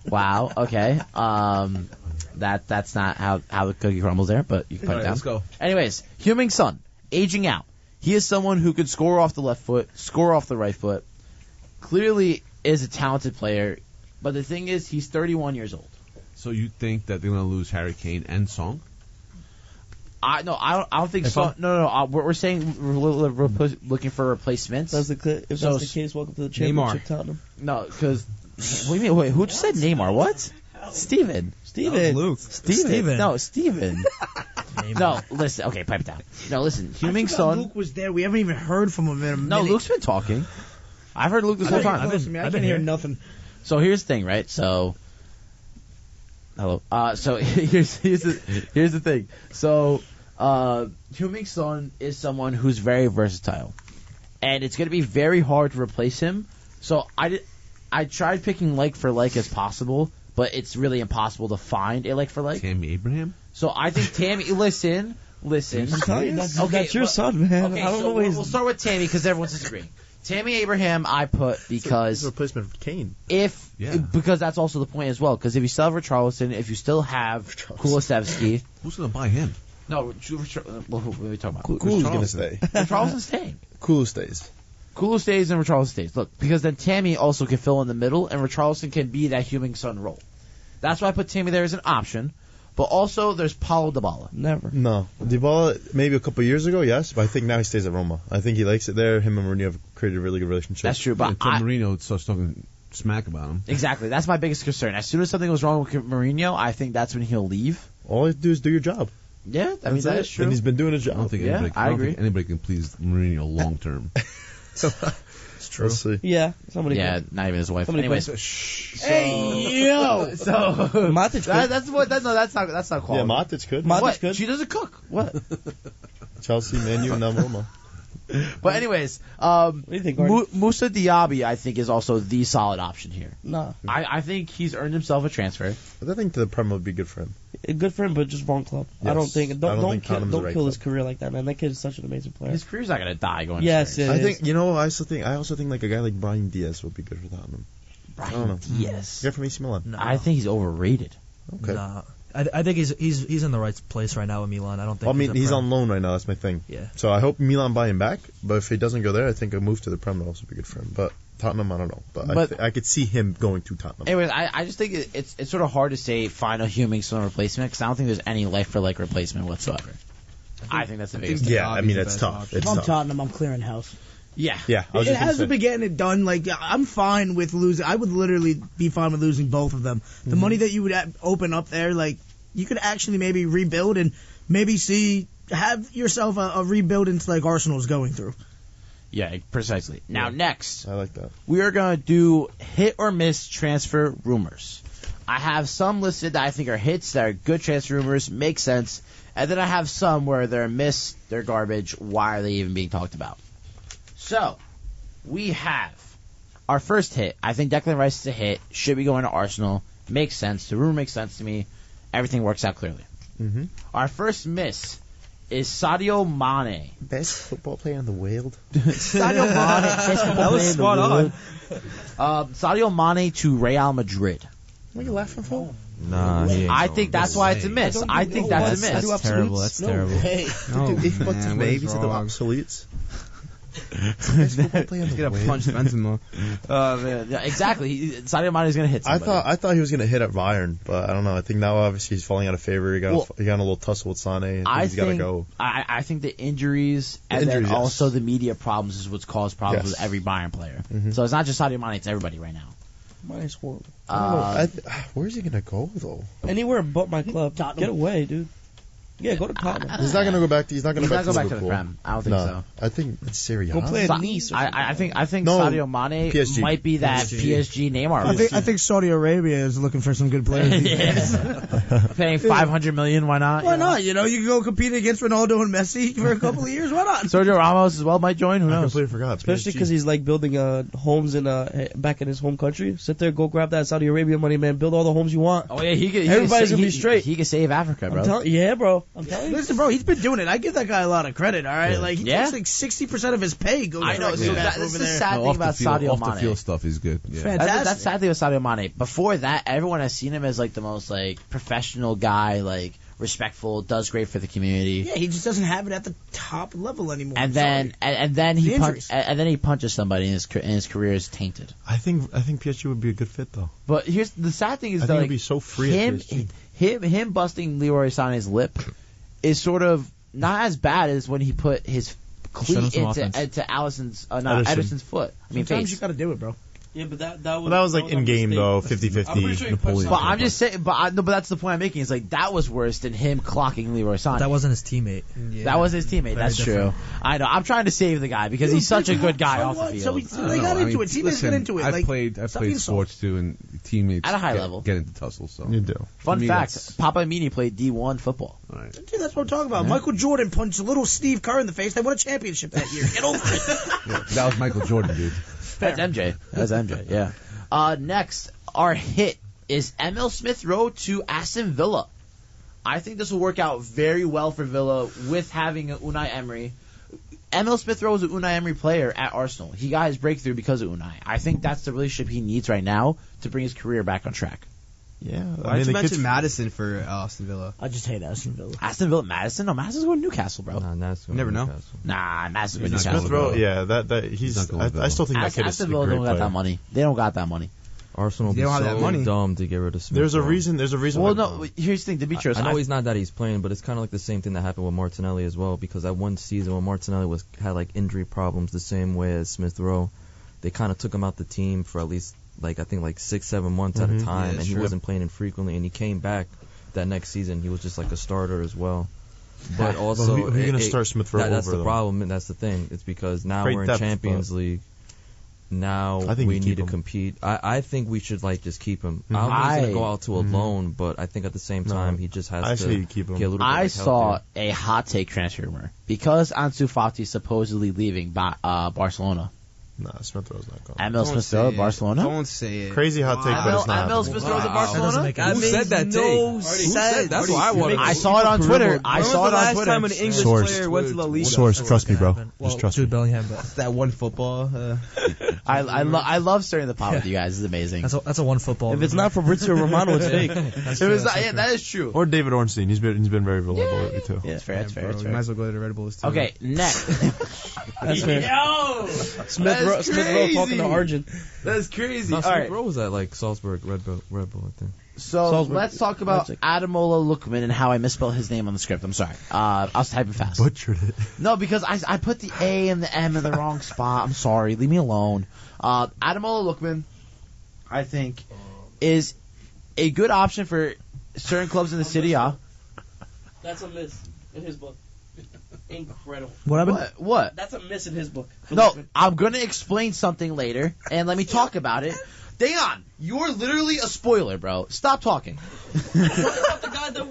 Wow. Okay. That's not how the cookie crumbles there, but you can put it down. Let's go. Anyways, Heung-min Son, aging out. He is someone who could score off the left foot, score off the right foot. Clearly is a talented player, but the thing is, he's 31 years old. So you think that they're going to lose Harry Kane and Song? I don't think so. No. We're saying we're looking for replacements. If that's the case, welcome to the championship, Tottenham. No, because what do you mean? Wait, who just said Neymar? What? Steven. Luke. Steven. No, Steven. No, listen. Okay, pipe down. No, listen. Heung-min Son. Luke was there. We haven't even heard from him in a minute. No, Luke's been talking. I've heard Luke this whole time. I can't hear nothing. So here's the thing, right? So, hello. So here's the thing. So, Heung-min Son is someone who's very versatile, and it's going to be very hard to replace him. So I tried picking like for like as possible, but it's really impossible to find a like for like. Tammy Abraham? So I think Tammy. Listen. I'm telling you, that's your son, man. Okay, I don't so know what he's. we'll start with Tammy because everyone's disagreeing. Tammy Abraham, I put because He's a replacement for Kane. Because that's also the point as well. Because if you still have Richarlison, if you still have Kulusevski, Who's going to buy him? no, who are we talking about? Kulu's going to stay. Richarlison's staying. Kulu stays. Kulu stays and Richarlison stays. Look, because then Tammy also can fill in the middle, and Richarlison can be that Heung-min Son role. That's why I put Tammy there as an option. But also, there's Paulo Dybala. Never. No. Dybala, maybe a couple years ago, yes, but I think now he stays at Roma. I think he likes it there. Him and Mourinho have created a really good relationship. That's true, but Until Mourinho starts talking smack about him. Exactly. That's my biggest concern. As soon as something goes wrong with Mourinho, I think that's when he'll leave. All you have to do is do your job. Yeah, I mean, that is true. And he's been doing his I don't job. think Yeah, anybody, I agree. think anybody can please Mourinho long term. It's true. We'll see. Yeah, somebody. Yeah, not even his wife. Somebody Anyways, Hey, yo! so Matic could. that's not quality. Yeah, Matic could. Matic What? could. She doesn't cook. What? Chelsea, Man U, now Roma. But anyways, What do you think, Marty? Musa Diaby, I think, is also the solid option here. Nah, I think he's earned himself a transfer. But I think the Prem would be good for him. good for him, but just wrong club. I don't Yes. think. I don't think Tottenham's the Don't right kill his club. career like that, man. That kid is such an amazing player. His career's not gonna die going. Yes, to it I is. think I also think like a guy like Brahim Diaz would be good for Tottenham. I don't know. Yes. Guy from AC Milan. No. I think he's overrated. Okay. Nah. I think he's in the right place right now with Milan. I don't think. Well, I mean, he's a on loan right now. That's my thing. Yeah. So I hope Milan buy him back. But if he doesn't go there, I think a move to the Prem would also be good for him. But Tottenham, I don't know. But I could see him going to Tottenham. Anyways, I just think it's sort of hard to say find a Heung-min Son replacement because I don't think there's any like for like replacement whatsoever. I think that's the biggest thing. Yeah, I mean, it's tough. It's If I'm tough. Tottenham, I'm clearing house. Yeah. Yeah, I was It just gonna hasn't say. been getting it done. Like, I'm fine with losing. I would literally be fine with losing both of them. The money that you would open up there, like, you could actually maybe rebuild and maybe have yourself a rebuild into like Arsenal's going through. Yeah, precisely. Now, next, I like that. we are going to do hit or miss transfer rumors. I have some listed that I think are hits, that are good transfer rumors, make sense, and then I have some where they're miss, they're garbage, why are they even being talked about? So, we have our first hit. I think Declan Rice is a hit, should be going to Arsenal, makes sense, the rumor makes sense to me, everything works out clearly. Mm-hmm. Our first miss is Sadio Mane. Best football player in the world. Sadio Mane, best football That was player in the spot on. world. Sadio Mane to Real Madrid. What are you laughing for? Nah, he ain't I going. think that's why it's a miss. I think that's a miss. That's terrible. That's terrible. Hey, No, if but man, what maybe is to the wrong? obsoletes. He's gonna punch Benzema. Man, yeah, exactly. Sadio Mane is gonna hit somebody. I thought he was gonna hit at Bayern, but I don't know. I think now obviously he's falling out of favor. He got in a little tussle with Sané. He's got to go. I think the injuries and then also the media problems is what's caused problems with every Bayern player. So it's not just Sadio Mane; it's everybody right now. Mane's horrible. Where's he gonna go though? Anywhere but my club. Get away, dude. Yeah, go to Tottenham. He's not gonna go back. He's not gonna go back to the Prem. I don't think so. I think it's Serie A. Go play at Nice. I think No, Sadio Mane PSG. might be that PSG Neymar. I think Saudi Arabia is looking for some good players. Paying $500 million, why not? Why not? You know, you can go compete against Ronaldo and Messi for a couple of years. Why not? Sergio Ramos as well might join. Who I knows? completely forgot. Especially PSG. because he's like building homes back in his home country. Sit there, go grab that Saudi Arabia money, man. Build all the homes you want. Oh yeah, Everybody's gonna be straight. He can save Africa, bro. Yeah, bro. I'm telling you. Listen, bro, he's been doing it. I give that guy a lot of credit. All right, Yeah. like he takes like 60% of his pay goes. I know. right So back that's over the there. sad thing about Sadio off the Mane. field stuff is good. Yeah. Fantastic. That's sad thing with Sadio Mane. Before that, everyone has seen him as like the most like professional guy, like respectful, does great for the community. Yeah, he just doesn't have it at the top level anymore. And I'm then he injuries. and then he punches somebody and his career is tainted. I think PSG would be a good fit though. But here's the sad thing is I that think like, it'd be so free at PSG. him busting Leroy Sané's lip is sort of not as bad as when he put his cleat into Ederson's foot. I mean, Sometimes face. you got to do it, bro. Yeah, but that was like in game though, 50-50 Napoleon. But I'm just saying. But that's the point I'm making. Is like that was worse than him clocking Leroy Sané. That wasn't his teamate. Yeah. That was his teammate. That's different. true. I know. I'm trying to save the guy because he's such a good guy off the field. So they got into it. Teammates get into it. I've Like, played stop being sports too, and teammates At a high get, level. get into tussles. So You do. Fun me, fact: that's- Papa Mini played D1 football. all right. Dude, that's what I'm talking about. Michael Jordan punched little Steve Kerr in the face. They won a championship that year. Get over it. Yeah, that was Michael Jordan, dude. That's MJ. That's MJ. Yeah. Next, our hit is Emil Smith Rowe to Aston Villa. I think this will work out very well for Villa with having Unai Emery. Emil Smith Rowe is an Unai Emery player at Arsenal. He got his breakthrough because of Unai. I think that's the relationship he needs right now to bring his career back on track. Yeah. Why did you mention Madison for Aston Villa? I just hate Aston Villa. Aston Villa, Madison? No, Madison's going to Newcastle, bro. Nah, that's You never know. Newcastle. Nah, Madison's going to He's not Newcastle. going Smith Rowe, yeah, that he's. He's not going with I Villa. still think that kid is a Aston Villa great don't got player. that money. They don't got that money. Arsenal They be don't have that so money. dumb to get rid of Smith. There's a Rowe. reason. There's a reason. Well, why- no, here's the thing, Demetrius. I know he's not that he's playing, but it's kind of like the same thing that happened with Martinelli as well. Because that one season when Martinelli had like injury problems, the same way as Smith Rowe, they kind of took him out the team for at least I think 6-7 months at a time, Yeah, and he true. wasn't playing infrequently. And he came back that next season. He was just like a starter as well. But also, who are you gonna start Smith Rowe that's over, the though? problem, and that's the thing. It's because now Great we're in depth, Champions but- League. Now I think we you need keep to him. compete. I think we should just keep him. Mhm. I don't think he's I- gonna go out to a loan, but I think at the same time he just has I to say you keep him. get a little bit I saw healthier. a hot take transfer rumor because Ansu Fati is supposedly leaving Barcelona. Nah, Smith Rowe's not going. Emil Don't Smith say Rowe, it. Barcelona. Don't say it. Crazy hot take, but it's not. Emil Smith Rowe to That doesn't Barcelona. make That any makes sense. said that no take? sense. That's what I wanted. I saw it on Twitter. I saw it on Twitter. time an English Source. player went to La Liga? Source, trust me, bro. Well, Just trust Jude me. Bellingham, but That one football. I love stirring the pot with you guys. It's amazing. that's a one football. If it's not Fabrizio Romano, it's fake. It was, yeah, that is true. Or David Ornstein. He's been very reliable lately too. Yeah, it's fair. It's fair. Bro, It's you might fair. as well go to the Red Bulls too. Okay, next. That's fair. Yo, Smith Rowe talking to Arjun. That's crazy. No, All Smith right. Rowe was at Salzburg Red Bull, I think. So Salzburg. let's talk about Leipzig. Ademola Lookman and how I misspelled his name on the script. I'm sorry. I was typing fast. Butchered it. No, because I put the A and the M in the wrong spot. I'm sorry. Leave me alone. Ademola Lookman, I think, is a good option for certain clubs in the City A. That's a miss in his book. Incredible. What happened? What? That's a miss in his book. No, I'm going to explain something later, and let me talk about it. Dayon, you're literally a spoiler, bro. Stop talking. the guy that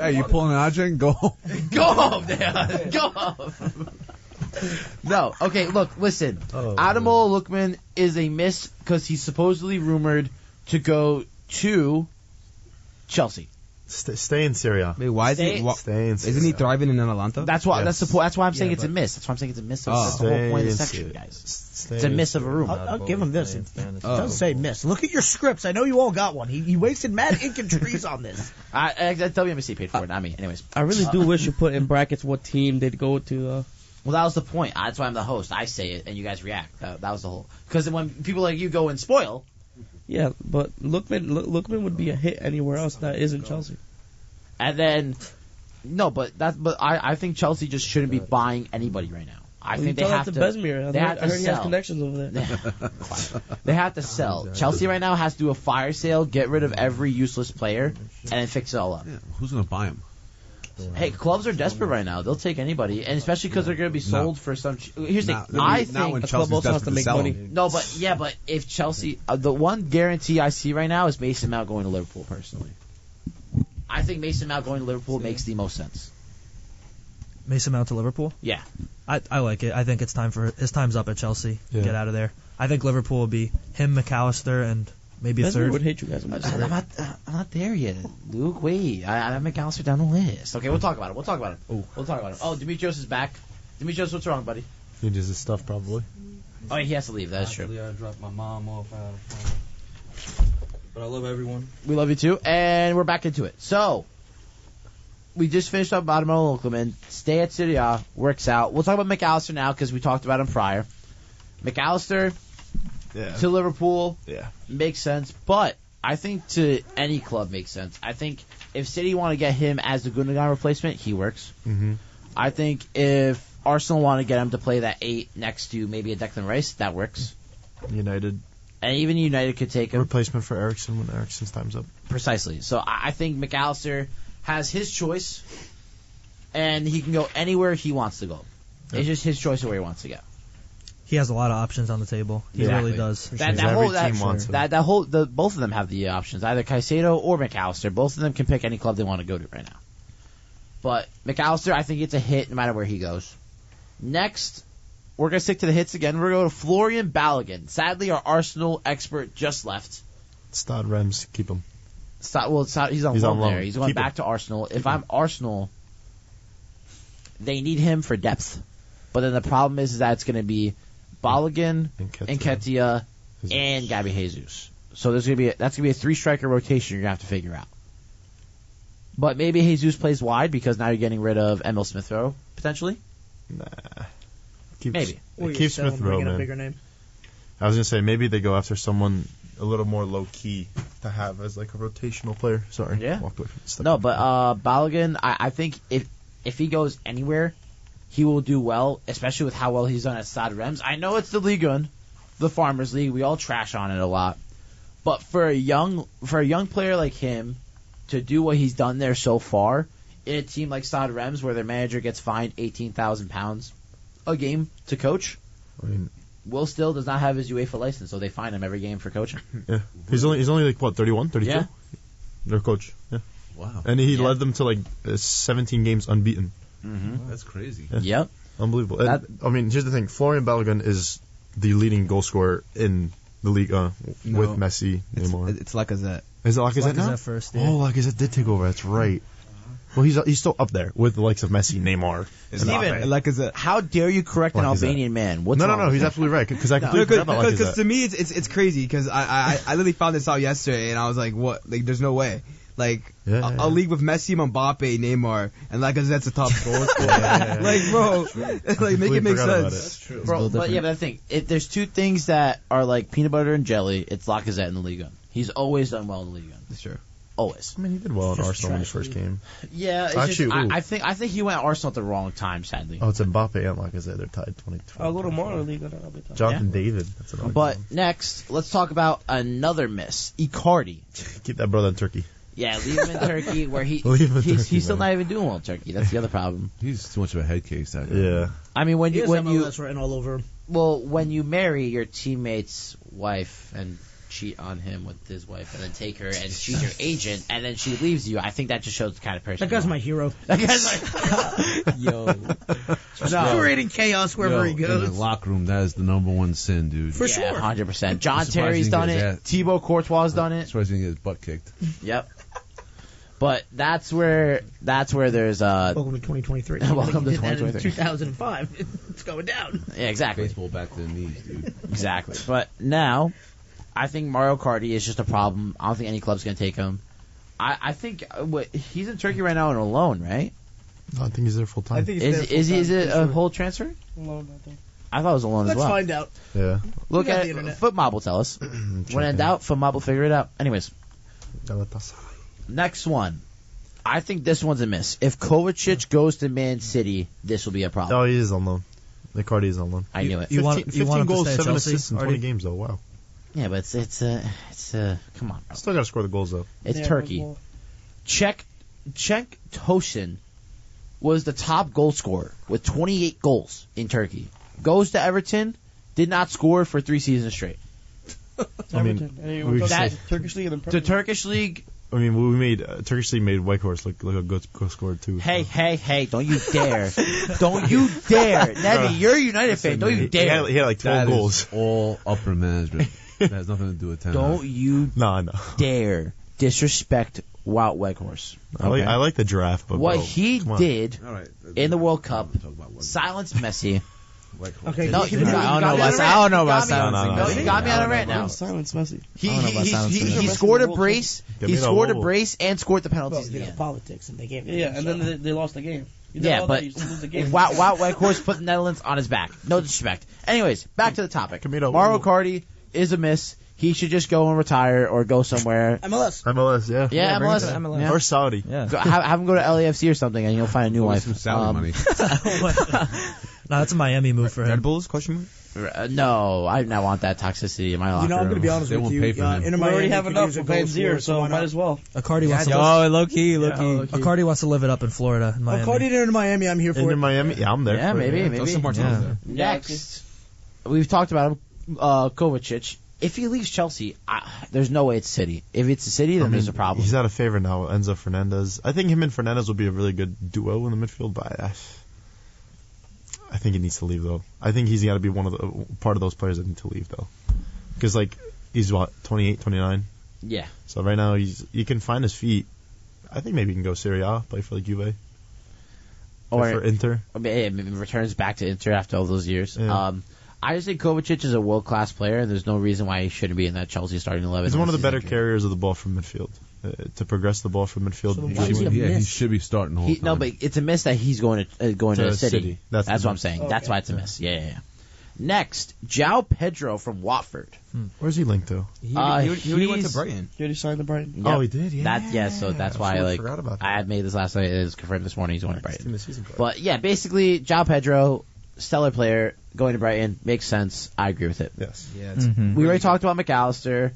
Hey, you pulling an Ajay? Go home. Go home, Dayon. Go home. No, okay, look, listen. Ademola Lookman is a miss because he's supposedly rumored to go to Chelsea. Stay in Syria. Wait, why is Stay- he? Stay in Syria. Isn't he thriving in Atalanta? That's why. Yes. That's the point. That's why I'm saying Yeah, it's a but- miss. That's why I'm saying it's a miss. Oh. That's the whole point of the Stay in section, Syria. guys. Stay It's a in miss of a Syria. rumor. I'll give him this. It Oh. doesn't say miss. Look at your scripts. I know you all got one. He wasted mad ink and trees on this. WMSC paid for it, not me. Anyways, I really do wish you put in brackets what team they'd go to. Well, that was the point. That's why I'm the host. I say it, and you guys react. That was the whole. Because when people like you go and spoil, Yeah, but Lookman would be a hit anywhere else that isn't Chelsea. and then I think Chelsea just shouldn't be buying anybody right now. I think they have to. Besmir. They have I to heard he has sell. connections over there. They have to sell. Chelsea right now has to do a fire sale, get rid of every useless player, and then fix it all up. Yeah, who's gonna buy him? Hey, clubs are desperate right now. They'll take anybody, and especially because they're going to be sold for some. Here's the thing. I think a club also has to make money. No, but if Chelsea, the one guarantee I see right now is Mason Mount going to Liverpool. Personally, I think Mason Mount going to Liverpool makes the most sense. Mason Mount to Liverpool? Yeah, I like it. I think it's time for his time's up at Chelsea. Yeah. Get out of there. I think Liverpool will be him, McAllister, and maybe a Besmir third. would hate you guys. I'm not there yet, Luke. Wait, I have McAllister down the list. Okay, we'll talk about it. We'll talk about it. We'll talk about it. Oh, Dimitrios is back. Dimitrios, what's wrong, buddy? He needs his stuff probably. Oh, he has to leave. That's true. I dropped my mom off. But I love everyone. We love you too, and we're back into it. So, we just finished up about Mo Lookman. Stay at Serie A, works out. We'll talk about McAllister now because we talked about him prior. McAllister to Liverpool makes sense, but I think to any club makes sense. I think if City want to get him as the Gundogan replacement, he works. Mm-hmm. I think if Arsenal want to get him to play that 8 next to maybe a Declan Rice, that works. United. And even United could take him. Replacement for Eriksen when Eriksen's time's up. Precisely. So I think McAllister has his choice, and he can go anywhere he wants to go. It's just his choice of where he wants to go. He has a lot of options on the table. He really does. Both of them have the options, either Caicedo or McAllister. Both of them can pick any club they want to go to right now. But McAllister, I think it's a hit no matter where he goes. Next, we're going to stick to the hits again. We're going to go to Florian Balogun. Sadly, our Arsenal expert just left. Stade Reims, keep him. He's on loan there. He's going back to Arsenal. If I'm Arsenal, they need him for depth. But then the problem is that it's going to be Balogun, Nketiah, and Gabby Jesus. So that's going to be a 3-striker rotation you're going to have to figure out. But maybe Jesus plays wide because now you're getting rid of Emil Smith-Rowe, potentially? Nah. Maybe. Keep Smith-Rowe, man. Bigger name. I was going to say, maybe they go after someone a little more low-key to have as like a rotational player. Sorry. Yeah. Walked away from the stuff. No, but Balogun, I think if he goes anywhere, he will do well, especially with how well he's done at Stade Reims. I know it's the Ligue 1, the Farmers League. We all trash on it a lot. But for a young player like him to do what he's done there so far in a team like Stade Reims where their manager gets fined £18,000 a game to coach, I mean, Will Still does not have his UEFA license, so they fine him every game for coaching. Yeah. He's only like, what, 31, 32? Yeah. Their coach. Yeah. Wow. And he led them to like 17 games unbeaten. Mm-hmm. That's crazy. Yeah. Yep. Unbelievable. I mean, here's the thing. Florian Balogun is the leading goal scorer in the league with Messi, Neymar. It's Lacazette. Is it Lacazette now? Lacazette first, yeah. Oh, Lacazette did take over. That's right. Well, he's still up there with the likes of Messi, Neymar. Steven, Lacazette. how dare you correct an Albanian man? What's No, wrong with he's him? absolutely right. Because I completely forgot about Lacazette. Because to me, it's crazy. Because I literally found this out yesterday, and I was like, what? Like, there's no way. Like, a league with Messi, Mbappe, Neymar, and Lacazette's a top goal scorer. Like, bro, like, make it make sense. That's true. Bro, but the thing, there's two things that are like peanut butter and jelly. It's Lacazette in the Ligue 1. He's always done well in the Ligue 1. That's true. Always. I mean, he did well in Just Arsenal when he trash. first came. Yeah, it's Actually, just, I think he went at Arsenal at the wrong time, sadly. Oh, it's Mbappe and Lacazette. They're tied 20. I'll go tomorrow in the league. I'll be tired. Jonathan David. That's another But next, let's talk about another miss. Icardi. Keep that brother in Turkey. Yeah, leave him in Turkey where Leave him in Turkey, he's still man. not even doing well in Turkey. That's the other problem. He's too much of a head case. That guy. Yeah. I mean, when you that's written all over him. when you marry your teammate's wife and cheat on him with his wife and then take her and she's your agent and then she leaves you, I think that just shows the kind of person That guy's you my are. hero. That guy's like, Just creating chaos wherever he In the goes. locker room, that is the number one sin, dude. For yeah, sure. 100%. John I'm surprised Terry's he done didn't it. get his Thibaut Courtois has done it. That's why he's gonna get his butt kicked. Yep. But that's where there's Welcome to 2023. Welcome to He did that in 2023. 2005. It's going down. yeah, exactly. Baseball back to the knees, dude. Exactly. But now, I think Mario Cardi is just a problem. I don't think any club's going to take him. I think he's in Turkey right now on a loan, right? No, I think he's there full time. I think he's there Is it full-time, a for whole transfer? sure. Loan, I think. I thought it was a loan Let's as well. find out. Yeah. Look We got at the it. internet. FootMob will tell us. When in doubt, FootMob will figure it out. Anyways, next one. I think this one's a miss. If Kovacic goes to Man City, this will be a problem. Oh, he is on loan. Icardi is on loan. I knew it. 15 him to goals, stay at 7 Chelsea assists in 20 already? games, though. Wow. Yeah, but it's come on, bro. Still got to score the goals, though. It's Yeah, Turkey. well, Czech Tosin was the top goal scorer with 28 goals in Turkey. Goes to Everton, did not score for 3 seasons straight. I mean, Everton. Hey, we we're could talking say- Turkish league and then The Premier League. Turkish league. I mean, we made Turkish league made Whitehorse look like a good goal scorer too. Hey! Don't you dare! Don't you dare, Nebby! You're a United fan. Don't you dare! He had like 12 That goals. is all upper management. That has nothing to do with Ten Hag. Don't you No. dare disrespect Wout Weghorst. I like the giraffe, but What bro, he come on. did All right. in the World Cup, Talk about what- silenced Messi. Okay, No, you you can- got- I don't know you got about me I don't know on a about rant. silencing. No, No, you got me on a rant now. Silence Messi. He I don't know about silencing he Messi. scored a Messi. brace. Give He me that scored a wobble. brace and scored the penalties Well, in the yeah, end. politics, and they gave it. Yeah, and then they lost the game. You did Yeah, all but that, you still lose the game. Wout Weghorst put the Netherlands on his back. No disrespect. Anyways, back to the topic. Camilo, Mauro wobble. Cardi is a miss. He should just go and retire or go somewhere. MLS. MLS, yeah. Yeah, bring MLS. it to MLS. Yeah. Or Saudi. Yeah. Have him go to LAFC or something, and you'll find a new wife. Some salary money. No, that's a Miami move for Red him. Bulls? Question mark. No, I do not want that toxicity in my life. You know, I'm going to be honest They with won't you. pay for him. Inter We Miami already have could enough. use a We're paying goal zero, scorer, so why might not? as well. Icardi wants to. Oh, low key. Icardi wants to live it up in Florida. In Miami. According to Inter Miami, I'm here for Inter it. Miami, yeah, I'm there. Yeah, for it, maybe. Justin Martinez Yeah. there. Next, we've talked about him, Kovacic. If he leaves Chelsea, there's no way it's City. If it's a City, then there's a problem. He's out of favor now, Enzo Fernandez. I think him and Fernandez will be a really good duo in the midfield, but I think he needs to leave though. I think he's got to be part of those players that need to leave though, because like he's what 28, 29. Yeah. So right now he can find his feet. I think maybe he can go Serie A, play for like Juve, play for Inter. I mean, returns back to Inter after all those years. Yeah. I just think Kovacic is a world-class player, and there's no reason why he shouldn't be in that Chelsea starting 11. He's one of the unless better injured. carriers of the ball from midfield. To progress the ball from midfield, So he why should is he be- a He miss? should be starting the whole time. No, but it's a miss that he's going to City. City. That's That's the what I'm miss. saying. Okay. That's why it's a miss. Yeah. Next, João Pedro from Watford. Where's he linked to? He went to he's- Brighton. He already signed the Brighton. Yep. Oh, he did. Yeah. So that's why I like forgot about that. I had made this last night. It was confirmed this morning. He's going to Team Brighton. this season, bro. But yeah, basically, João Pedro, stellar player, going to Brighton makes sense. I agree with it. Yes. Yeah, it's We already talked about McAllister.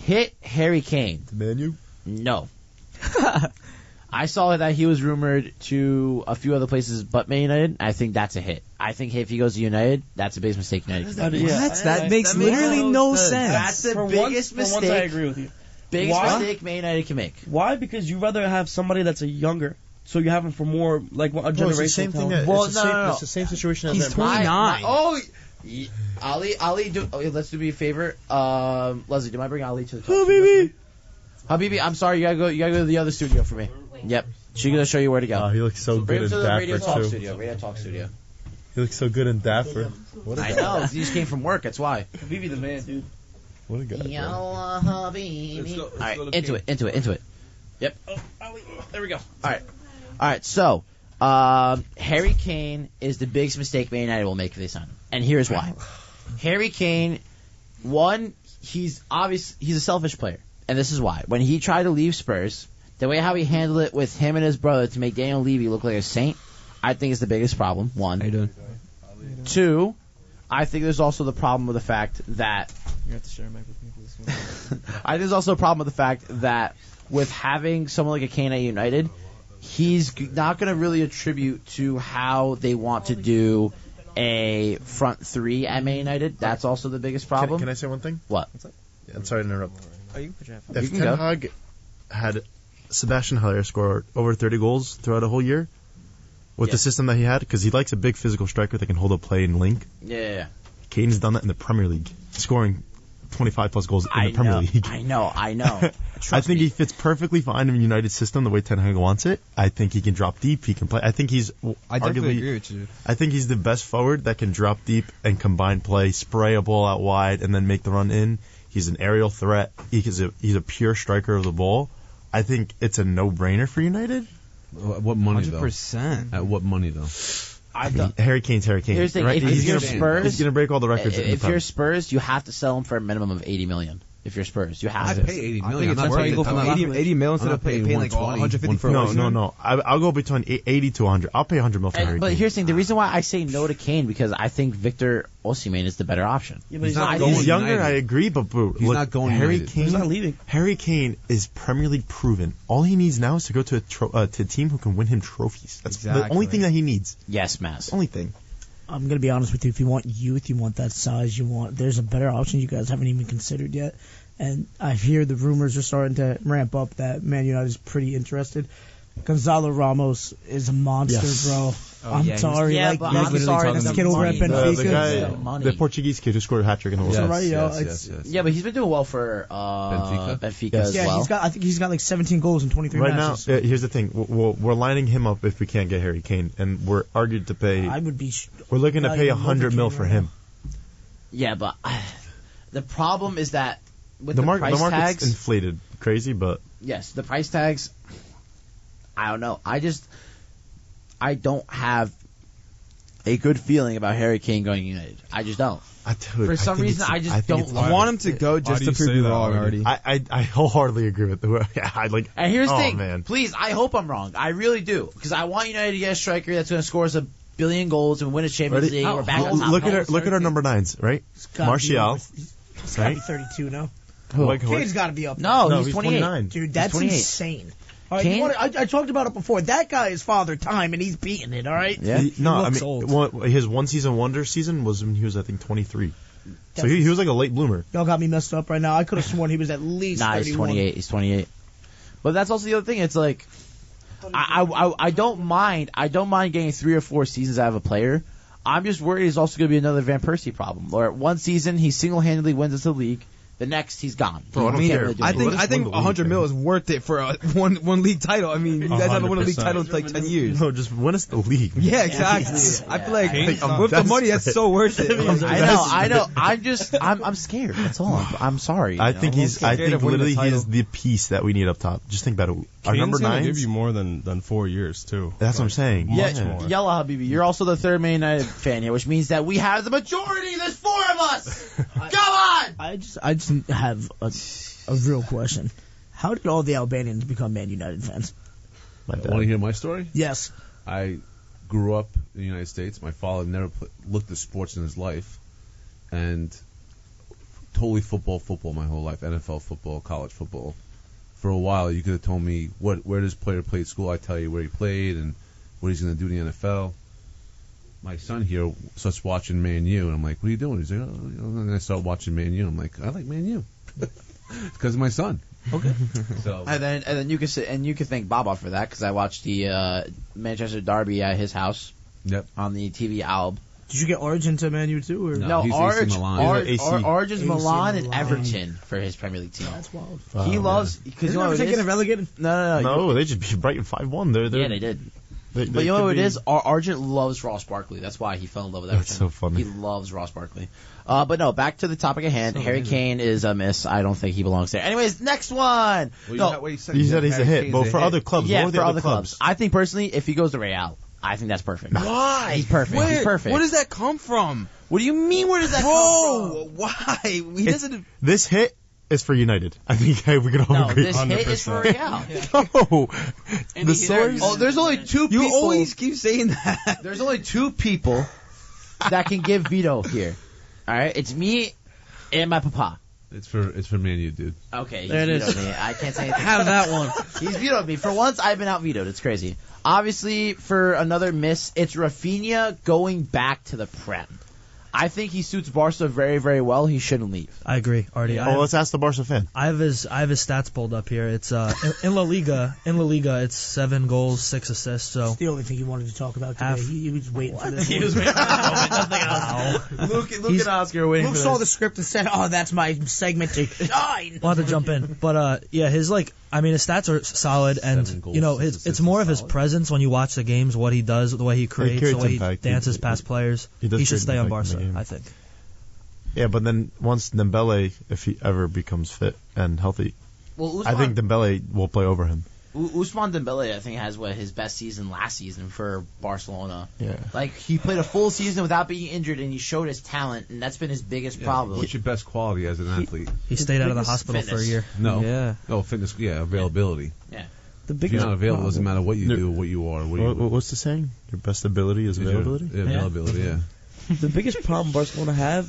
Hit Harry Kane. The menu. No. I saw that he was rumored to a few other places but Man United. I think that's a hit. I think if he goes to United, that's a big mistake United can make. What? That makes literally no sense. That's the For biggest once, mistake. I agree with you. Biggest Why? mistake Man United can make. Why? Because you rather have somebody that's a younger, so you have him for more like a It's generation. the same thing. Well, It's no, no. It's the same situation as He's them. 29. Ali, let's do me a favor. Leslie, do I bring Ali to the top? Habibi. Habibi, I'm sorry, you gotta go to the other studio for me. Yep. She's gonna show you where to go. Oh, he looks so Bring good him in to the Radio Dapper Talk too. studio. Radio Talk studio. He looks so good in Dapper. What a I guy. know. He just came from work. That's why. Habibi the man, dude. What a guy. bro. All right, into it. Yep. Oh, there we go. All right. So, Harry Kane is the biggest mistake Man United will make if they sign him, and here's why. Harry Kane, one, he's a selfish player, and this is why. When he tried to leave Spurs, the way how he handled it with him and his brother to make Daniel Levy look like a saint, I think is the biggest problem. One. How you doing? Two, I think there's also the problem with the fact that You have to share a mic with me for this one. I think there's also a problem with the fact that with having someone like a Kane at United, he's not going to really attribute to how they want to do a front three at Man United. That's also the biggest problem. Can I say one thing? What? Yeah, I'm sorry to interrupt. Oh, you can put your headphones. You If can Ten go. Hag had Sebastian Haller score over 30 goals throughout a whole year with the system that he had, because he likes a big physical striker that can hold up play and link. Yeah. Kane's done that in the Premier League, scoring 25 plus goals in the Premier League. I know. I think he fits perfectly fine in United's system the way Ten Hag wants it. I think he can drop deep. He can play. I think he's I definitely arguably. agree with you. I think he's the best forward that can drop deep and combine play, spray a ball out wide, and then make the run in. He's an aerial threat. He's a pure striker of the ball. I think it's a no-brainer for United. What money though? 100%. At what money though? I don't. Harry Kane's Harry Kane. Here's the thing, Right? if He's you're gonna- Spurs- he's gonna break all the records. in the If you're Prem. Spurs, you have to sell him for a minimum of 80 million. If you're Spurs, you have I'd to. pay 80 I million. think it's I'm not why you go paying- from I'm not- 80 mil instead I'm of not paying paying like 120. 150 for a No, listener. no. I'll go between 80 to 100. I'll pay 100 mil for Harry But Kane. here's the thing: the reason why I say no to Kane because I think Victor Osimhen is the better option. Yeah, but He's he's not not going He's younger, United. I agree, but bro, He's look, not going Harry United. Kane. He's not leaving. Harry Kane is Premier League proven. All he needs now is to go to a team who can win him trophies. That's the Exactly. only thing that he needs. Yes, Mass. Only thing. I'm gonna be honest with you. If you want youth, you want that size, there's a better option you guys haven't even considered yet. And I hear the rumors are starting to ramp up that Man United is pretty interested. Gonzalo Ramos is a monster, Yes. bro. Oh, I'm yeah, he's- sorry, Yeah, like but that's I'm literally sorry. talking The this kid over at money, Benfica. The guy, the money. the Portuguese kid who scored a hat trick in the World Yes. Cup. right, yo, it's- Yeah, but he's been doing well for Benfica? Yes. as Yeah, well. I think he's got like 17 goals in 23 Right matches. now, here's the thing: we're lining him up if we can't get Harry Kane, and we're argued to pay. I would be. We're looking to not pay even 100 looking mil Kane for right him. Yeah, but the problem is that with The the price market's tags, inflated, crazy, but yes, the price tags. I don't know. I don't have a good feeling about Harry Kane going United. I just don't. For some reason, I just don't I want him to go just to prove you wrong already. I wholeheartedly agree with the. Yeah, I like. And here's the oh, thing, man. please, I hope I'm wrong. I really do, because I want United to get a striker that's going to score us 1 billion goals and win a Champions Ready? League. We're back on top. Look at our number 9s, right? He's gotta be Martial, over- He's got to be right? 32 now. Who? Kane's got to be up there. No, he's 28. Dude, that's 28. insane. All right, Kane? I talked about it before. That guy is father time, and he's beating it. All right. Yeah. No, I looks mean, old. his one season wonder season was when he was, I think, 23. So he was like a late bloomer. Y'all got me messed up right now. I could have sworn he was at least Nah, 31. he's 28. He's 28. But that's also the other thing. It's like I don't mind. I don't mind getting 3 or 4 seasons out of a player. I'm just worried he's also going to be another Van Persie problem. Or one season he single-handedly wins us the league. The next he's gone. Bro, I don't He can't care. really do I anything. think 100 mil is worth it for a one league title. I mean, you guys haven't won a league 100%. title in like 10 years. No, just win us the league. Yeah, exactly. I feel like Kane's with the money, that's desperate. so worth it. I know. I'm scared. That's all. I'm sorry. I you think know? I scared think of winning the literally he is title. the piece that we need up top. Just think about it. Our number Kane's gonna 9. give you more than 4 years too. That's what I'm saying. Much Yeah, more. Yalla Habibi, you're also the third Man United fan here, which means that we have the majority. There's 4 of us. Come on. I just have a real question. How did all the Albanians become Man United fans? My Want to hear my story? Yes. I grew up in the United States. My father never looked at sports in his life, and totally football my whole life. NFL football, college football. For a while, you could have told me where this player played at school. I tell you where he played and what he's going to do in the NFL. My son here starts watching Man U, and I'm like, "What are you doing?" He's like, "Oh," and I start watching Man U. I'm like, "I like Man U." It's because of my son. Okay. So And then you can sit and you can thank Baba for that because I watched the Manchester Derby at his house. Yep. On the TV album. Did you get Origin to Man U too? Or? No, he's AC Milan. He's AC. Arj is AC Milan and Milan. Everton for his Premier League team. That's wild. He loves because you know what it taking is? it relegated. No. No, they just beat Brighton 5-1. Yeah, they did. But you know what it is? Argent loves Ross Barkley. That's why he fell in love with Everton. That's so funny. He loves Ross Barkley. But no, back to the topic at hand. Harry Kane is a miss. I don't think he belongs there. Anyways, next one. You said he's a hit, but for other clubs, Yeah, what were the for other other clubs. I think personally, if he goes to Real, I think that's perfect. Why? He's perfect. Where? He's perfect. Where does that come from? What do you mean? Where does that come Bro, from? why? He It's- doesn't. This hit is for United. I think we can all No, agree. this hit is for 100%. Real. No, the source. Oh, there's only 2 people. You always keep saying that. There's only 2 people that can give veto here. All right, it's me and my papa. It's for Man U, dude. Okay, he's There it vetoed is. me. I can't say anything. Have that one. He's vetoed me. For once, I've been out vetoed. It's crazy. Obviously, for another miss, it's Rafinha going back to the Prem. I think he suits Barca very, very well. He shouldn't leave. I agree, Artie. Oh, let's ask the Barca fan. I have his stats pulled up here. It's in La Liga. In La Liga, it's 7 goals, 6 assists. So It's the only thing he wanted to talk about today. He was waiting for this. He one. was waiting for nothing else. Luke and Oscar waiting Luke for saw this. the script and said, "Oh, that's my segment to shine." we'll have to jump in. But yeah, his his stats are solid, 7 and goals, you know, 6 it's assists more is of his solid. presence when you watch the games, what he does, the way he creates, creates the way he impact. dances He- past players. he does He should create stay on impact in Barca, the game. I think. Yeah, but then once Dembele, if he ever becomes fit and healthy, Well, I think Dembele will play over him. Ousmane Dembele, I think, has his best season last season for Barcelona. Yeah. Like, he played a full season without being injured, and he showed his talent, and that's been his biggest problem. What's your best quality as an athlete? He stayed out of the hospital for a fitness. year. No. Yeah. Oh, fitness. Yeah, availability. Yeah. The If biggest you're not available, problem- doesn't matter what you do, what you are. What's the saying? Your best ability is availability? Yeah, availability, yeah. The biggest problem Barcelona have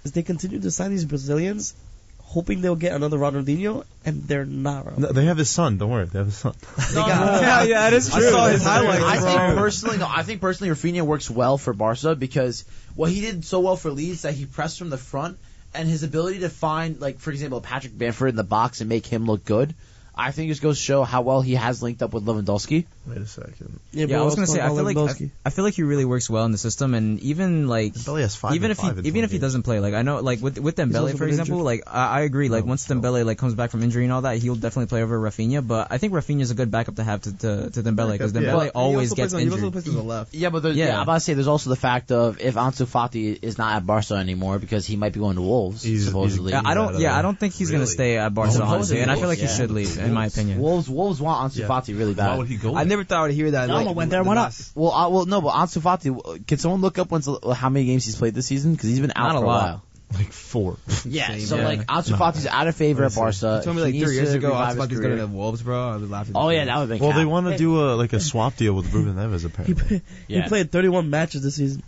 is they continue to sign these Brazilians, hoping they'll get another Ronaldinho, and they're not. No, they have his son. Don't worry, they have his son. Yeah, that is true. I saw his highlights. I think personally, Rafinha works well for Barca because he did so well for Leeds that he pressed from the front, and his ability to find, like, for example, Patrick Bamford in the box and make him look good, I think just goes to show how well he has linked up with Lewandowski. Wait a second. Yeah, I was gonna say, I feel like he really works well in the system, and even like Dembele has 5 even and if 5 in even 20 if he games. doesn't play, like I know, like with also Dembele, for been example, injured. like I agree, like once Dembele like comes back from injury and all that, he'll definitely play over Rafinha. But I think Rafinha is a good backup to have to Dembele because Dembele always gets He also injured. plays on the left. Yeah, but I'm about to say there's also the fact of if Ansu Fati is not at Barca anymore because he might be going to Wolves supposedly. I don't think he's gonna stay at Barca, honestly, and I feel like he Yeah. should leave, in my opinion. Wolves want Ansu Fati really bad. Why would he go? I never thought I would hear that. Alma went there. Why not? Well, no, but Ansu Fati, can someone look up how many games he's played this season? Because he's been out Not a for a lot. while. Like 4. Yeah, Same, so yeah. like Ansu Fati's out of favor at Barca. You told me like He 3 needs years to ago, revive I his was going to career. the Wolves, bro. I was laughing. Oh yeah, that would have been. Well, they cap. want to do a swap deal with Ruben Neves apparently. Yeah. He played 31 matches this season.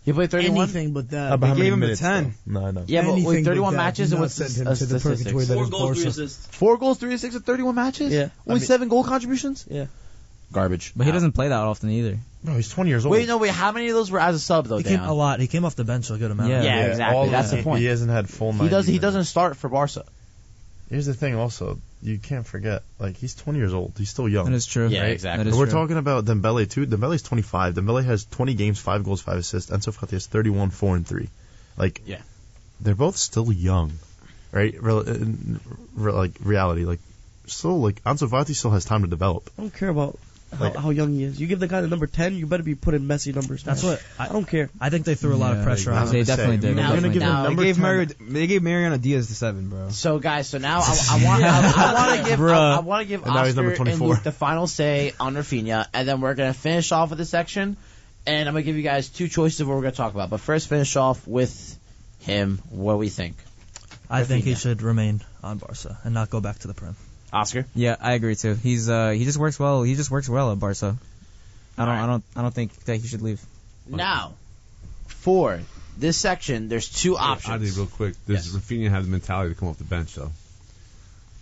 He played 31. Anything but that. But how gave many him a minutes, 10. though? No, I know. Yeah, but Anything with but 31 that. matches, Do and not what's send the him to the statistics? purgatory that is Barca. 4 goals, 3 assists in 31 matches. Yeah. Only 7 goal contributions. Yeah. Garbage. But he doesn't play that often either. No, he's 20 years old. Wait, how many of those were as a sub though? He came Dan? a lot. He came off the bench a good amount. Yeah. Yeah, exactly. all That's of the point. He hasn't had full 90 He does. He minutes. doesn't start for Barca. Here's the thing also, you can't forget, like, he's 20 years old. He's still young. That is true. Yeah, exactly. That is We're true. talking about Dembele too. Dembele's 25. Dembele has 20 games, 5 goals, 5 assists. Ansu Fati has 31, 4 and 3. Like, Yeah. they're both still young, right? Reality, like, still, like, Ansu Fati still has time to develop. I don't care about Like- how young he is. You give the guy the number 10, you better be putting Messi numbers. That's man. what I don't care. I think they threw a lot of pressure on him. They definitely did. Now- They're gonna give him now- number They gave 10. They gave Mariano Diaz the 7, bro. So guys, so now I want to give And now he's number Oscar and 24. Luke the final say on Rafinha, and then we're gonna finish off with the section, and I'm gonna give you guys 2 choices of what we're gonna talk about. But first, finish off with him. What do we think, I think he Rafinha. should remain on Barca and not go back to the Prem. Oscar? Yeah, I agree too. He just works well. He just works well at Barca. I don't think that he should leave. Now, for this section, there's 2 I options. need real quick. Does Rafinha have the mentality to come off the bench though?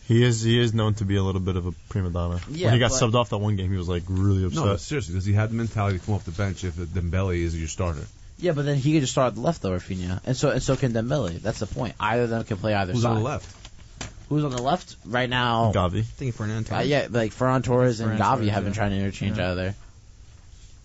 He is known to be a little bit of a prima donna. Yeah, when he got but- subbed off that one game, he was like really upset. No, seriously. Does he have the mentality to come off the bench if Dembele is your starter? Yeah, but then he could just start at the left though, Rafinha, and so can Dembele. That's the point. Either of them can play either Who's side. on the left? Who's on the left right now? Gavi. I think Fernando. Yeah, like Ferran Torres and Ferran Gavi Torres, have been yeah. trying to interchange out of there.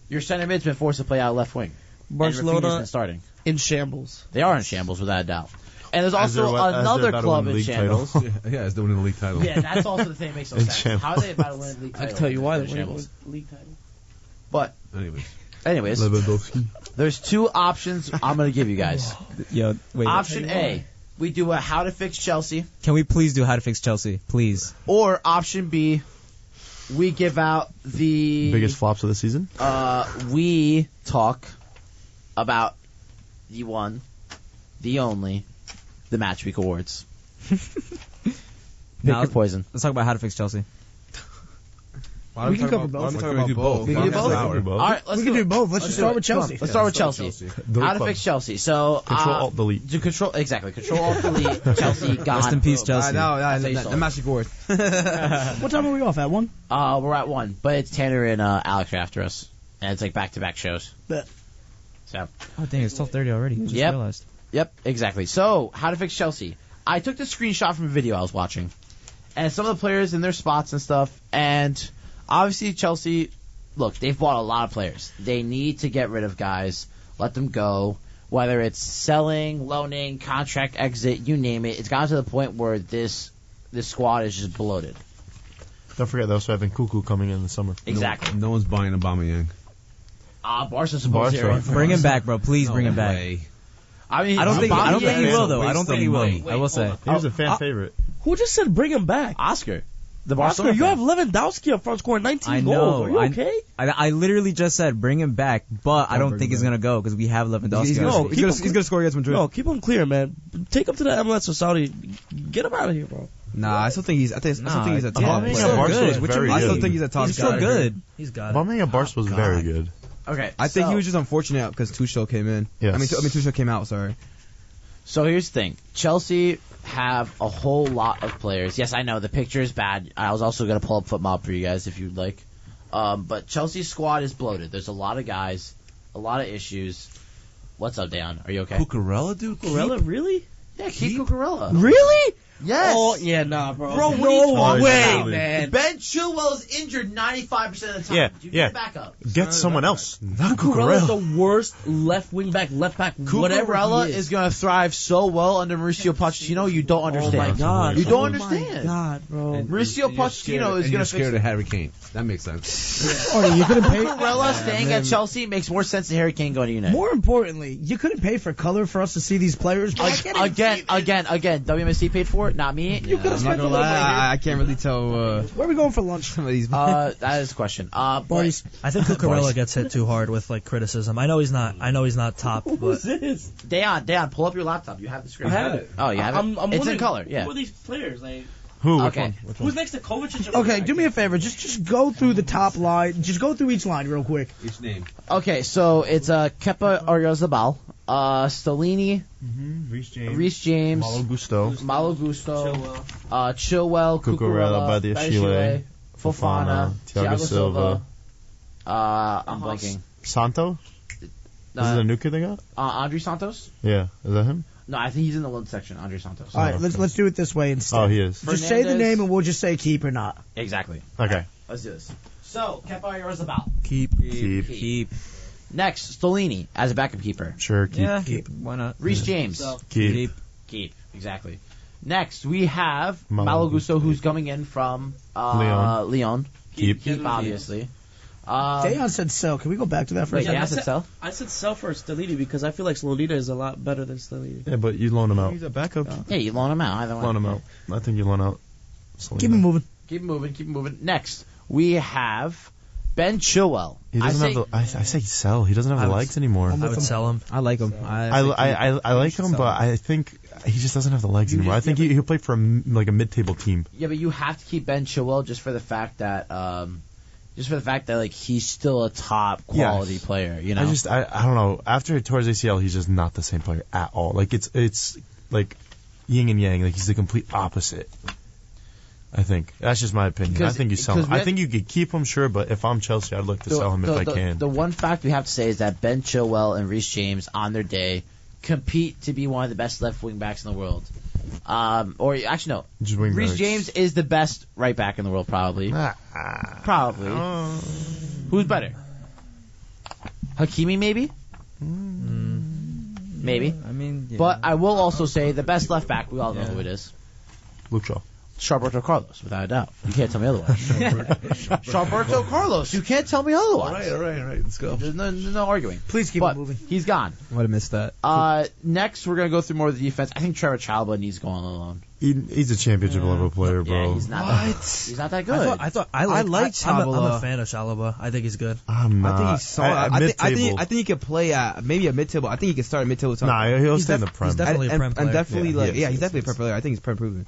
Your center mid's been forced to play out left wing. And Rafinha's Barcelona been starting. in shambles. They are in shambles without a doubt. And there's As they're also wa- as another they're about to club win in the league shambles. title. Yeah, it's winning the league title. Yeah, that's also the thing that makes no In sense. shambles. How are they about to win the league I title? can tell you why They're they're in winning shambles. the league title. But Anyways, anyways, there's 2 options I'm gonna give you guys. Yo, wait. Option A, we do a how to fix Chelsea, Can we please do how to fix Chelsea, please? or option B, we give out the Biggest flops of the season. we talk about the one, the only, the Matchweek Awards. Pick Now, your poison. Let's talk about how to fix Chelsea. We can cover both. Why can't we do both? We can do That's both. an hour. All right, let's We can do both. Let's Let's just do start it. with Chelsea. Let's start with Start Chelsea. with How to fix Chelsea. So Control Alt Delete. to control exactly. Control Alt Delete. Chelsea gone. Rest in peace, Chelsea. The match forward. What time are we off at? 1? We're at 1, but it's Tanner and Alex are after us, and it's like back-to-back shows. Bet. So. Oh dang, it's 12:30 already. I just Yep. realized. Yep, exactly. So, how to fix Chelsea. I took the screenshot from a video I was watching. And some of the players in their spots and stuff. And obviously Chelsea, look, they've bought a lot of players. They need to get rid of guys, let them go. Whether it's selling, loaning, contract exit, you name it. It's gotten to the point where this squad is just bloated. Don't forget they also have Nkunku coming in the summer. Exactly. No one's buying Aubameyang. Barca's supposed Barca. to Bring him back, bro. Please bring him No back. way. I mean, I don't think he will though. waste I don't think of he will. money. I will say. He was a fan favorite. Who just said bring him back? Oscar. The Oscar, Barcelona you have fan. Lewandowski up front scoring 19 I goals. know. Are you okay? I literally just said bring him back, but I don't think he's gonna go because we have Lewandowski. He's already. gonna score against Madrid. No, keep him clear, man. Take him to the MLS or Saudi. Get him out of here, bro. Nah, I still think he's. I still think he's a top Aubameyang player. at Barca was Which very I still good. think he's a top. He's so guy. good. He's got it. Aubameyang at Barca was very good. Okay, I think so- he was just unfortunate because Tuchel came in. Yes. I mean Tuchel came out. Sorry. So here's the thing. Chelsea have a whole lot of players. Yes, I know the picture is bad. I was also going to pull up FootMob for you guys if you'd like. But Chelsea's squad is bloated. There's a lot of guys, a lot of issues. What's up, Dan? Are you okay? Cucurella, dude. Cucurella, really? Yeah, keep Cucurella. Really? Yes. Oh, yeah, nah, bro. Bro, what are you no talking way, about? man. Ben Chilwell is injured 95% of the time. Yeah, You yeah. get back up. Get someone else. Not Cucurella's Cucurella. the worst left wing back, whatever Cucurella he is going to thrive so well under Mauricio Pochettino. You don't understand. Oh my god. You don't Oh understand. my god, bro. Mauricio Pochettino is going to fix scared it. of Harry Kane. That makes sense. Or you couldn't pay. Cucurella staying at Chelsea makes more sense than Harry Kane going to United. More importantly, you couldn't pay for color for us to see these players. Bro. I can't even see Again. WMSC paid for it, not me. You could have I'm not spent a gonna little lie. money. I can't really tell. Where are we going for lunch? Some of these. That is the question. Boys. I think Cucurella gets hit too hard with like criticism. I know he's not top, but Who's this? Dayon, pull up your laptop. You have the screen. I have it. Oh, you have it? I'm It's wondering, in color, yeah. Who are these players? Like, Who? Which Okay. one? Which one? who's next to Kovacic? Okay, do me a favor. Just go through the top line. Just go through each line real quick. Each name. Okay, so it's Kepa Arrizabal, Stellini, Reece James, Malo Gusto, Chilwell, Cucurella, Badiashile, Fofana, Thiago Silva. I'm blanking. Santo? Is it a new kid they got? Andre Santos? Yeah, is that him? No, I think he's in the loan section. Andre Santos. All right, let's do it this way instead. Oh, he is. Just say the Fernandez. name and we'll just say keep or not. Exactly. Okay. Let's do this. So Kepa Arrizabal. Keep. Next, Stellini as a backup keeper. Sure, keep. Why not? Reece James. Keep. Keep. Exactly. Next, we have Malo Malo Gusto, who's coming in from Lyon. Keep. Obviously. Dayon said sell. Can we go back to that for a Wait, second? Dayon said sell? I said sell for Stellini because I feel like Slonita is a lot better than Stellini. Yeah, but you loan him out. He's a backup. Yeah, you loan him out. Either one. Loan him out. I think you loan out. Keep him moving. Keep moving. Next, we have Ben Chilwell. He doesn't have the. I say sell. He doesn't have the legs anymore. I would sell him. I like him. I like him, but I think he just doesn't have the legs anymore. I think he'll play for a mid-table team. Yeah, but you have to keep Ben Chilwell just for the fact that like he's still a top quality player. You know. I don't know. After he tore his ACL, he's just not the same player at all. Like it's like yin and yang. Like he's the complete opposite. I think that's just my opinion. I think you sell him. I think you could keep him, sure, but if I'm Chelsea, I'd like to sell him if I can. The one fact we have to say is that Ben Chilwell and Reece James on their day compete to be one of the best left wing backs in the world. Or actually no, Just wing Reece backs. James is the best right back in the world probably. Probably. Who's better? Hakimi maybe? Maybe. I mean, yeah. But I will also say the best left back, we all know who it is. Luke Shaw. Roberto Carlos, without a doubt. You can't tell me otherwise. Roberto Carlos, you can't tell me otherwise. All right. Let's go. There's no arguing. Please keep But it moving. he's gone. Would have missed that. Next, we're going to go through more of the defense. I think Trevor Chalobah needs to go on alone. He's a championship level player, bro. Yeah, he's not that good. I like like I'm a Chalobah. fan of Chalobah. I think he's good. I'm not. I think he's solid. I mid-table. think he could play at maybe a mid-table. I think he could start at mid-table. Nah, he'll He's stay in the def- Prem. he's definitely a Prem player. And definitely, Yeah, he's definitely a Prem player. I think he's Prem proven.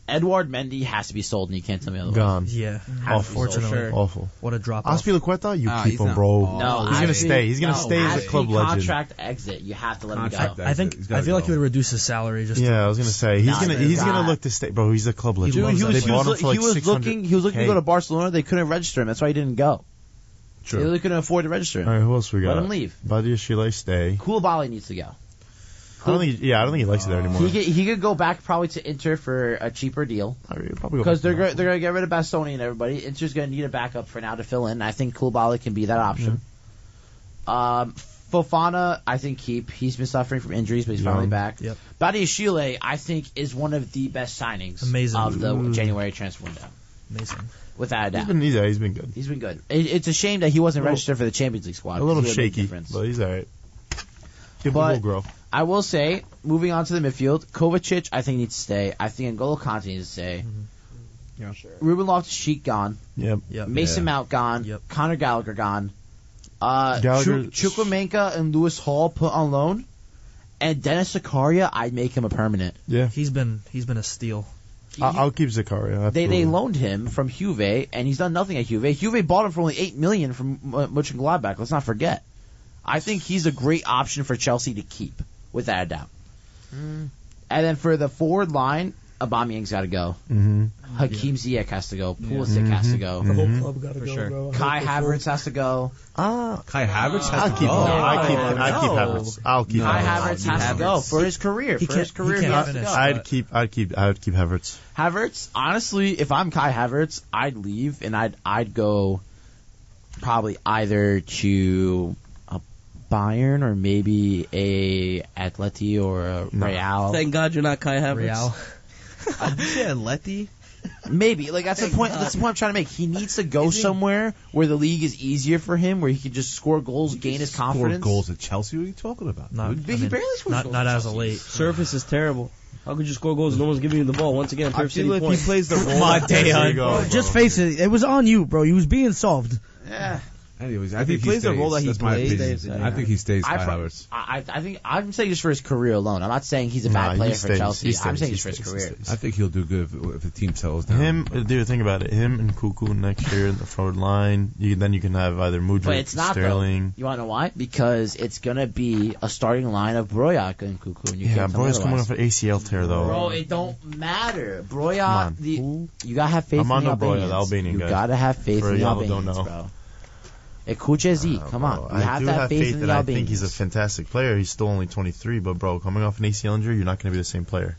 Edouard Mendy has to be sold, and you can't tell me otherwise. Gone. Yeah, Awful. unfortunately. Awful. What a drop off. Aspilicueta, you Ah, keep he's him, not- bro. No, he's gonna stay. He's gonna stay as a club legend. Contract exit. You have to let him go. I think I feel like he would reduce his salary just. Yeah, I was gonna say he's Nah, gonna look to stay, bro. He's a club legend. loves that They shit. bought him for like 600K. He was looking to go to Barcelona. They couldn't register him. That's why he didn't go. They True. really couldn't afford to register him. All right, who else we got? Let him leave. Badiashile, stay. Koulibaly needs to go. I don't think he likes it there anymore. He could go back probably to Inter for a cheaper deal Probably go because back they're to gonna get rid of Bastoni and everybody. Inter's gonna need a backup for now to fill in. I think Koulibaly can be that option. Fofana, I think keep. He's been suffering from injuries, but he's finally back. Yep. Badiashile, I think, is one of the best signings Amazing. of the January transfer window, Amazing. without a doubt. He's been good. He's been good. It's a shame that he wasn't registered for the Champions League squad. A little 'cause he would make a shaky, difference. but he's all right. People But- will grow. I will say, moving on to the midfield, Kovacic, I think needs to stay. I think N'Golo Kante needs to stay. Yeah. Ruben Loftus-Cheek gone. Yep. Mason Mount gone. Yep. Connor Gallagher gone. Gallagher- Chukwuemeka and Lewis Hall put on loan. And Dennis Zakaria, I'd make him a permanent. Yeah. He's been a steal. I'll keep Zakaria. They absolutely. loaned him from Juve, and he's done nothing at Juve. Juve bought him for only $8 million from Mönchengladbach. Let's not forget. I think he's a great option for Chelsea to keep, without a doubt. And then for the forward line, Aubameyang's got to go. Mm-hmm. Hakeem Ziyech has to go. Pulisic has to go. The whole club got to For go, sure. bro. Kai Havertz has to go. Kai Havertz has I'll to keep go. him. I keep No. Havertz. I'll keep Kai Havertz. Havertz has to go for his career. He For his can't- career, he he can't has to finish. go. I'd keep Havertz. Havertz, honestly, if I'm Kai Havertz, I'd leave and I'd go probably either to a Bayern or maybe a Atleti or a Real. Thank God you're not Kai Havertz. Real. Did you say Letty? Maybe like that's the point. That's the point I'm trying to make. He needs to go somewhere where the league is easier for him, where he can just score goals, gain his Score confidence. goals at Chelsea? What are you talking about? Not, He I mean, barely scores not, goals not at as a Chelsea. late. Surface is terrible. How could you score goals? No one's giving you the ball. Once again, I Turf City feel if he point. plays the role. There you go. Just face it. It was on you, bro. You was being solved. Yeah. Anyways, I If he think plays the stays. role that he That's my plays, opinion. stays, I think he stays. Kai Havertz. I think I'm saying just for his career alone. I'm not saying he's a bad Nah, player he for stays. Chelsea. He I'm stays. saying He just for his stays. He career. stays. I think he'll do good if the team settles down. Him, dude, think about it. Him and Cuckoo next year in the forward line. Then you can have either But Mudryk, it's not Sterling. though. You want to know why? Because it's gonna be a starting line of Broyak and Cuckoo. And you Yeah, can't tell me Broy's coming otherwise. off an ACL tear though. Bro, it don't matter. Come Broya, on. you gotta have faith Armando in the Broja, Albanians. the Albanian you guy. gotta have faith For in the y'all who Albanians, don't know. bro. Ekuchezi, come on. You I have do to have have faith in the that I Albanians. think he's a fantastic player. He's still only 23, but bro, coming off an ACL injury, you're not going to be the same player.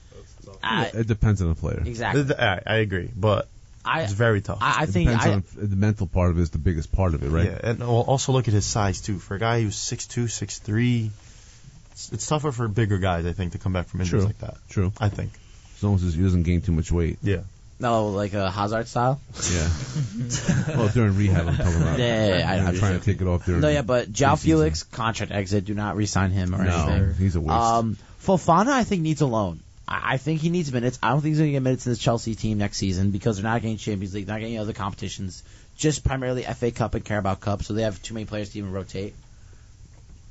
It depends on the player. Exactly. I agree, but it's very tough. I It think depends on the mental part of it is the biggest part of it, right? Yeah, and also look at his size too. For a guy who's 6'2", 6'3", it's tougher for bigger guys, I think, to come back from injuries True. like that. True. I think. As long as he doesn't gain too much weight. Yeah. no, like a Hazard style. Yeah. Well, during rehab, I'm talking about. Yeah, I know. I'm trying to take it off during. No, yeah, but João preseason. Felix contract exit. Do not re-sign him or No, anything. he's a waste. Fofana, I think, needs a loan. I think he needs minutes. I don't think he's going to get minutes in the Chelsea team next season because they're not getting Champions League, not getting other competitions, just primarily FA Cup and Carabao Cup, so they have too many players to even rotate.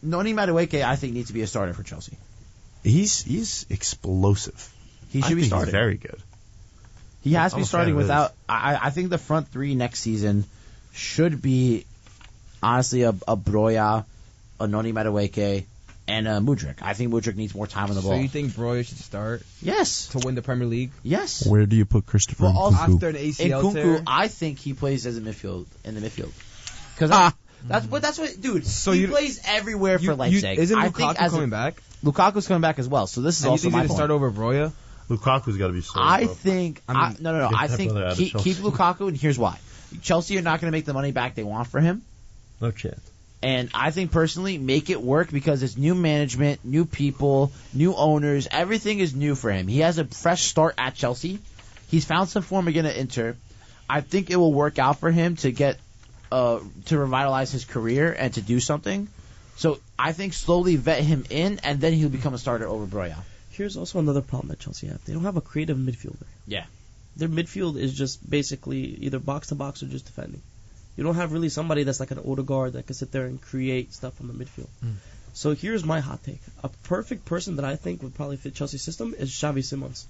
Noni Madueke, I think, needs to be a starter for Chelsea. He's explosive. He I should be think starting. He's very good. He has to I'm be a fan starting of his. without. I think the front three next season should be, honestly, a Broja, a Noni Madueke, and a Mudryk. I think Mudryk needs more time on the ball. So you think Broya should start Yes. to win the Premier League? Yes. Where do you put Christopher Well, also- Nkunku? After an In ACL tear? Kunku, I think he plays as a midfield in the midfield. Because that's what, dude. So he you- plays everywhere for Leipzig. Isn't I Lukaku think as coming back? Lukaku's coming back as well. So this is And you also think my he's going point. to start over Broya? Lukaku's got to be sold. I bro. think I mean, no. get I that think brother out of keep Chelsea. Lukaku, and here's why: Chelsea are not going to make the money back they want for him. No chance. And I think personally, make it work because it's new management, new people, new owners. Everything is new for him. He has a fresh start at Chelsea. He's found some form again at Inter. I think it will work out for him to get to revitalize his career and to do something. So I think slowly vet him in, and then he'll become a starter over Broja. Here's also another problem that Chelsea have. They don't have a creative midfielder. Yeah. Their midfield is just basically either box to box or just defending. You don't have really somebody that's like an Odegaard that can sit there and create stuff from the midfield. So here's my hot take. A perfect person that I think would probably fit Chelsea's system is Xavi Simons.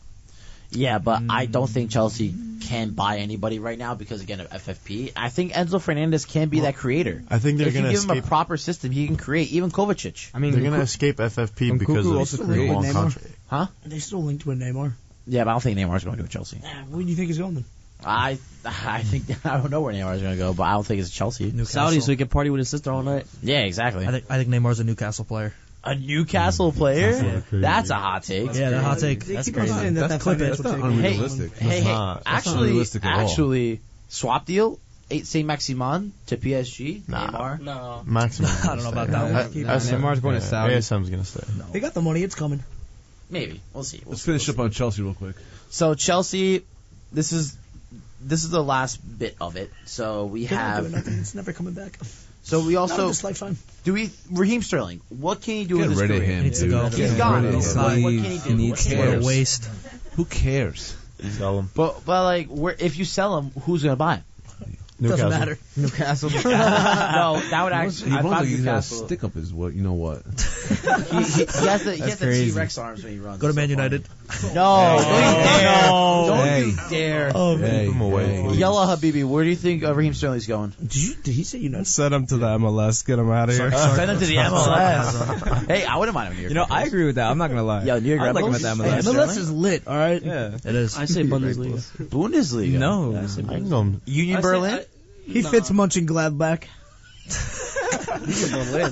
Yeah, but I don't think Chelsea can buy anybody right now because, again, of FFP. I think Enzo Fernandez can be that creator. I think they're If you going to give him a escape. proper system, he can create. Even Kovacic. I mean, They're going to escape FFP Nkunku because of also the creates. long Neymar. contract. Huh? They still linked with Neymar. Yeah, but I don't think Neymar's going to go to Chelsea. Where do you think he's going then? I think I don't know where Neymar's going to go, but I don't think it's Chelsea. Newcastle. Saudi, so he can party with his sister all night. Yeah, exactly. I think Neymar's a Newcastle player. A Newcastle player? crazy. That's a hot take. Yeah, that hot take. They That's keep on crazy. saying that That's financial not take- unrealistic. Hey, That's not actually, unrealistic at all. swap deal. Saint Maximin to PSG. Nah. Neymar. No. Maximum. I don't know about that one. Neymar's going to Saudi. ASM's going to stay. They got the money. It's coming. Maybe. We'll see. Let's finish up on Chelsea real quick. So Chelsea, this is the last bit of it. So we They're not doing have. nothing. It's never coming back. So we Not in also this lifetime. Raheem Sterling. What can he do Get with his rid of career? him, Needs to dude. go. Get He's rid gone. of him. What can he do? Needs What can he to do? What a waste. Who cares? Sell him. But like, if you sell him, who's gonna buy him? Doesn't matter. Newcastle. No, that would actually. He I'd runs buy like he's got a Newcastle. stick up his what? You know what? He has the crazy. T-Rex arms when he runs. Go to It's Man so United. funny. No, don't you dare. Oh, Keep him away. Yellow Habibi, where do you think Raheem Sterling's going? Did he say United? Send him to the MLS. Get him out of here. Send him to the MLS. Hey, I wouldn't mind him here. You know, I agree with that. I'm not gonna lie. Yo, New York I like him Red at the Bulls? MLS. MLS is lit, all right? Yeah. It is. I say Bundesliga. Bundesliga. No. I say I Bundesliga. know. Union Berlin. He fits Mönchengladbach.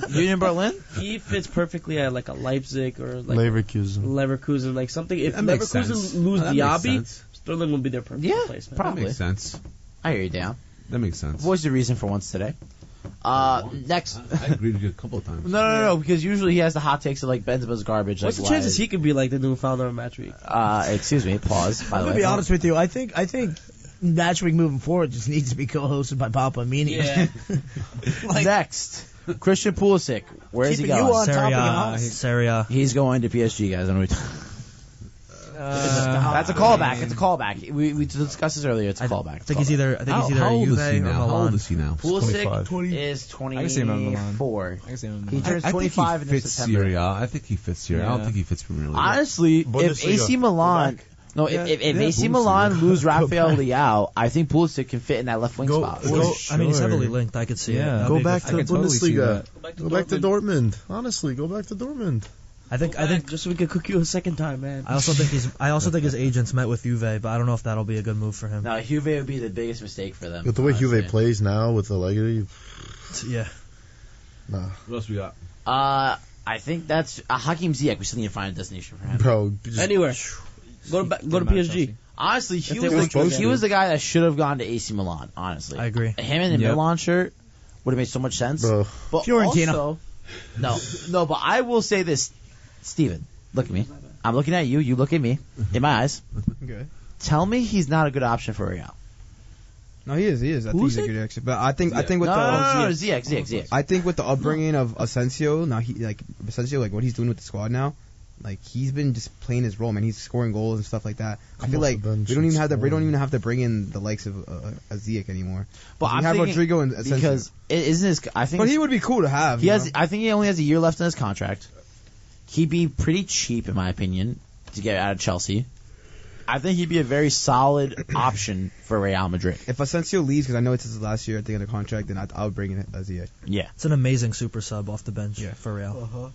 Union Berlin. He fits perfectly at like a Leipzig or like Leverkusen. Leverkusen, like something. If That makes Leverkusen sense. lose That makes Diaby, sense. Sterling will be their perfect Yeah, replacement. That probably. makes sense. I hear you, Dan. That makes sense. Voice the reason for once today. Next. I agreed with you a couple of times. No, because usually he has the hot takes of like Benzema's garbage. What's like, the chances he could be like the new founder of Matchweek? Excuse me. Pause. By I'm the gonna way. be honest with you. I think Matchweek moving forward just needs to be co-hosted by Papa Mini. Yeah. Next, Christian Pulisic. Where is he Keeping you going? on Serie topic of A. us. Serie A. He's going to PSG, guys. I know what that's a callback. It's a callback. We discussed this earlier. It's a callback. I think he's either How old Juve is he or now? How Milan. old is he now? Pulisic 25. is I can see him at Milan. 24. I can see him. He turns I 25 think he in fits September. Serie A. I think he fits Serie A. I don't Yeah. think he fits Premier League. Honestly, if Bundesliga. AC Milan, Go if Yeah, AC Bundesliga. Milan lose Go Rafael back. Leao, I think Pulisic can fit in that left wing Go- spot. go- I mean, he's Sure. heavily linked. I could see it. Yeah. That'd Go be a back good to I can totally see Bundesliga. that. Go back to Dortmund. Honestly, go back to Dortmund. I think just so we could cook you a second time, man. I also think his agents met with Juve, but I don't know if that'll be a good move for him. No, Juve would be the biggest mistake for them. With the way honestly. Juve plays now with Allegri, Yeah. nah. What else we got? I think that's Hakim Ziyech. We still need to find a destination for him. Bro, just, Anywhere. Go to PSG. Honestly, he If they were supposed he to. was the guy that should have gone to AC Milan. Honestly, I agree. Him in the Yep. Milan shirt would have made so much sense. bro. But Fiorentina. also, no. But I will say this, Steven. Look at me. I'm looking at you. You look at me. In my eyes. Okay. Tell me he's not a good option for Real. No, he is. I think he's a good exit. But I think with No, the Ziyech. I think with the upbringing of Asensio, now Asensio, like what he's doing with the squad now, like he's been just playing his role, man. He's scoring goals and stuff like that. I Come feel off like the bench we don't even and have to bring in the likes of Ziyech anymore. But we I'm have thinking Rodrigo and Asensio. because it isn't his. I think But he would be cool to have. he you has. know? I think he only has a year left in his contract. He'd be pretty cheap, in my opinion, to get out of Chelsea. I think he'd be a very solid option for Real Madrid. If Asensio leaves, because I know it's his last year at the end of the contract, then I would bring in Ziyech. Yeah. It's an amazing super sub off the bench for Real.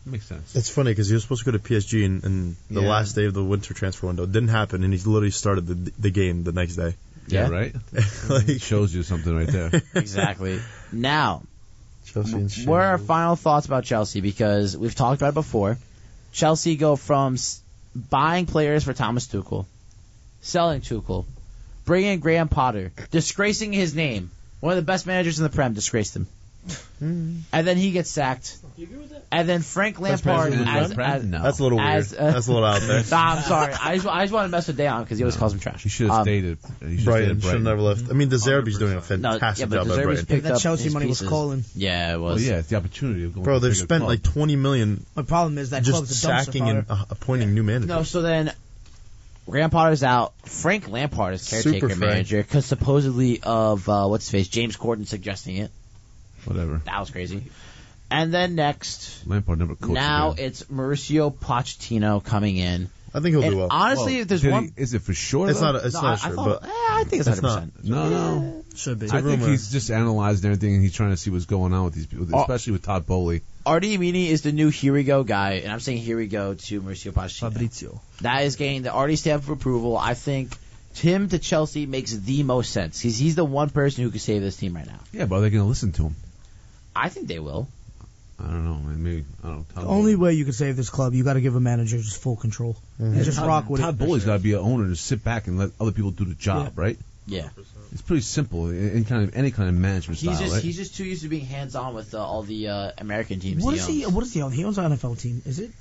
Makes sense. It's funny because he was supposed to go to PSG in the Yeah. last day of the winter transfer window. It didn't happen, and he's literally started the game the next day. Yeah, right? Like, Shows you something right there. Exactly. Now, Chelsea and shit. what are our final thoughts about Chelsea? Because we've talked about it before. Chelsea go from buying players for Thomas Tuchel, selling Tuchel, bringing in Graham Potter, disgracing his name. One of the best managers in the Prem disgraced him. And then he gets sacked. And then Frank Lampard as No. That's a little weird. as, That's a little out there. Nah, I'm sorry. I just want to mess with Dayon because he always calls him trash. He should have stayed at Brighton should have never left. I mean, De Zerbi's doing a No, fantastic yeah, but job De at Zerbi's Brighton. picked That up Chelsea his money was pieces. calling. Yeah, it Well, was. yeah, it's the opportunity of going Bro, to a they've bigger spent club. like 20 million My problem is that just club's a dumpster sacking fire. and appointing new managers. No, so then Graham Potter's out. Frank Lampard is caretaker Super Frank. manager because supposedly of what's his face, James Corden suggesting it. Whatever. That was crazy. And then next, Lampard never coached now again. it's Mauricio Pochettino coming in. I think he'll And do well. honestly, Well, if there's did one, he- is it for sure? It's though? not. It's no, not sure, thought, but I think it's it's 100%. No. Should be. I think rumor. he's just analyzing everything and he's trying to see what's going on with these people, especially with Todd Bowley. Artie Amini is the new here we go guy, and I'm saying here we go to Mauricio Pochettino. Fabrizio. That is getting the Artie stamp of approval. I think him to Chelsea makes the most sense. He's the one person who could save this team right now. Yeah, but are they going to listen to him? I think they will. I don't know. Maybe I don't know. Todd The only Bowley. way you can save this club, you got to give a manager just full control. And just rock with Todd it. Bowley's got to be an owner to sit back and let other people do the job, right? Yeah. It's pretty simple in any kind of management style, right? He's just too used to being hands on with all the American teams. What he is he? owns. What is he on? He owns an NFL team. Is it?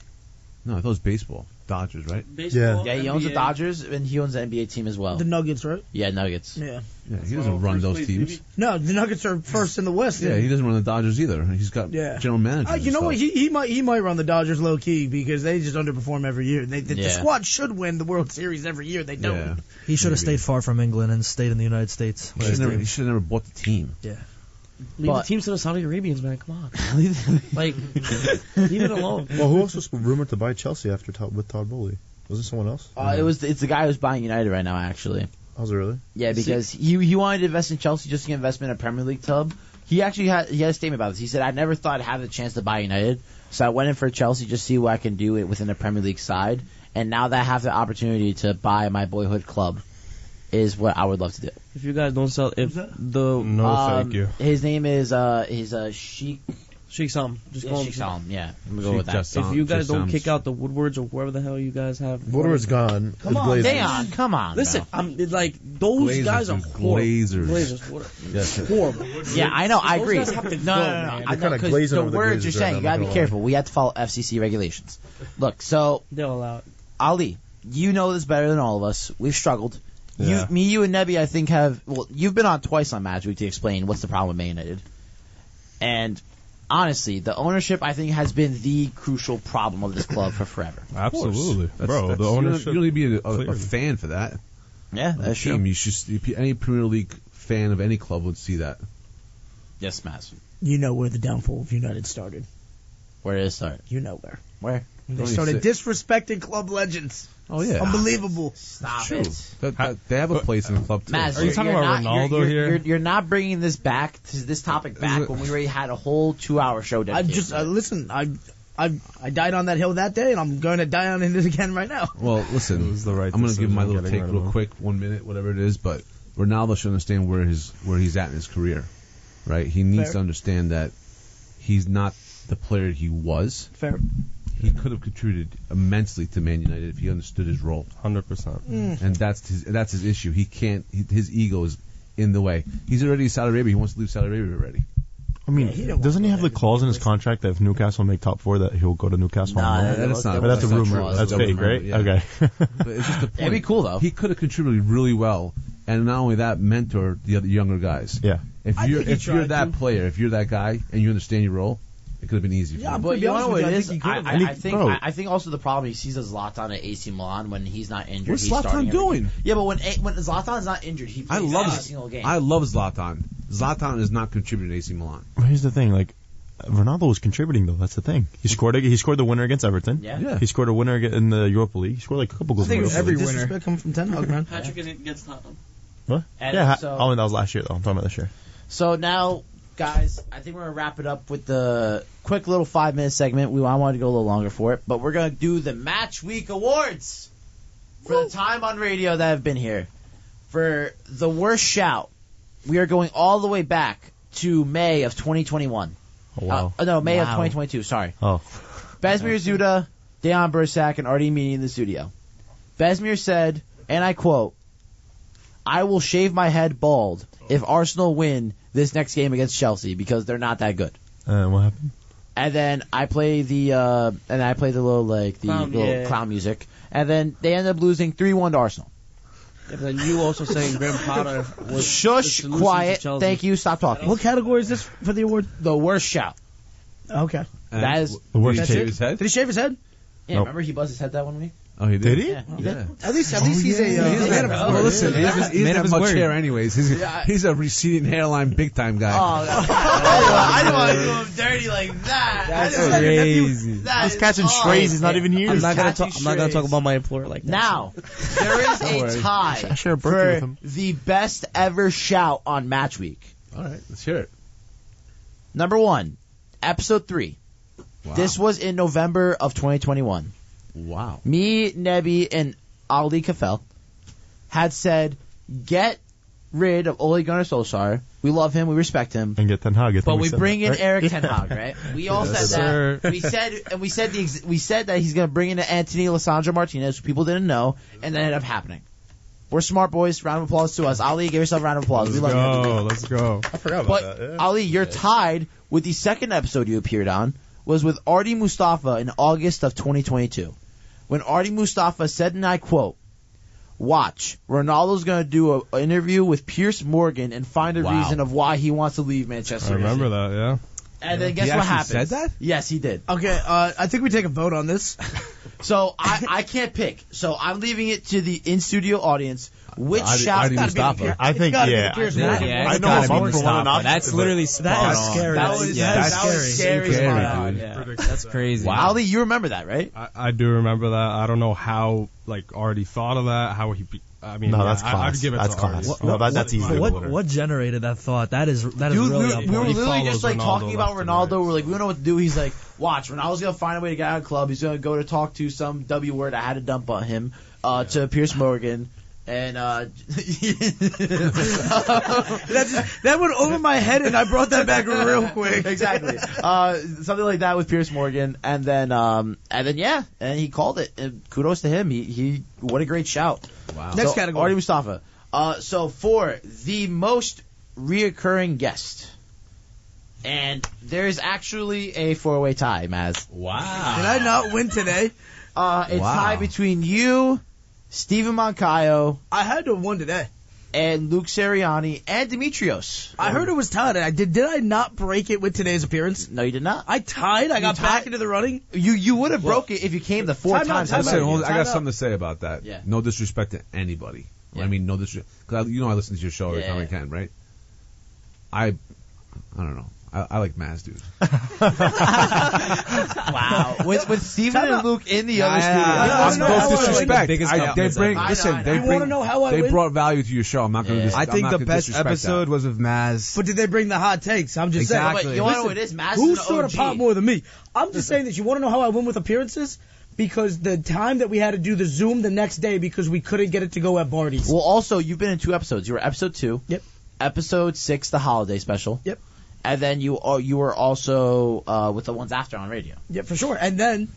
No, I thought it was baseball. Dodgers, right? Baseball, Yeah, he owns the NBA. Dodgers, and he owns the NBA team as well. The Nuggets, right? Yeah, Nuggets. Yeah. Yeah, he doesn't run those teams. No, the Nuggets are first in the West. Yeah, he doesn't run the Dodgers either. He's got general managers. You know and what? stuff. He might run the Dodgers low key because they just underperform every year. The Yeah. squad should win the World Series every year. They don't. Yeah. He should have stayed far from England and stayed in the United States. He should have never bought the team. Yeah. Leave the teams to the Saudi Arabians, man. Come on. Like, leave it alone. Well, who else was rumored to buy Chelsea after with Todd Bowley? Was it someone else? It's the guy who's buying United right now, actually. Was it really? Yeah, because he wanted to invest in Chelsea just to get investment in a Premier League club. He actually had a statement about this. He said, "I never thought I'd have the chance to buy United, so I went in for Chelsea just to see what I can do within the Premier League side. And now that I have the opportunity to buy my boyhood club, is what I would love to do." If you guys don't sell, if the thank you. His name is Sheikh Salm, just call him Sheikh Salm. Yeah, I'm gonna go with that. If you guys don't kick out the Woodwards or whoever the hell you guys have, Woodward's gone. Come The on, Glazers. Dayon, come on. Listen, bro. I'm like those Glazers guys are and horrible. Glazers. Glazers, horrible. Yeah, I know. I Those agree. guys have to No, go, no, man. no. They're I know, kinda 'cause glazing the over the words you're Glazers saying, right you now, gotta I'm be not gonna careful. We have to follow FCC regulations. Look, so They'll allow it. Ali, you know this better than all of us. We've struggled. Yeah. You and Nebby, I think, have. Well, you've been on twice on Matchweek to explain what's the problem with Man United. And honestly, the ownership, I think, has been the crucial problem of this club for forever. Absolutely, bro. That's, The ownership. You don't need to be a clearly. fan for that. Yeah, that's Team, true. you should. Any Premier League fan of any club would see that. Yes, Maz. You know where the downfall of United started. Where did it start? You know where. Where? They started disrespecting club legends. Oh yeah, Unbelievable. Stop true. it. They have a place in the club too. Maz, Are you talking about Ronaldo here? You're not bringing this back to this topic back when we already had a whole 2-hour show I dedicated. just to it. listen. I died on that hill that day, and I'm going to die on it again right now. Well, listen, It was the right I'm going to give my decision little getting take rid of real him. quick, 1 minute, whatever it is. But Ronaldo should understand where he's at in his career, right? He needs Fair. to understand that he's not the player he was. Fair. He could have contributed immensely to Man United if he understood his role, 100%. and that's his issue. He can't. His ego is in the way. He's already in Saudi Arabia. He wants to leave Saudi Arabia already. I mean, he don't doesn't he want have the clause in his contract that if Newcastle make top four, that he'll go to Newcastle? Nah, on loan? that's not- But that's a that's not rumor. true. That's That's a fake, rumor, right? yeah. Okay. But it's just the point. It'd be cool though. He could have contributed really well, and not only that, mentor the other younger guys. Yeah. If I you're think he if you're tried that to. player, if you're that guy, and you understand your role, it could have been easy. For Yeah, him. but But to be you know honest what with it you, I is? think he could've. Bro. I think also the problem he sees is Zlatan at AC Milan when he's not injured. What's he's starting Zlatan every doing? game. Yeah, but when Zlatan's not injured, he I plays love every single game. I love Zlatan. Zlatan is not contributing to AC Milan. But here's the thing, like Ronaldo was contributing though. That's the thing. He scored the winner against Everton. Yeah. Yeah. He scored a winner in the Europa League. He scored like a couple I goals. think in it the was Europa every League. disrespect coming from Ten Hag, man. Patrick against Tottenham. What? And Yeah. so- that was last year though. I'm talking about this year. So now, guys, I think we're going to wrap it up with the quick little 5-minute segment. I wanted to go a little longer for it, but we're going to do the Match Week Awards for the time on radio that have been here. For the worst shout, we are going all the way back to May of 2021. Oh wow. No, May of 2022, sorry. Oh. Besmir Zuda, Dejan Bursak, and Artie Meany in the studio. Besmir said, and I quote, "I will shave my head bald if Arsenal win this next game against Chelsea because they're not that good." What happened? And then I play the little clown music, and then they end up losing 3-1 to Arsenal. Yeah, but then you also saying Graham Potter was Shush, the solution quiet. to Chelsea. Thank you. Stop talking. What category is this for the award? The worst shout. Okay. And That is The worst did he take. shave his head? Did he shave his head? Yeah. Nope. Remember he buzzed his head that 1 week. Oh, he Did he? Yeah, he did. At least he's a man of his Well, word. listen, he doesn't Man of have his much word. hair anyways. He's a receding hairline, big time guy. Oh, I didn't want to do him dirty like that. That's I didn't- crazy. That He's is catching all strays. He's not right. even here. I'm not gonna Catching talk. I'm not gonna talk strays. about my employer like that. Now, there is a worry. tie I share a birthday with for him. the best ever shout on Match Week. All right, let's hear it. Number 1, episode 3. Wow. This was in November of 2021. Wow. Me, Nebby, and Ali Kafel had said, get rid of Ole Gunnar Solskjaer. We love him. We respect him. And get Ten Hag. I think But we said bring that, in right? Eric Ten Hag, right? We all Yes, said sir. that. We said that he's going to bring in Anthony Alessandro Martinez, who people didn't know, and that ended up happening. We're smart boys. Round of applause to us. Ali, give yourself a round of applause. We love you. Let's go. I forgot about But that. Yeah. Ali, you're tied with the second episode you appeared on, was with Artie Mustafa in August of 2022, when Artie Mustafa said, and I quote, "Watch, Ronaldo's going to do an interview with Piers Morgan and find a reason of why he wants to leave Manchester I remember United." that, yeah. And then guess He what actually happened? said that? Yes, he did. Okay, I think we take a vote on this. So I can't pick. So I'm leaving it to the in-studio audience. Which shout? Artie Mustafa. I think, yeah. I know know him for one enough. That's literally spot on. scary. That was That's scary. Scary, dude. Yeah, that's crazy. Ali, you remember that, right? I do remember that. I don't know how, Artie thought of that, how he... I mean, No, that's I'd class. give it That's to Artie. class. No, that's easy. What generated that thought? That is Dude, really we were important. literally just follows talking Ronaldo about left and Ronaldo. right. We're like, we don't know what to do. He's like, watch, Ronaldo's gonna find a way to get out of the club. He's gonna go to talk to some W word. I had to dump on him to Piers Morgan. And That went over my head, and I brought that back real quick. exactly, something like that with Piers Morgan, and then yeah, and he called it. And kudos to him. He what a great shout. Wow. Next So, category. Artie Mustafa. So for the most reoccurring guest, and there's actually a 4-way tie, Maz. Wow. Did I not win today? It's Wow. tied between you, Stephen Moncayo, I had to have won today. and Luke Seriani, and Demetrios. I heard it was tied. Did I not break it with today's appearance? No, you did not. I tied. I got tied? back into the running. You would have broke it if you came the 4 Time out, times. time Listen, out. hold on, I Time got out. something to say about that. Yeah. No disrespect to anybody. Yeah. I mean, no disrespect. Because I listen to your show every Yeah. time I can, right? I don't know. I like Maz, dude. Wow. With Stephen and Luke in the other studio. I'm know how I no win. disrespect. Biggest They compliments bring. ever. Listen, I know. they You bring. wanna know how I They win? brought value to your show. I'm not going to. Yeah. I think the best episode was with Maz. But did they bring the hot takes? I'm just Exactly. saying. But you want to know what it is? Maz Who is an sort of OG. pop more than me? I'm just saying that you want to know how I win with appearances? Because the time that we had to do the Zoom the next day because we couldn't get it to go at Barty's. Well, also, you've been in 2 episodes. You were episode 2. Yep. Episode 6, the holiday special. Yep. And then you were also with the ones after on radio. Yeah, for sure. And then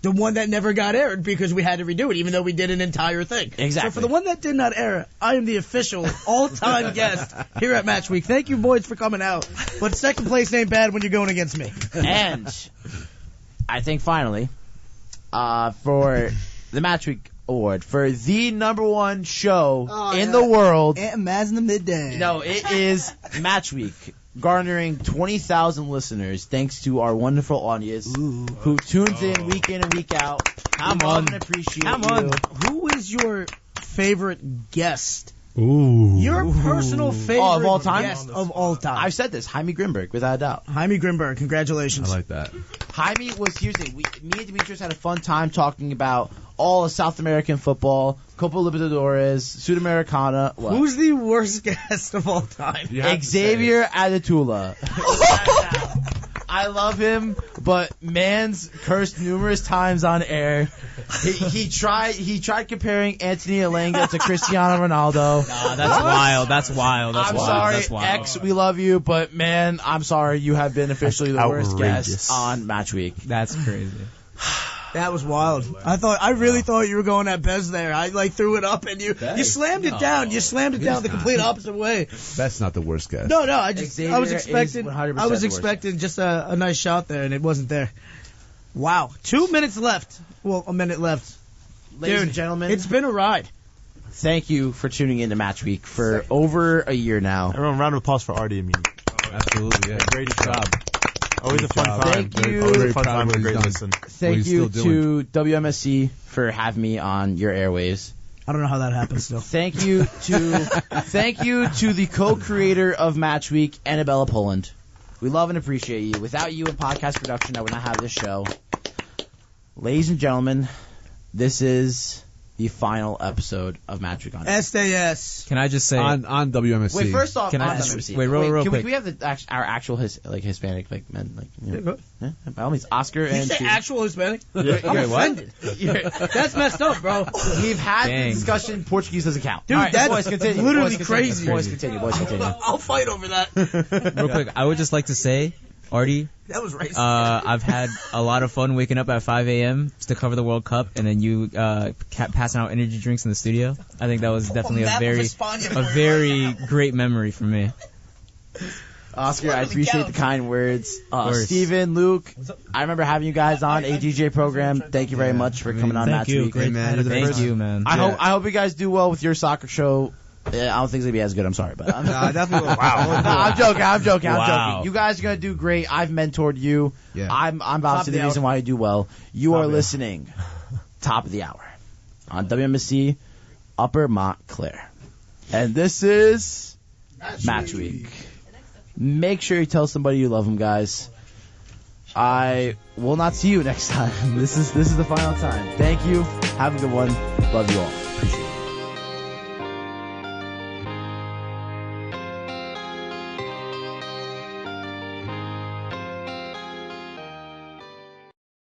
the one that never got aired because we had to redo it, even though we did an entire thing. Exactly. So for the one that did not air, I am the official all-time guest here at Matchweek. Thank you, boys, for coming out. But second place ain't bad when you're going against me. And I think finally, for the Matchweek Award, for the #1 show in the world, Aunt Maz in the midday. no, it is Matchweek, garnering 20,000 listeners thanks to our wonderful audience who tunes in week and week out. Come We love on. and appreciate Come you. on. Who is your favorite guest? Ooh. Your personal favorite Oh, of all time? guest of all time. I've said this, Jaime Grimberg, without a doubt. Jaime Grimberg, congratulations. I like that. Jaime was, here's the thing, me and Demetrius had a fun time talking about all of South American football, Copa Libertadores, Sudamericana. What? Who's the worst guest of all time? You have to Xavier Adatula. I love him, but man's cursed numerous times on air. He tried comparing Anthony Elanga to Cristiano Ronaldo. Nah, that's wild. That's wild. That's I'm wild. sorry, That's wild. X, we love you, but man, I'm sorry, you have been officially the worst outrageous. guest on Matchweek. That's crazy. That was wild. I really thought you were going at Bez there. I threw it up and you slammed it down. You slammed it down the complete opposite way. That's not the worst guess. No, I Xavier was is expecting 100% I was the worst expecting just a nice shot there and it wasn't there. Wow. 2 minutes left. Well, a minute left. Ladies Dude, and gentlemen, it's been a ride. thank you for tuning in to Matchweek for over a year now. Everyone, round of applause for Artie and me. Absolutely, yeah. Great job. Always a fun job. time. Thank you. Always a Very fun proud of time. what A he's great done. listen. Thank he's you still to WMSC for having me on your airwaves. I don't know how that happens still. Thank you to the co-creator of Matchweek, Annabella Poland. We love and appreciate you. Without you in podcast production, I would not have this show. Ladies and gentlemen, this is the final episode of Matchweek on Air. SDS. Can I just say? On WMSC. Wait, first off, Can I on ask- WMSC. wait, real can quick. we have our actual Hispanic men Yeah, go ahead. yeah, by all means, Oscar Did you and say Steven. actual Hispanic? Wait, I'm what? offended. That's messed up, bro. We've had Dang. the discussion. Portuguese doesn't count. Dude, All right, that's boys, continue. literally Boys, continue. crazy. Boys, continue. Boys, continue. I'll fight over that. Real quick, I would just like to say, Artie, That was racist. I've had a lot of fun waking up at 5 a.m. to cover the World Cup, and then you passing out energy drinks in the studio. I think that was definitely map of a Hispania for very great memory for me. Oscar, I appreciate the kind words. course. Steven, Luke, I remember having you guys on ADJ program. Thank you very much for coming on Thank Matchweek. you. Great. man. Thank you, man. I hope you guys do well with your soccer show. I don't think it's gonna be as good. I'm sorry, but Definitely. Wow. No, I'm joking. Wow. You guys are gonna do great. I've mentored you. Yeah. I'm obviously the reason why you do well. You are listening. Top of the hour on WMSC Upper Montclair, and this is Matchweek. Make sure you tell somebody you love them, guys. I will not see you next time. This is the final time. Thank you. Have a good one. Love you all.